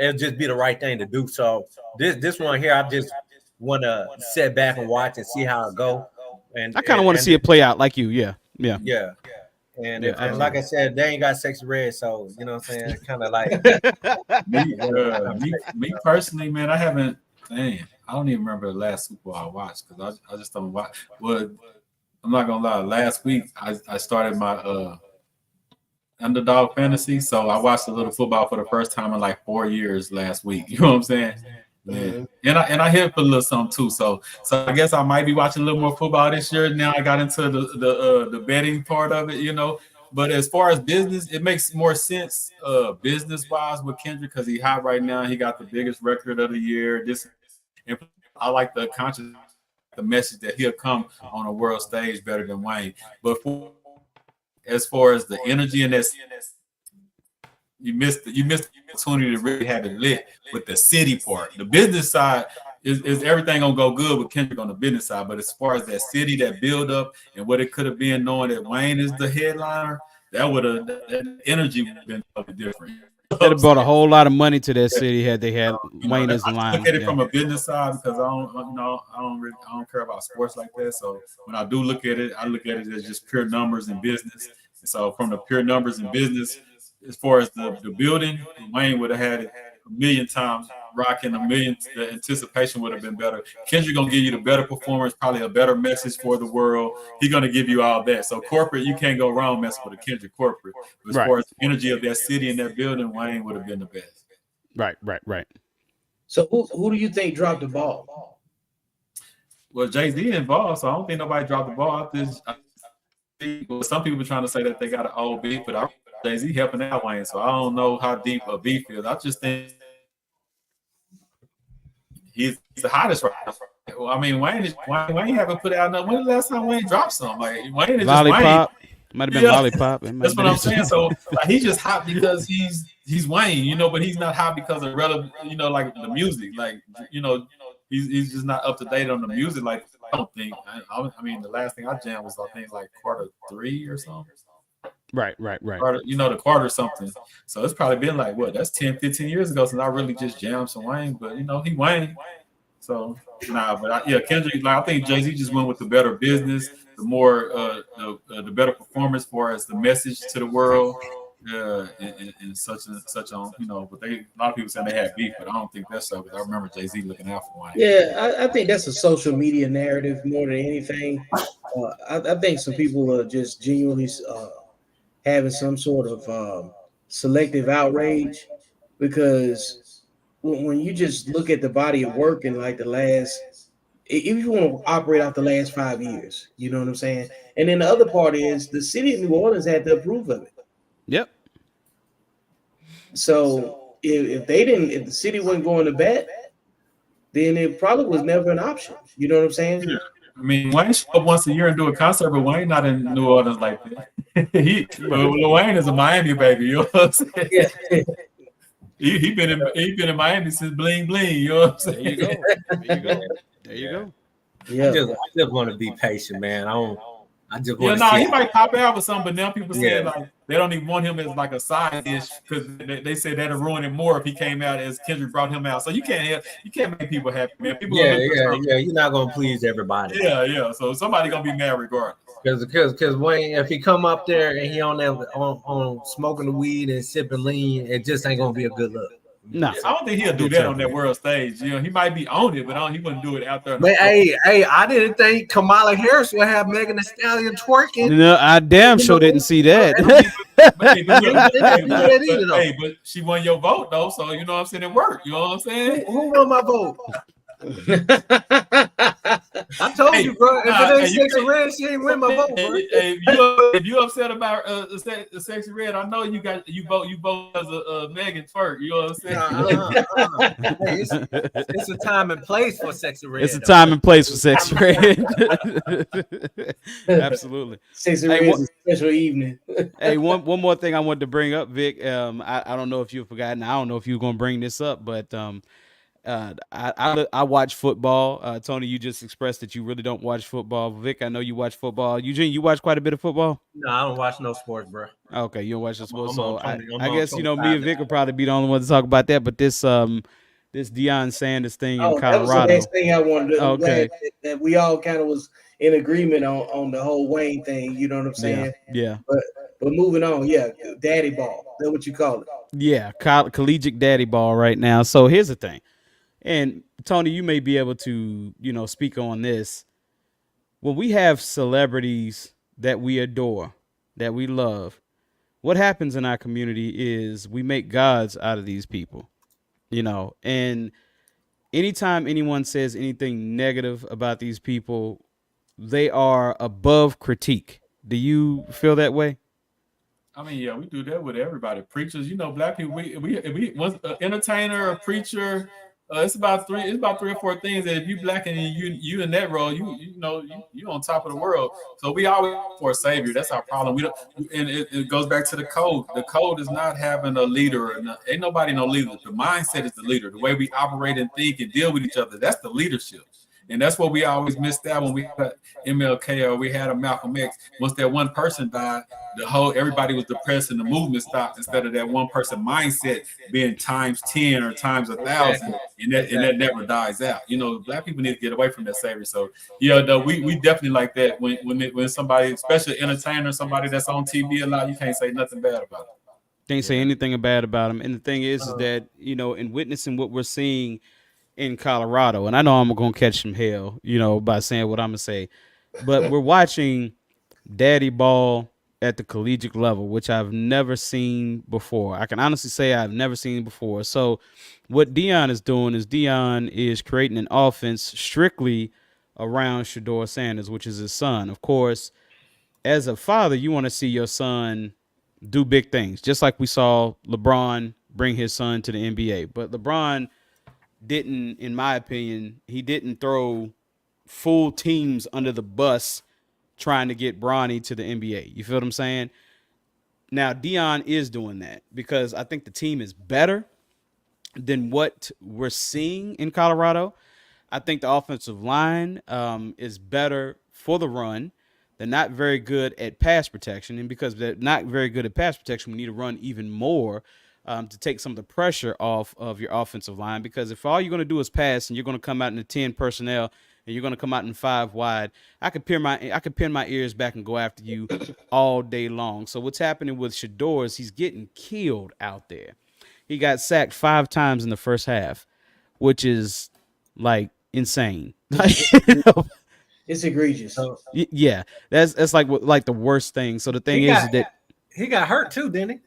it'll just be the right thing to do. So this one here, I just want to sit back and watch and see how it go. And I kind of and, want to and see it play out like you. Yeah, yeah, yeah, and yeah, if like I absolutely. said, they ain't got Sexy Red, so you know what I'm saying. Kind of like Me, a little me, conversation. me personally, man, I haven't. Dang, I don't even remember the last Super Bowl I watched because I just don't watch. Well, I'm not gonna lie. Last week, I started my underdog fantasy, so I watched a little football for the first time in like 4 years last week. You know what I'm saying? Yeah, Mhm. and I hit for a little something too. So I guess I might be watching a little more football this year. Now I got into the betting part of it. But as far as business, it makes more sense business wise with Kendrick because he's hot right now. He got the biggest record of the year. And I like the conscious, the message that he'll come on a world stage better than Wayne. But for as far as the energy and this, you missed the opportunity to really have it lit with the city part. The business side is everything gonna go good with Kendrick on the business side, but as far as that city, that build up and what it could have been, knowing that Wayne is the headliner, that energy would have been totally different. That have brought a whole lot of money to that city had they had Wayne as the I line. look at it from a business side because I don't care about sports like that. So when I do look at it, I look at it as just pure numbers and business. And so from the pure numbers and business, as far as the building, Wayne would have had it a million times, rocking a million. The anticipation would have been better. Kendrick gonna give you the better performance, probably a better message for the world. He's gonna give you all that. So corporate, you can't go wrong messing with a Kendrick corporate. But as far as the energy of that city and that building, Wayne would have been the best. Right. So who do you think dropped the ball? Well, Jay-Z involved, so I don't think nobody dropped the ball. Some people trying to say that they got an old beef, but Jay-Z helping out Wayne, so I don't know how deep a beef is. I just think he's the hottest right now. Well, I mean, Wayne haven't put out nothing. When was the last time Wayne dropped something? Like Wayne is Lollipop. just Wayne. Might have been Lollipop. That's what I'm saying. So like, he's just hot because he's Wayne, but he's not hot because of relevant, like the music. Like, he's just not up to date on the music. Like, I don't think. I mean, the last thing I jammed was, I think, like Carter 3 or something. Right. Carter, the Carter something. So it's probably been like, what, that's 10, 15 years ago since I really just jammed some Wayne. But, he Wayne. So, Kendrick, I think Jay-Z just went with the better business, the more, the better performance as far as the message to the world. And such on, but a lot of people saying they had beef, but I don't think that's so, because I remember Jay-Z looking out for Wayne. Yeah, I think that's a social media narrative more than anything. I think some people are just genuinely having some sort of selective outrage, because when you just look at the body of work in like the last, if you want to operate off the last 5 years, you know what I'm saying? And then the other part is the city of New Orleans had to approve of it. Yep. So if the city wasn't going to bat, then it probably was never an option. You know what I'm saying? Yeah. I mean, Wayne show up once a year and do a concert, but Wayne not in New Orleans like that. Wayne is a Miami baby. You know what I'm saying? Yeah. He been in Miami since Bling Bling. You know what I'm saying? There you go. Yeah. I just want to be patient, man. I just want Yeah, to see. he might pop out with something, but now people say like they don't even want him as like a side dish, because they said that'll ruin it more if he came out as Kendrick brought him out. So you can't make people happy, man. People You're not gonna please everybody. Yeah. So somebody gonna be mad regardless. Because Wayne, if he come up there and he on smoking the weed and sipping lean, it just ain't gonna be a good look. No, I don't think he'll do that on that world stage. He might be on it, but he wouldn't do it out there. But hey, I didn't think Kamala Harris would have Megan Thee Stallion twerking. No, I damn sure didn't see that. But she won your vote though, so you know what I'm saying, it worked. You know what I'm saying? Who won my vote? I told you, bro. If it ain't Sexy Red, she ain't win my vote, bro. If you upset about the Sexy Red, I know you vote as a Megan twerk. You know what I'm saying? Hey, it's a time and place for Sexy Red. It's a time and place for Sexy Red. Absolutely. Sexy Red is a special evening. Hey, one more thing I wanted to bring up, Vic. I don't know if you've forgotten. I don't know if you were going to bring this up, but I watch football. Tony, you just expressed that you really don't watch football. Vic, I know you watch football. Eugene, you watch quite a bit of football? No, I don't watch no sports, bro. Okay, you don't watch the sports. So I guess me and Vic will probably be the only ones to talk about that. But this Deion Sanders thing in Colorado. That was the next thing I wanted to. Okay. That we all kind of was in agreement on the whole Wayne thing. You know what I'm saying? Yeah. But moving on, daddy ball. That's what you call it. Yeah, collegiate daddy ball right now. So here's the thing. And Tony, you may be able to, speak on this. When we have celebrities that we adore, that we love, what happens in our community is we make gods out of these people, and anytime anyone says anything negative about these people, they are above critique. Do you feel that way? I mean, we do that with everybody. Preachers, Black people, we once an entertainer, a preacher, It's about three. It's about 3 or 4 things that if you black and you in that role, you on top of the world. So we always for a savior. That's our problem. We don't, and it goes back to the code. The code is not having a leader. Ain't nobody no leader. The mindset is the leader. The way we operate and think and deal with each other. That's the leadership. And that's what we always missed out when we had MLK or we had a Malcolm X. Once that one person died, everybody was depressed and the movement stopped instead of that one person mindset being times 10 or times 1,000, and that never dies out. Black people need to get away from that savior. So we definitely like that when somebody, especially entertainer, somebody that's on TV a lot, you can't say nothing bad about it. Can't say anything bad about him. And the thing is that, in witnessing what we're seeing in Colorado, and I know I'm gonna catch some hell, by saying what I'm gonna say, but we're watching daddy ball at the collegiate level, which I've never seen before. I can honestly say I've never seen before. So what Deion is doing is Deion is creating an offense strictly around Shedeur Sanders, which is his son. Of course, as a father, you want to see your son do big things, just like we saw LeBron bring his son to the NBA. But LeBron didn't, in my opinion, he didn't throw full teams under the bus trying to get Bronny to the NBA. You feel what I'm saying? Now, Deion is doing that because I think the team is better than what we're seeing in Colorado. I think the offensive line is better for the run. They're not very good at pass protection. And because they're not very good at pass protection, we need to run even more to take some of the pressure off of your offensive line. Because if all you're going to do is pass and you're going to come out in the 10 personnel and you're going to come out in 5 wide, I could pin my ears back and go after you all day long. So what's happening with Shedeur is he's getting killed out there. He got sacked 5 times in the first half, which is like insane. It's egregious. Yeah, that's like the worst thing. So the thing is that he got hurt too, didn't he?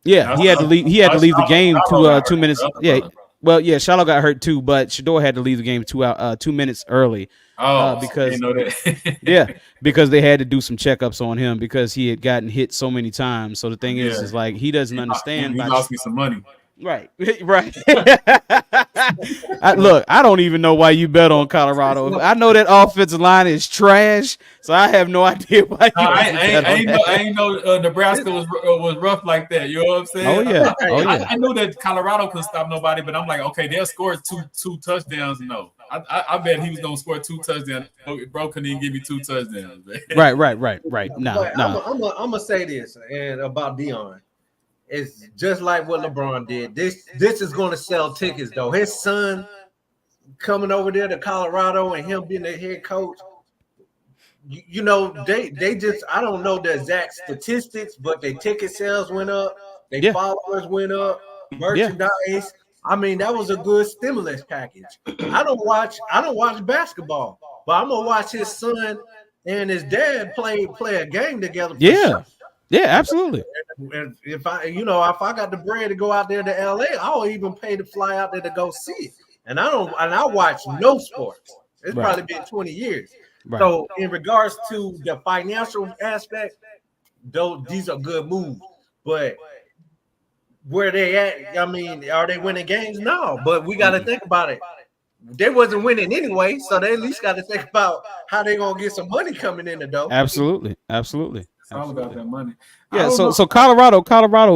Yeah, he had to leave. He had to leave the game 2 minutes. Yeah, well, yeah, Shiloh got hurt too, but Shedeur had to leave the game 2 minutes early. Because because they had to do some checkups on him because he had gotten hit so many times. So the thing is like he doesn't understand. He lost me some money. Right. Look, I don't even know why you bet on Colorado. I know that offensive line is trash, so I have no idea why you I ain't know Nebraska was rough like that. You know what I'm saying? Oh yeah. I knew that Colorado couldn't stop nobody, but I'm like, okay, they'll score two touchdowns. No, I bet he was gonna score 2 touchdowns. Bro couldn't even give me 2 touchdowns. Right. No. I'm gonna say this and about Deion. It's just like what LeBron did. This is going to sell tickets, though. His son coming over there to Colorado and him being the head coach. They just, I don't know the exact statistics, but their ticket sales went up. Their followers went up. Merchandise. Yeah. I mean, that was a good stimulus package. I don't watch basketball, but I'm gonna watch his son and his dad play a game together. Sure. Yeah, absolutely. And if I got the bread to go out there to LA, I'll even pay to fly out there to go see it. And I watch no sports. It's probably been 20 years. Right. So in regards to the financial aspect, these are good moves. But where they at? I mean, are they winning games? No. But we got to think about it. They wasn't winning anyway, so they at least got to think about how they gonna get some money coming in the door. Absolutely. It's all about that money. Yeah, so Colorado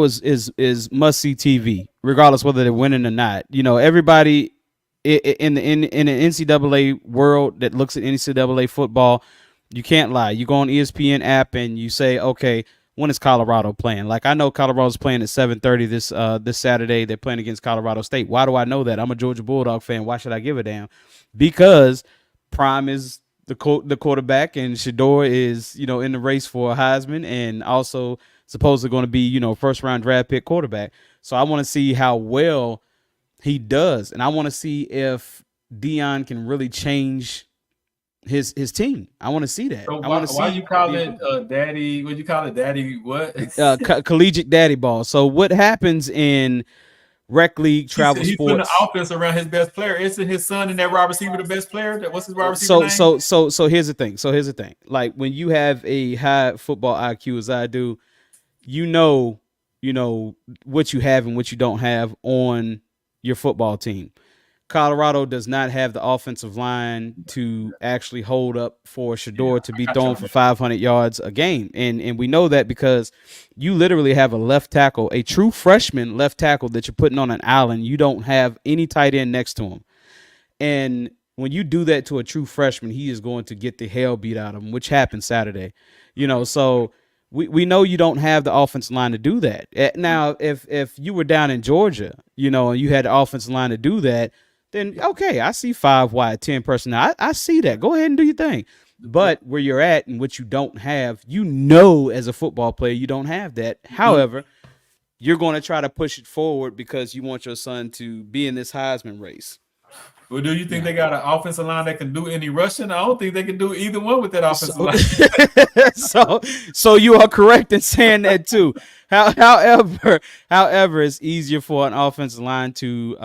is must see TV, regardless whether they're winning or not. Everybody in the NCAA world that looks at NCAA football, you can't lie. You go on ESPN app and you say, okay, when is Colorado playing? Like I know Colorado's playing at 7:30 this Saturday. They're playing against Colorado State. Why do I know that? I'm a Georgia Bulldog fan. Why should I give a damn? Because Prime is the quarterback and Shedeur is, in the race for a Heisman and also supposedly going to be, first round draft pick quarterback. So I want to see how well he does. And I want to see if Deion can really change his team. I want to see that. So why you call it daddy? What you call it, daddy? What? Collegiate daddy ball. So what happens in rec league travel he's sports? Putting the offense around his best player. Isn't his son and that wide receiver the best player? What's his wide receiver name? So here's the thing. Like when you have a high football IQ as I do, you know what you have and what you don't have on your football team. Colorado does not have the offensive line to actually hold up for Shador to be throwing for 500 yards a game. And we know that because you literally have a left tackle, a true freshman left tackle that you're putting on an island. You don't have any tight end next to him. And when you do that to a true freshman, he is going to get the hell beat out of him, which happened Saturday. So we know you don't have the offensive line to do that. Now, if you were down in Georgia, and you had the offensive line to do that, then okay, I see 5 wide, 10 personnel. I see that. Go ahead and do your thing. But where you're at and what you don't have, as a football player, you don't have that. However, you're going to try to push it forward because you want your son to be in this Heisman race. Well, do you think they got an offensive line that can do any rushing? I don't think they can do either one with that offensive line. So you are correct in saying that too. However, it's easier for an offensive line to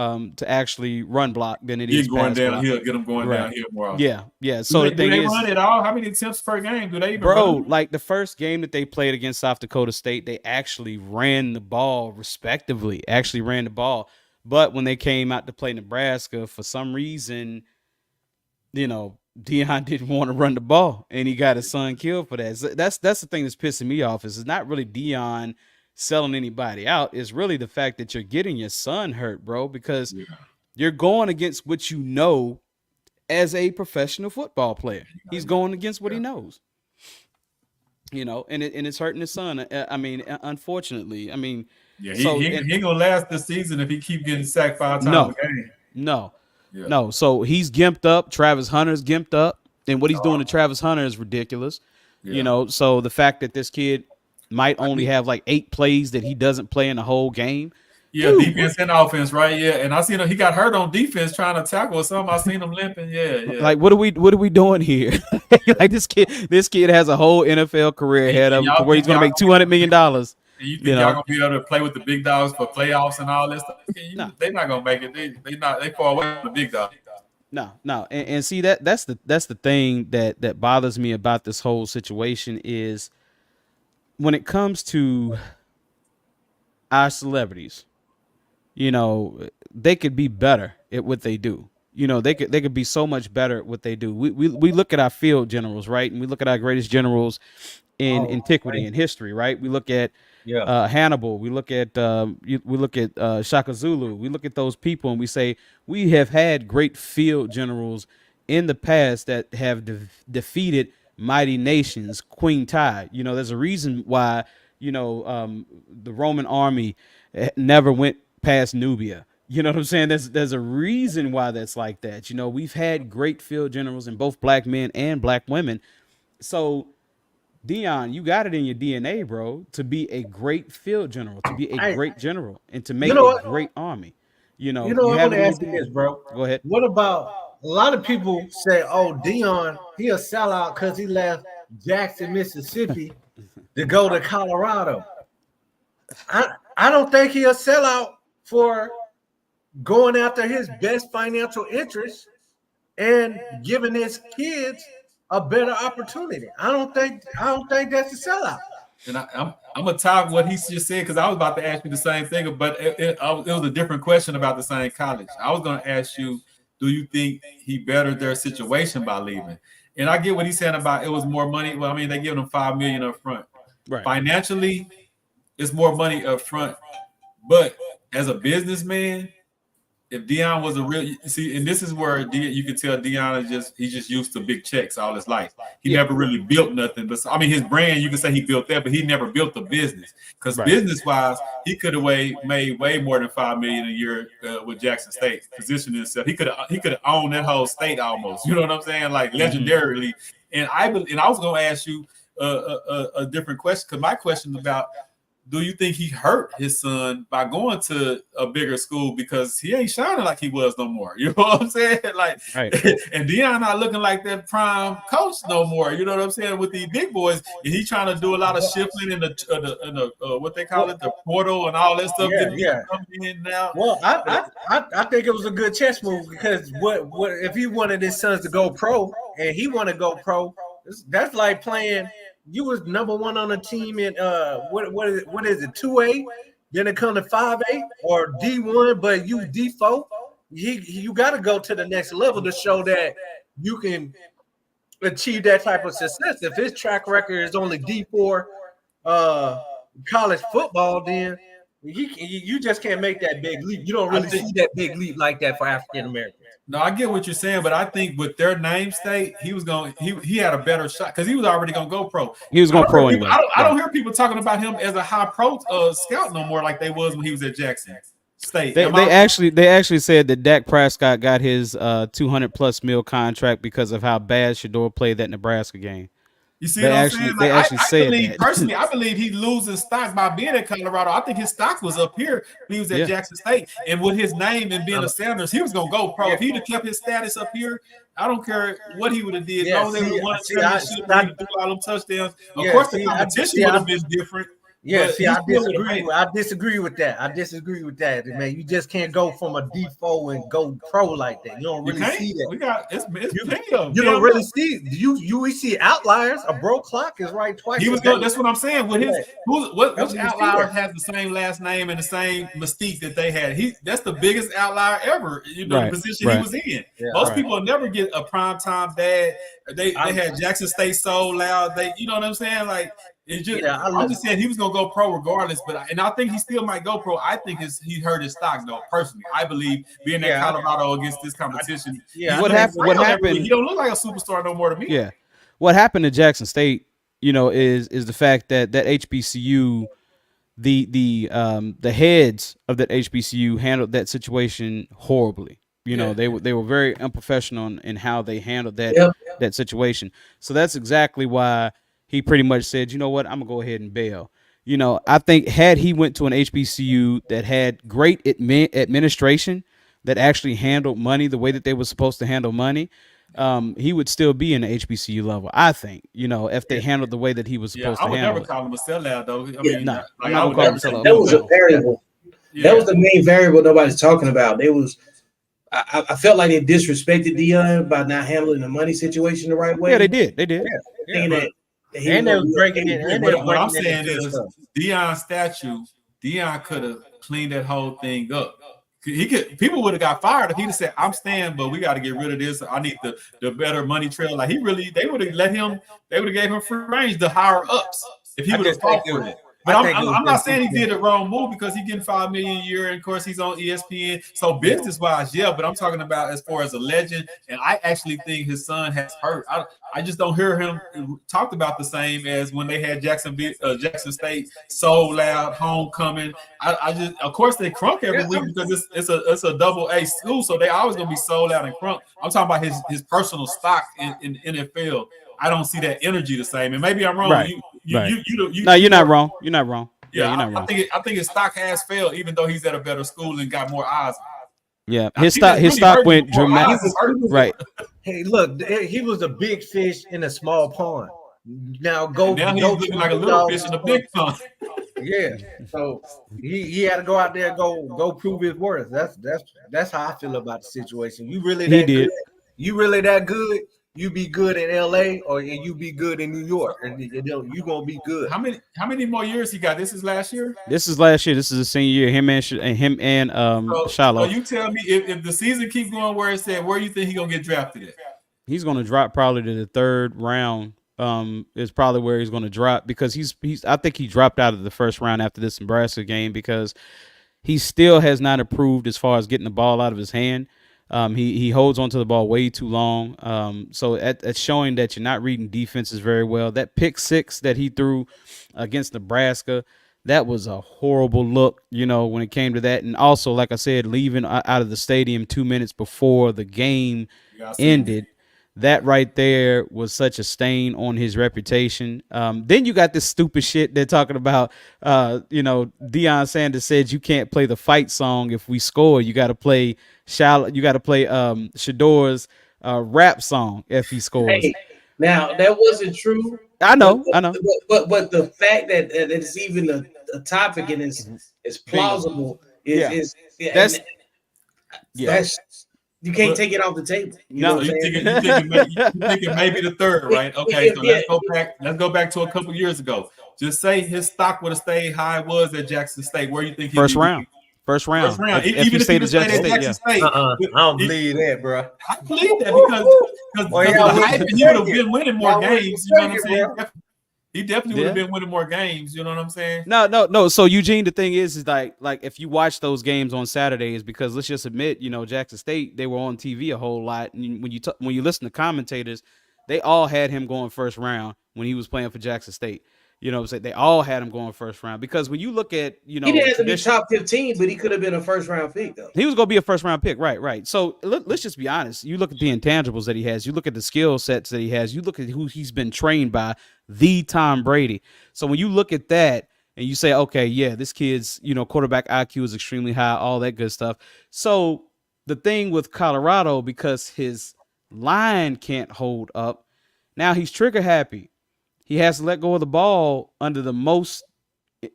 actually run block than it is going pass block. downhill. Get them going downhill more often. Yeah. So the thing do they is, run it all? How many attempts per game do they even run? run? Like the first game that they played against South Dakota State, they actually ran the ball respectively. But when they came out to play Nebraska, for some reason, Deion didn't want to run the ball, and he got his son killed for that. So that's the thing that's pissing me off. Is it's not really Deion selling anybody out. It's really the fact that you're getting your son hurt, bro, because you're going against what you know as a professional football player. He's going against what he knows. And it's hurting his son. Unfortunately. He ain't gonna last this season if he keep getting sacked 5 times a game. No. So he's gimped up. Travis Hunter's gimped up, and what he's doing to Travis Hunter is ridiculous. So the fact that this kid might only have like 8 plays that he doesn't play in the whole game. Yeah, dude, defense and offense, right? Yeah, and I seen him. He got hurt on defense trying to tackle or something. I seen him limping. Yeah. Like, what are we doing here? Like this kid has a whole NFL career ahead of him where he's going to make $200 million. And you think y'all gonna be able to play with the big dogs for playoffs and all this stuff? They're not gonna make it. They far away from the big dog. No. And see that's the thing that bothers me about this whole situation is when it comes to our celebrities, they could be better at what they do. They could be so much better at what they do. We look at our field generals, right? And we look at our greatest generals in antiquity and history, right? We look at Hannibal. We look at Shaka Zulu. We look at those people and we say we have had great field generals in the past that have defeated mighty nations. Queen Ty. There's a reason why the Roman army never went past Nubia. You know what I'm saying? There's a reason why that's like that. We've had great field generals in both black men and black women. So Deion, you got it in your DNA, bro, to be a great field general, to be a great general, and to make a great army. I want to ask you this, bro. Go ahead. What about a lot of people say, "Oh, Deion, he a sellout because he left Jackson, Mississippi, to go to Colorado." I don't think he a sellout for going after his best financial interests and giving his kids a better opportunity. I don't think that's a sellout. And I'm gonna talk what he just said because I was about to ask you the same thing, but it was a different question about the same college. I was gonna ask you, do you think he bettered their situation by leaving? And I get what he's saying about it was more money. Well, I mean, they giving him $5 million up front. Right. Financially, it's more money up front. But as a businessman, if Deion was a real and this is where you can tell Deion he's just used to big checks all his life. He never really built nothing. But his brand, you can say he built that, but he never built a business. Because business-wise, he could have made way more than $5 million a year with Jackson State, positioning himself. He could have owned that whole state almost. You know what I'm saying? Like legendarily. And I was going to ask you a different question because my question is about. Do you think he hurt his son by going to a bigger school because he ain't shining like he was no more? You know what I'm saying? Like, right. And Deion not looking like that prime coach no more. You know what I'm saying? With these big boys, and he's trying to do a lot of shifting in the what they call it, the portal and all that stuff. Coming in now. Well, I think it was a good chess move because what if he wanted his sons to go pro and he want to go pro? That's like playing. You was number 1 on the team in what is it 2A? Then it come to 5A or D1, but you D4. you got to go to the next level to show that you can achieve that type of success. If his track record is only D4 college football, then you just can't make that big leap. You don't really see that big leap like that for African Americans. No, I get what you're saying, but I think with their name state, he had a better shot because he was already gonna go pro. He was going pro anyway. I don't hear people talking about him as a high pro scout no more like they was when he was at Jackson State. They actually said that Dak Prescott got his 200+ mil contract because of how bad Shador played that Nebraska game. You see what I'm saying? They actually I said believe that. personally, I believe he's losing stock by being at Colorado. I think his stock was up here when he was at Jackson State. And with his name and being a Sanders, he was gonna go pro. If he'd have kept his status up here, I don't care what he would have did. As long as they would have won a championship, he threw all them touchdowns. Of course, the competition would have been different. Yeah, see, I disagree with that. Man, you just can't go from a D4 and go pro like that. You don't really see that. You don't really see. We see outliers. A broke clock is right twice. He was good. That's what I'm saying. With his which outlier has the same last name and the same mystique that they had? That's the biggest outlier ever. You know, the position he was in. Most people will never get a primetime dad. They had Jackson State so loud. You know what I'm saying? Like. I'm just saying he was gonna go pro regardless, and I think he still might go pro. I think he hurt his stock though. Personally, I believe being at Colorado against this competition. What happened? He don't look like a superstar no more to me. Yeah, what happened to Jackson State? Is the fact that HBCU, the heads of that HBCU handled that situation horribly. They were very unprofessional in how they handled that situation. So that's exactly why he pretty much said, you know what, I'm going to go ahead and bail. I think had he went to an HBCU that had great administration that actually handled money the way that they were supposed to handle money, he would still be in the HBCU level, I think, if they handled the way that he was supposed to handle it. I would never call him a sellout, though. That was a variable. That was the main variable nobody's talking about. I felt like they disrespected Deion by not handling the money situation the right way. Yeah, they did. And they was breaking it. What I'm saying is, Deion's statue, Deion could have cleaned that whole thing up. People would have got fired if he'd have said, "I'm staying, but we got to get rid of this. I need the better money trail." Like they would have let him. They would have gave him free range to higher ups if he would have fought for it. But I'm not saying he did the wrong move because he's getting $5 million a year, and of course he's on ESPN. So business-wise, but I'm talking about as far as a legend, and I actually think his son has hurt. I just don't hear him talked about the same as when they had Jackson State so loud, homecoming. I just, of course, they crunk every week because it's a double A school, so they always gonna be so loud and crunk. I'm talking about his personal stock in NFL. I don't see that energy the same, and maybe I'm wrong. Right. No, you're not wrong. You're not wrong. Yeah, you're not wrong. I think his stock has failed, even though he's at a better school and got more eyes. Yeah, his stock went dramatic. Right. Hey, look, he was a big fish in a small pond. Now he's looking like a little fish in a big pond. Yeah, so he had to go out there and go prove his worth. That's how I feel about the situation. You really good? You really that good? You be good in LA or you be good in New York, and you gonna be good. How many more years he got? This is last year. This is last year. This is a senior year. Him and Shiloh. So you tell me if the season keeps going where it's at, where you think he gonna get drafted at? He's gonna drop probably to the third round. Is probably where he's gonna drop because he's. I think he dropped out of the first round after this Nebraska game because he still has not improved as far as getting the ball out of his hand. He holds onto the ball way too long. So that's showing that you're not reading defenses very well. That pick six that he threw against Nebraska, that was a horrible look, when it came to that. And also, like I said, leaving out of the stadium 2 minutes before the game ended. That right there was such a stain on his reputation. Then you got this stupid shit they're talking about. Deion Sanders said you can't play the fight song if we score. You got to play Shador's rap song if he scores. Hey, now that wasn't true. I know. But the fact that it's even a topic and it's plausible is that's. You can't take it off the table. You thinking maybe the third, right? Okay, so let's go back to a couple years ago. Just say his stock would have stayed high it was at Jackson State. Where you think first round? First round. First round. If Even he if stayed he at stayed Jackson at State, Jackson yeah. State. I don't believe that, bro. I believe that because Boy, of y'all the wouldn't hype, and he would have take been it. winning more Y'all wouldn't games. You know what I'm take it, saying? bro. He definitely would have Yeah. been winning more games. You know what I'm saying? No. So Eugene, the thing is like if you watch those games on Saturdays, because let's just admit, Jackson State, they were on TV a whole lot, and when you listen to commentators, they all had him going first round when he was playing for Jackson State. You know what I'm saying? They all had him going first round because when you look at He didn't have to be tradition, top 15, but he could have been a first round pick though. he was going to be a first round pick, right? So let's just be honest. You look at the intangibles that he has. You look at the skill sets that he has. You look at who he's been trained by, the Tom Brady. So when you look at that and you say, okay, yeah, this kid's quarterback IQ is extremely high, all that good stuff. So the thing with Colorado, because his line can't hold up, now he's trigger happy. He has to let go of the ball under the most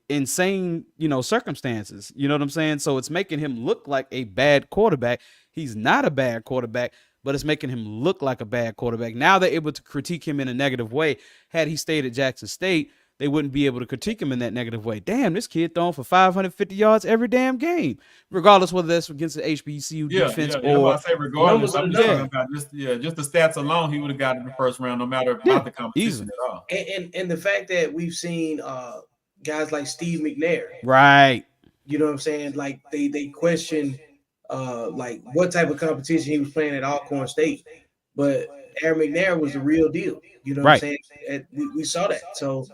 insane, circumstances. You know what I'm saying? So it's making him look like a bad quarterback. He's not a bad quarterback, but it's making him look like a bad quarterback. Now they're able to critique him in a negative way. Had he stayed at Jackson State, they wouldn't be able to critique him in that negative way. Damn, this kid throwing for 550 yards every damn game, regardless whether that's against the HBCU defense or. I say regardless. I'm just Yeah. talking about just the stats alone, he would have gotten the first round, no matter about the competition easily. at all. And the fact that we've seen guys like Steve McNair, Right. you know what I'm saying? Like they question like what type of competition he was playing at Alcorn State, but Aaron McNair was the real deal. You know what I'm saying? And we saw that. So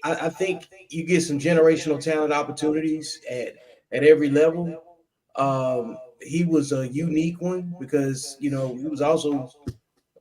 I think you get some generational talent opportunities at every level. He was a unique one because he was also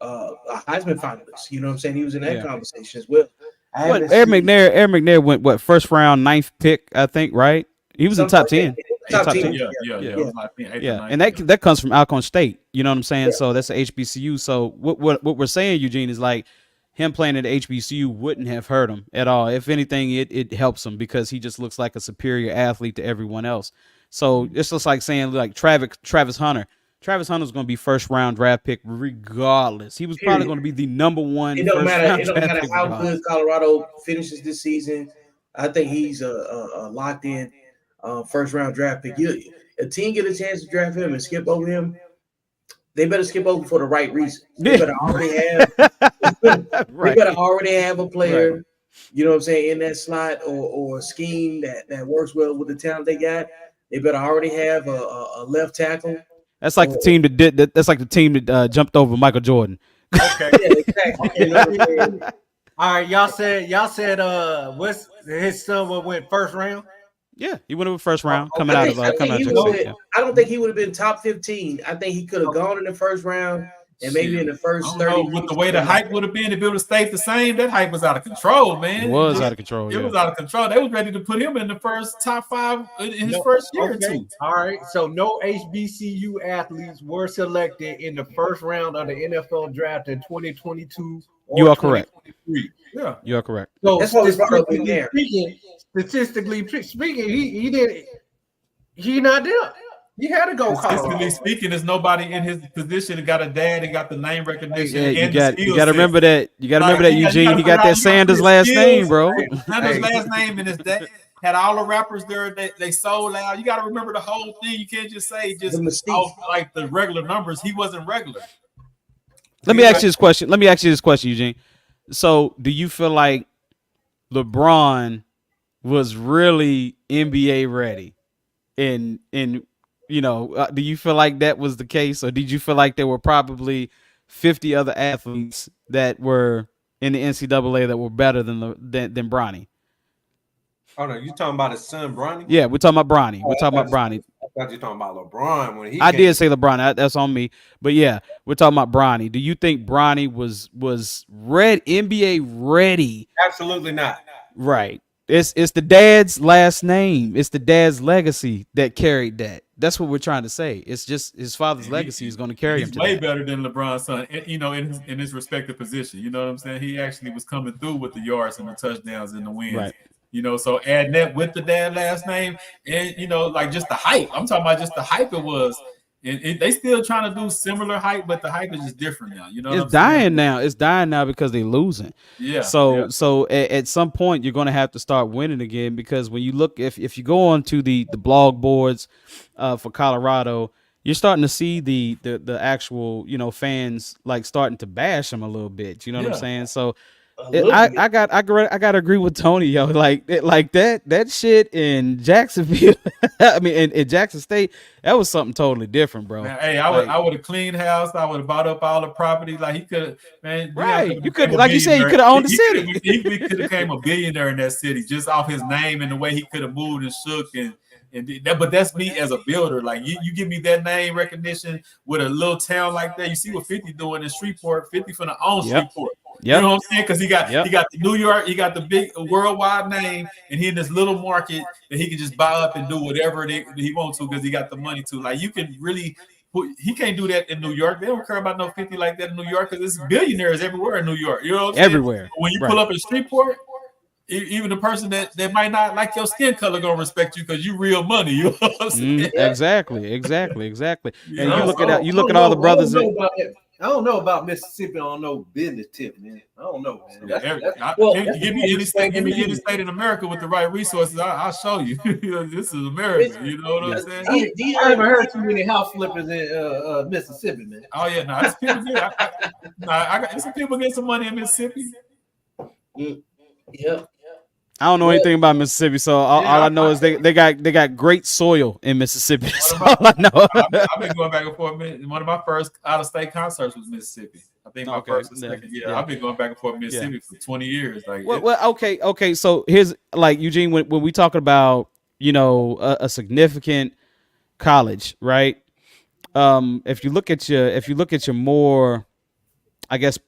a Heisman finalist. You know what I'm saying? He was in that conversation as well. What Aaron McNair went first round, 9th pick, I think, right? He was in top 10. Top 10. Yeah. Yeah. It was like 8th or 9th, And that comes from Alcorn State. You know what I'm saying? So that's a HBCU. So what we're saying, Eugene, is like him playing at HBCU wouldn't have hurt him at all. If anything, it helps him because he just looks like a superior athlete to everyone else. So it's just like saying like Travis Hunter. Travis Hunter's going to be first round draft pick regardless. He was probably going to be the number one. It don't matter. It don't draft matter pick how regardless. good Colorado finishes this season. I think he's a locked in first round draft pick. A team get a chance to draft him and skip over him, they better skip over for the right reason. They better already have. They better already have a player. Right. You know what I'm saying, in that slot or a scheme that works well with the talent they got. They better already have a left tackle. That's like the team that did that. That's like the team that jumped over Michael Jordan. Okay. Yeah, exactly. You know what I'm saying? All right, y'all said what's his son went first round? Yeah, he went over first round coming out of I don't think he would have been top 15. I think he could have gone in the first round and maybe in the first 30. With the way the hype would have been, if it would have stayed the same, that hype was out of control, man. It was out of control. It was out of control. They was ready to put him in the first top 5 in his first year or two. All right, so no HBCU athletes were selected in the first round of the NFL draft in 2022. You are correct. Yeah, you are correct. So that's what was brought up in there. Statistically speaking, he not there. He had to go. Statistically speaking, there's nobody in his position that got a dad and got the name recognition. Yeah, you got to remember that. You got to remember that, Eugene. He got that Sanders last name, bro. Sanders last name, and his dad had all the rappers there. They sold out. You got to remember the whole thing. You can't just say like the regular numbers. He wasn't regular. Let me ask you this question, Eugene. So, do you feel like LeBron was really NBA ready? Do you feel like that was the case, or did you feel like there were probably 50 other athletes that were in the NCAA that were better than Bronny? Oh no, you talking about his son Bronny? Yeah, we're talking about Bronny. We're talking about Bronny. I thought you were talking about LeBron when he. I did say LeBron. That's on me. But yeah, we're talking about Bronny. Do you think Bronny was NBA ready? Absolutely not. Right. It's the dad's last name. It's the dad's legacy that carried that. That's what we're trying to say. It's just his father's legacy is going to carry him. He's way better than LeBron's son, in his respective position. You know what I'm saying? He actually was coming through with the yards and the touchdowns and the wins. Right. So adding that with the dad last name and, like just the hype. I'm talking about just the hype it was. And they still trying to do similar hype, but the hype is just different now. You know what It's I'm saying? dying now. It's dying now because they're losing. Yeah. So at some point you're going to have to start winning again, because when you look, if you go on to the blog boards for Colorado, you're starting to see the actual, you know, fans like starting to bash them a little bit. You know what I'm saying? So I gotta agree with Tony, yo. Like that shit in Jacksonville, I mean in Jackson State, that was something totally different, bro. Man, hey, I would have cleaned house. I would have bought up all the property. Like he could, man. Right, you could, like you said, you could have owned the city. He could have became a billionaire in that city just off his name and the way he could have moved and shook and that. But that's me as a builder. Like you give me that name recognition with a little town like that. You see what 50 doing in Shreveport. 50 from the own Shreveport. You know what I'm saying? Because he got the New York, he got the big worldwide name, and he in this little market that he can just buy up and do whatever he wants to because he got the money to. Like you can really, he can't do that in New York. They don't care about no 50 like that in New York because there's billionaires everywhere in New York. You know what I'm saying? Everywhere. When you pull up in Shreveport, even the person that might not like your skin color gonna respect you because you real money. You know what I'm saying? Exactly. And you look at all the brothers. I don't know about Mississippi on no business tip, man. I don't know, man. Give me any state in America with the right resources, I'll show you. This is America. You know what I'm saying? I haven't heard too many house flippers in Mississippi, man. Oh yeah, no, it's people get. I got some people get some money in Mississippi. Yeah. I don't know anything about Mississippi, so all I know is they got great soil in Mississippi. That's all I know. I've been going back and forth. One of my first out-of-state concerts was Mississippi. I think my first or second. Yeah, I've been going back and forth Mississippi for 20 years. Like, okay. So here's like Eugene, when we talk about, you know, a significant college, right? If you look at your more, I guess,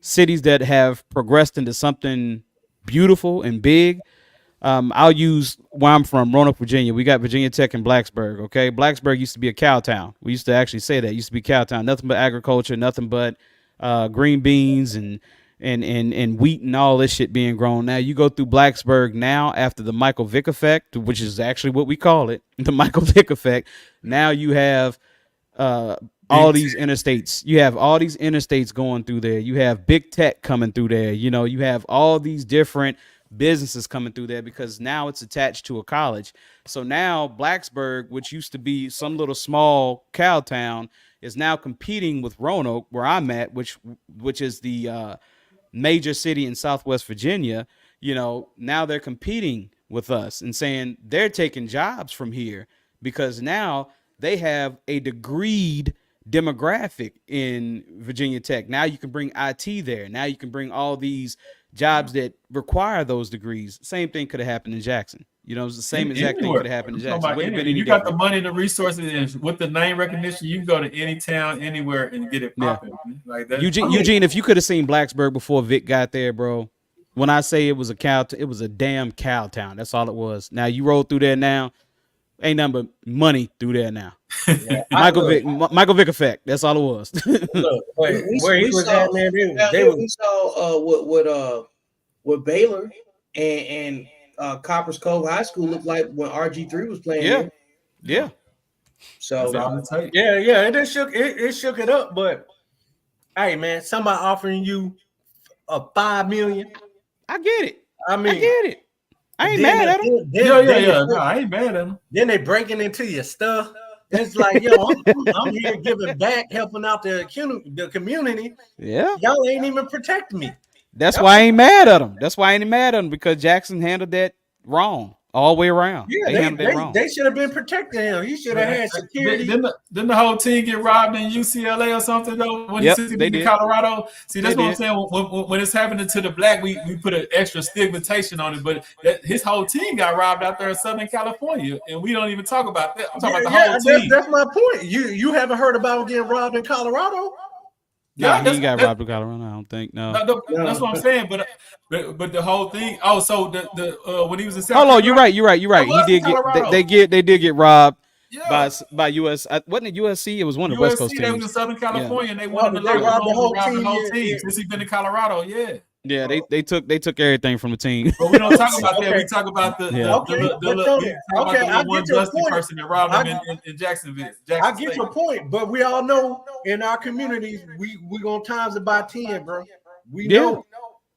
cities that have progressed into something beautiful and big. I'll use where I'm from, Roanoke, Virginia. We got Virginia Tech and Blacksburg. Okay, Blacksburg used to be a cow town. We used to actually say that. It used to be cow town. Nothing but agriculture, nothing but green beans and wheat and all this shit being grown. Now you go through Blacksburg now after the Michael Vick effect, which is actually what we call it, the Michael Vick effect. Now you have all these interstates. You have all these interstates going through there. You have big tech coming through there. You know, you have all these different businesses coming through there because now it's attached to a college. So now Blacksburg, which used to be some little small cow town, is now competing with Roanoke, where I'm at, which is the major city in Southwest Virginia. You know, now they're competing with us and saying they're taking jobs from here because now they have a degreed demographic in Virginia Tech. Now you can bring IT there. Now you can bring all these jobs that require those degrees. Same thing could have happened in Jackson. You know, it's the same exact thing could have happened in Jackson. You got the money, the resources, and with the name recognition, you can go to any town, anywhere, and get it popping. Like that. Eugene, if you could have seen Blacksburg before Vic got there, bro. When I say it was it was a damn cow town. That's all it was. Now you roll through there now. Ain't nothing but money through there now. Yeah, Michael Vick effect. That's all it was. Look, where he was at, man, we saw what Baylor and Coppers Cove High School looked like when RG3 was playing. Yeah. So it shook it up. But hey, man, somebody offering you a $5 million. I get it. I get it. I ain't mad at him. No, I ain't mad at him. Then they breaking into your stuff. It's like, yo, I'm here giving back, helping out the community. Yeah. Y'all ain't even protecting me. That's why I ain't mad at him. Because Jackson handled that wrong all the way around. Yeah, they should have been protecting him. He should have had security. Didn't the whole team get robbed in UCLA or something though? When they did. Colorado. See, that's what I'm saying. When it's happening to the black, we put an extra stigmatization on it. But his whole team got robbed out there in Southern California, and we don't even talk about that. I'm talking about the whole team. That's my point. You haven't heard about him getting robbed in Colorado? Yeah, he got robbed in Colorado. I don't think. No. That's what I'm saying. But the whole thing. Oh, so the when he was in South Carolina, you're right. He did they did get robbed by US. Wasn't it USC? It was one of the West Coast teams. They was in Southern California and they wanted to rob the whole team since he's been in Colorado. Yeah. Yeah, they took everything from the team. But we don't talk about that. Okay. We talk about the Yeah. one your busty point. person that robbed I- him in Jacksonville. I Jackson get State. your point, but we all know in our communities we gonna times it by 10, bro. We Yeah. know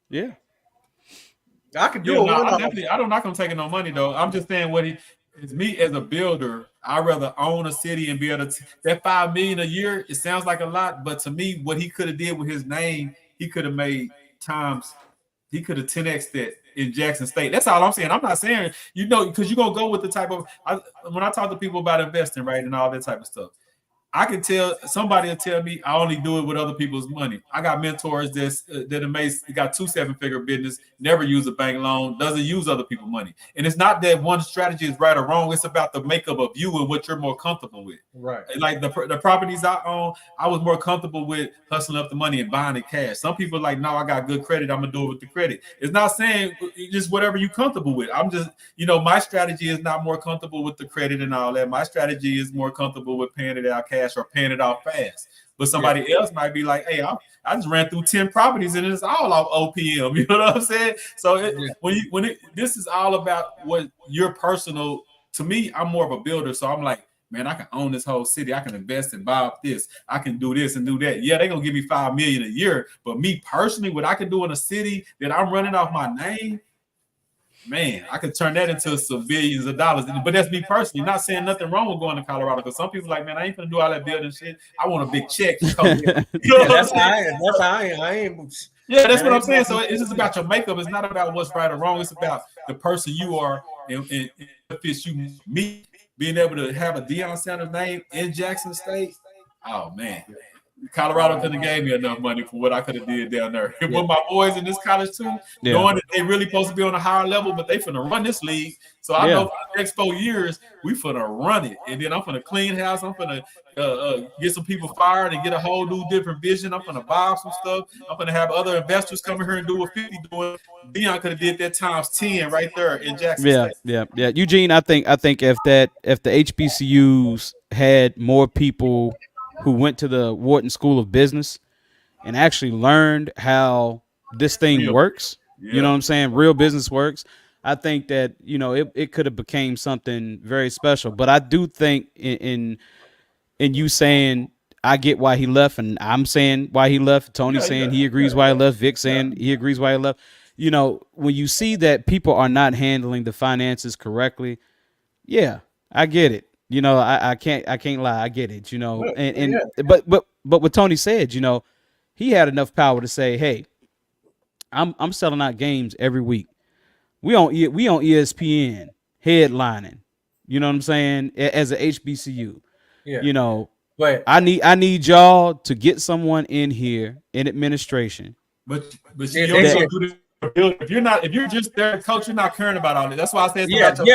Yeah. I could do Yeah, a no, one-off. I don't knock him taking no money though. I'm just saying it's me as a builder. I'd rather own a city and be able to that $5 million a year. It sounds like a lot, but to me, what he could have did with his name, he could have made times. He could have 10x that in Jackson State. That's all I'm saying. I'm not saying because you're gonna go with the type of when I talk to people about investing, right, and all that type of stuff. I can tell somebody will tell me I only do it with other people's money. I got mentors that got 2 7-figure business, never use a bank loan, doesn't use other people's money. And it's not that one strategy is right or wrong. It's about the makeup of you and what you're more comfortable with. Right. Like the properties I own, I was more comfortable with hustling up the money and buying it cash. Some people are like, no, I got good credit. I'm gonna do it with the credit. It's not saying just whatever you're comfortable with. I'm just, my strategy is not more comfortable with the credit and all that. My strategy is more comfortable with paying it out cash or paying it off fast. But somebody else might be like, hey, I just ran through 10 properties and it's all off OPM. You know what I'm saying? So this is all about what your personal. To me, I'm more of a builder, so I'm like, man, I can own this whole city. I can invest and buy up this. I can do this and do that. Yeah, they're gonna give me $5 million a year, but me personally, what I can do in a city that I'm running off my name, man, I could turn that into some billions of dollars. But that's me personally. Not saying nothing wrong with going to Colorado, because some people like, man, I ain't gonna do all that building shit. I want a big check. That's how I am. That's how I am. I ain't. Yeah, that's what I'm saying. So it's just about your makeup. It's not about what's right or wrong. It's about the person you are and what fits you. Me being able to have a Deion Sanders name in Jackson State. Oh man, Colorado couldn't have gave me enough money for what I could have did down there. And with my boys in this college too, knowing that they really supposed to be on a higher level, but they finna run this league. So I know for the next 4 years, we finna run it. And then I'm finna clean house. I'm finna get some people fired and get a whole new different vision. I'm finna buy some stuff. I'm finna have other investors come here and do what 50 doing. Deion could have did that times 10 right there in Jackson State. Yeah. Eugene, I think if the HBCUs had more people who went to the Wharton School of Business and actually learned how this thing works, you know what I'm saying? Real business works. I think that, it could have became something very special. But I do think in you saying I get why he left, and I'm saying why he left, Tony saying he agrees why he left, Vic saying he agrees why he left. When you see that people are not handling the finances correctly, yeah, I get it. I can't lie. I get it, but what Tony said, he had enough power to say, hey, I'm selling out games every week. We on ESPN headlining. You know what I'm saying? As a HBCU, But I need y'all to get someone in here in administration. But you also do this. If you're just there, coach, you're not caring about all that. That's why I said, Tony.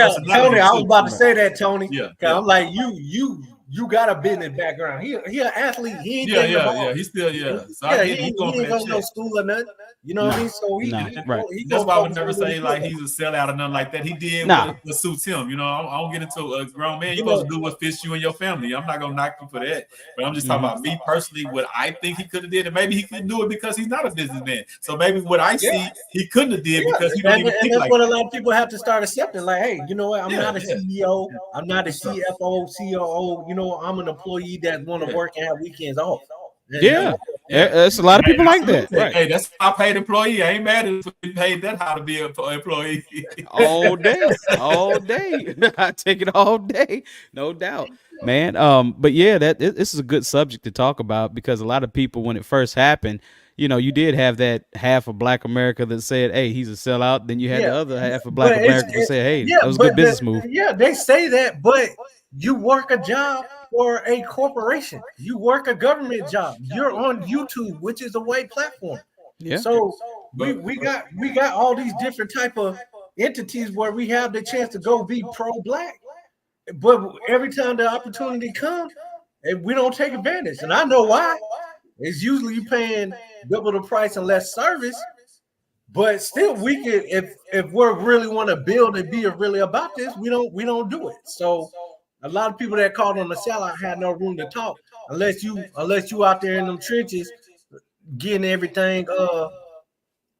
I was about to say that, Tony. Yeah. I'm like, you got a business background. He an athlete. He ain't getting the ball. He's still So he ain't going to no school or nothing. You know what I mean? So right. That's why I would never say like he's a sellout or nothing like that. He did what suits him. I don't get into a grown man. You're supposed to do what fits you and your family. I'm not gonna knock you for that. But I'm just talking about me personally, what I think he could have did, and maybe he couldn't do it because he's not a businessman. So maybe what I see he couldn't have did because he don't even think that's like what that. a lot of people have to start accepting. Like, hey, you know what? I'm not a CEO. I'm not a CFO, COO. I'm an employee that want to work and have weekends off. There's a lot of people like that. Right. Hey, that's my paid employee. I ain't mad if we paid that how to be an employee. all day. I take it all day, no doubt, man. But yeah, this is a good subject to talk about because a lot of people, when it first happened, you did have that half of Black America that said, "Hey, he's a sellout." Then you had the other half of Black America that said, "Hey, that was a good business move." Yeah, they say that, but you work a job for a corporation. You work a government job. You're on YouTube, which is a white platform. Yeah. So we got all these different type of entities where we have the chance to go be pro-Black. But every time the opportunity comes, we don't take advantage. And I know why. It's usually you paying double the price and less service. But still, we could if we really want to build and be really about this, we don't do it. So a lot of people that called on the sellout had no room to talk unless you out there in them trenches getting everything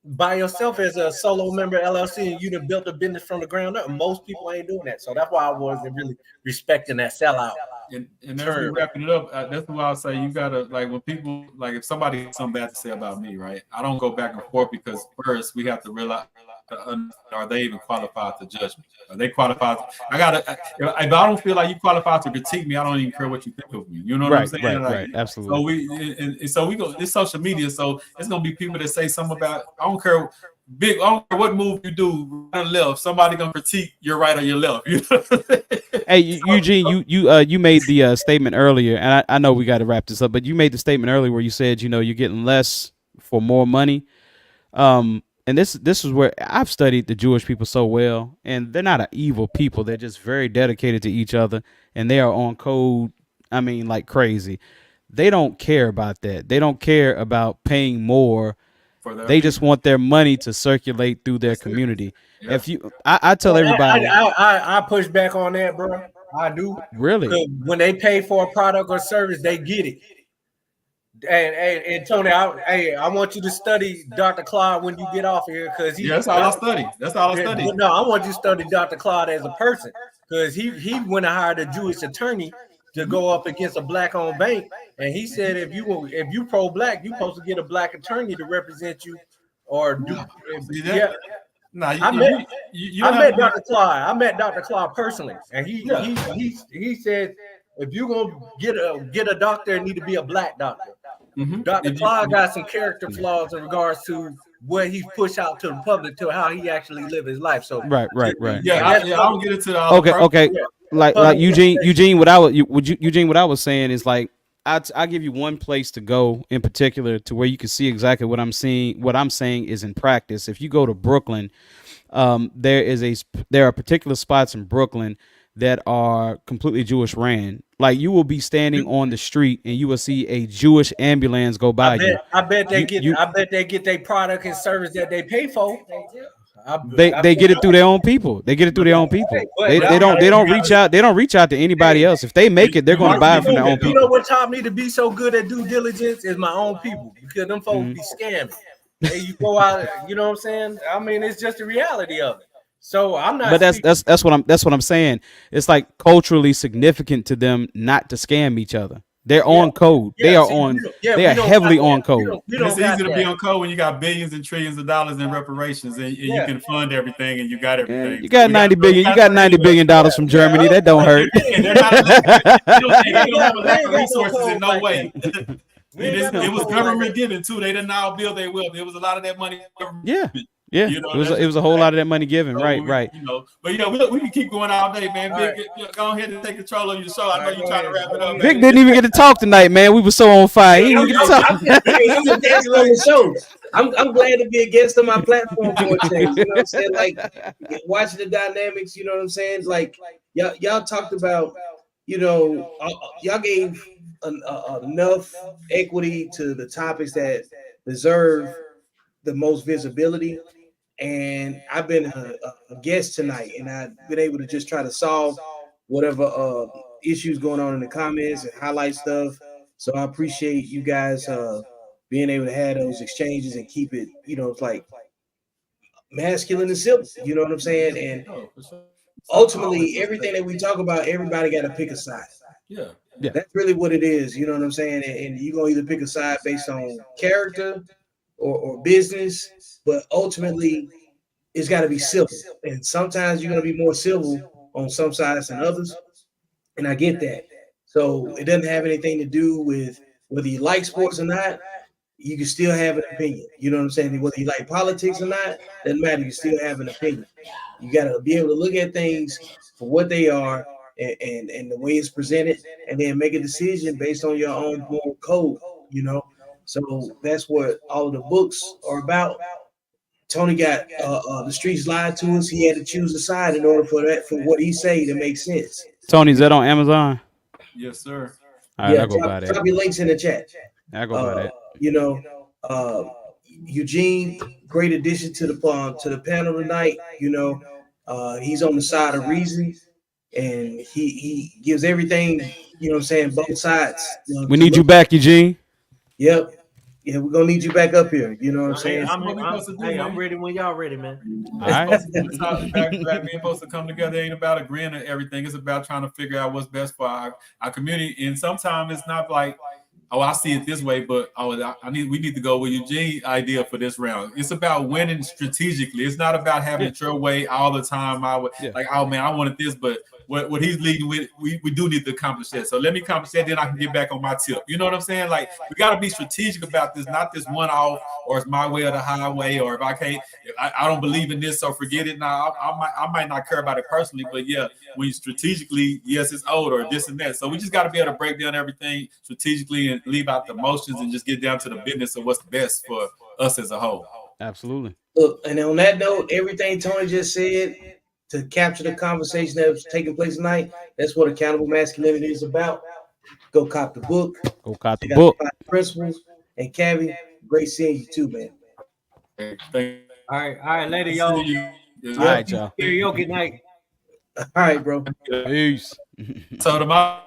by yourself as a solo member LLC and you done built a business from the ground up. Most people ain't doing that. So that's why I wasn't really respecting that sellout. And as we wrapping it up, that's why I say you gotta, like, when people, like, if somebody has something bad to say about me, right? I don't go back and forth, because first we have to realize, are they even qualified to judge me? Are they qualified? If I don't feel like you qualified to critique me, I don't even care what you think of me. You know what I'm saying? Right, absolutely. So we go. It's social media, so it's gonna be people that say something about. I don't care. I don't care what move you do, right or left. Somebody gonna critique your right or your left. You know? Hey, Eugene, you made the statement earlier, and I know we got to wrap this up, but you made the statement earlier where you said, you're getting less for more money. And this is where I've studied the Jewish people so well, and they're not an evil people. They're just very dedicated to each other, and they are on code. I mean, like crazy. They don't care about that. They don't care about paying more. They just want their money to circulate through their community. Yeah. I tell everybody, I push back on that, bro. I do. Really? When they pay for a product or service, they get it. And Tony, I want you to study Dr. Claude when you get off here, because that's all I study. That's all I study. No, I want you to study Dr. Claude as a person, because he went and hired a Jewish attorney to go up against a black-owned bank, and he said if you pro-black, you're supposed to get a black attorney to represent you, or do. Yeah. No, I met Dr. Claude. I met Dr. Claude personally, and he said if you're gonna get a doctor, it need to be a black doctor. Mm-hmm. Dr. Claude got some character flaws in regards to what he pushed out to the public, to how he actually live his life. So right. Yeah, I don't get into all. Okay. Yeah. Like Eugene, what I was saying is, like, I give you one place to go in particular to where you can see exactly what I'm seeing. What I'm saying is in practice. If you go to Brooklyn, there are particular spots in Brooklyn that are completely Jewish ran. Like, you will be standing on the street and you will see a Jewish ambulance go by you. I bet they get their product and service that they pay for. They get it through their own people. They don't reach out. They don't reach out to anybody else. If they make it, they're going to buy it from their own people. You know what taught me to be so good at due diligence is my own people, because them folks be scamming. Hey, you go out, you know what I'm saying? I mean, it's just the reality of it. So I'm not. But that's what I'm saying. It's like culturally significant to them not to scam each other. They're on code. They are heavily on code. It's easy to be on code when you got billions and trillions of dollars in reparations, and you can fund everything, and you got everything. Yeah, you got $90 billion from Germany. That don't hurt. They don't have a lack of resources in no way. It was government given too. They didn't all build their wealth. There was a lot of that money. Yeah, it was a whole lot of that money given, right. But we can keep going all day, man. Vic, go ahead and take control of your show. I know you're trying to wrap it up. Vic didn't even get to talk tonight, man. We were so on fire. He didn't get to talk. He's a guest on the show. I'm glad to be a guest on my platform for a change. You know what I'm saying? Like, watching the dynamics. You know what I'm saying? Like, y'all talked about, y'all gave enough equity to the topics that deserve the most visibility. And I've been a guest tonight, and I've been able to just try to solve whatever issues going on in the comments and highlight stuff. So I appreciate you guys being able to have those exchanges and keep it, it's like masculine and simple. You know what I'm saying? And ultimately, everything that we talk about, everybody got to pick a side. Yeah. That's really what it is. You know what I'm saying? And you're going to either pick a side based on character or business, but ultimately it's got to be civil. And sometimes you're going to be more civil on some sides than others. And I get that. So it doesn't have anything to do with whether you like sports or not. You can still have an opinion. You know what I'm saying? Whether you like politics or not, doesn't matter. You still have an opinion. You got to be able to look at things for what they are and the way it's presented, and then make a decision based on your own moral code, So that's what all of the books are about. Tony got the streets lied to us. He had to choose a side in order for what he say to make sense. Tony, is that on Amazon? Yes, sir. All right, I'll go buy that. Drop your links in the chat. I'll go buy that. Eugene, great addition to the panel tonight. He's on the side of reason, and he gives everything. Both sides. We need you back, Eugene. Yep. Yeah, we're gonna need you back up here. You know what I'm saying? I'm ready when y'all ready, man. All right. Black being supposed to come together ain't about agreeing on everything. It's about trying to figure out what's best for our community. And sometimes it's not like, oh, I see it this way, but we need to go with Eugene's idea for this round. It's about winning strategically. It's not about having it your way all the time. Like, oh man, I wanted this, but what he's leading with, we do need to accomplish that. So let me accomplish that, then I can get back on my tip. You know what I'm saying? Like, we got to be strategic about this, not this one off, or it's my way or the highway, or if I can't, I don't believe in this, so forget it. Now I might not care about it personally, but yeah, when you strategically, yes, it's old or this and that. So we just got to be able to break down everything strategically and leave out the emotions and just get down to the business of what's best for us as a whole. Absolutely. Look, and on that note, everything Tony just said to capture the conversation that was taking place tonight, that's what accountable masculinity is about. Go cop the book. Go cop the Check out book. the 5 principles. And Cavi, great seeing you too, man. All right, later, y'all. All right, y'all. Karaoke night. All right, bro. Peace. So tomorrow,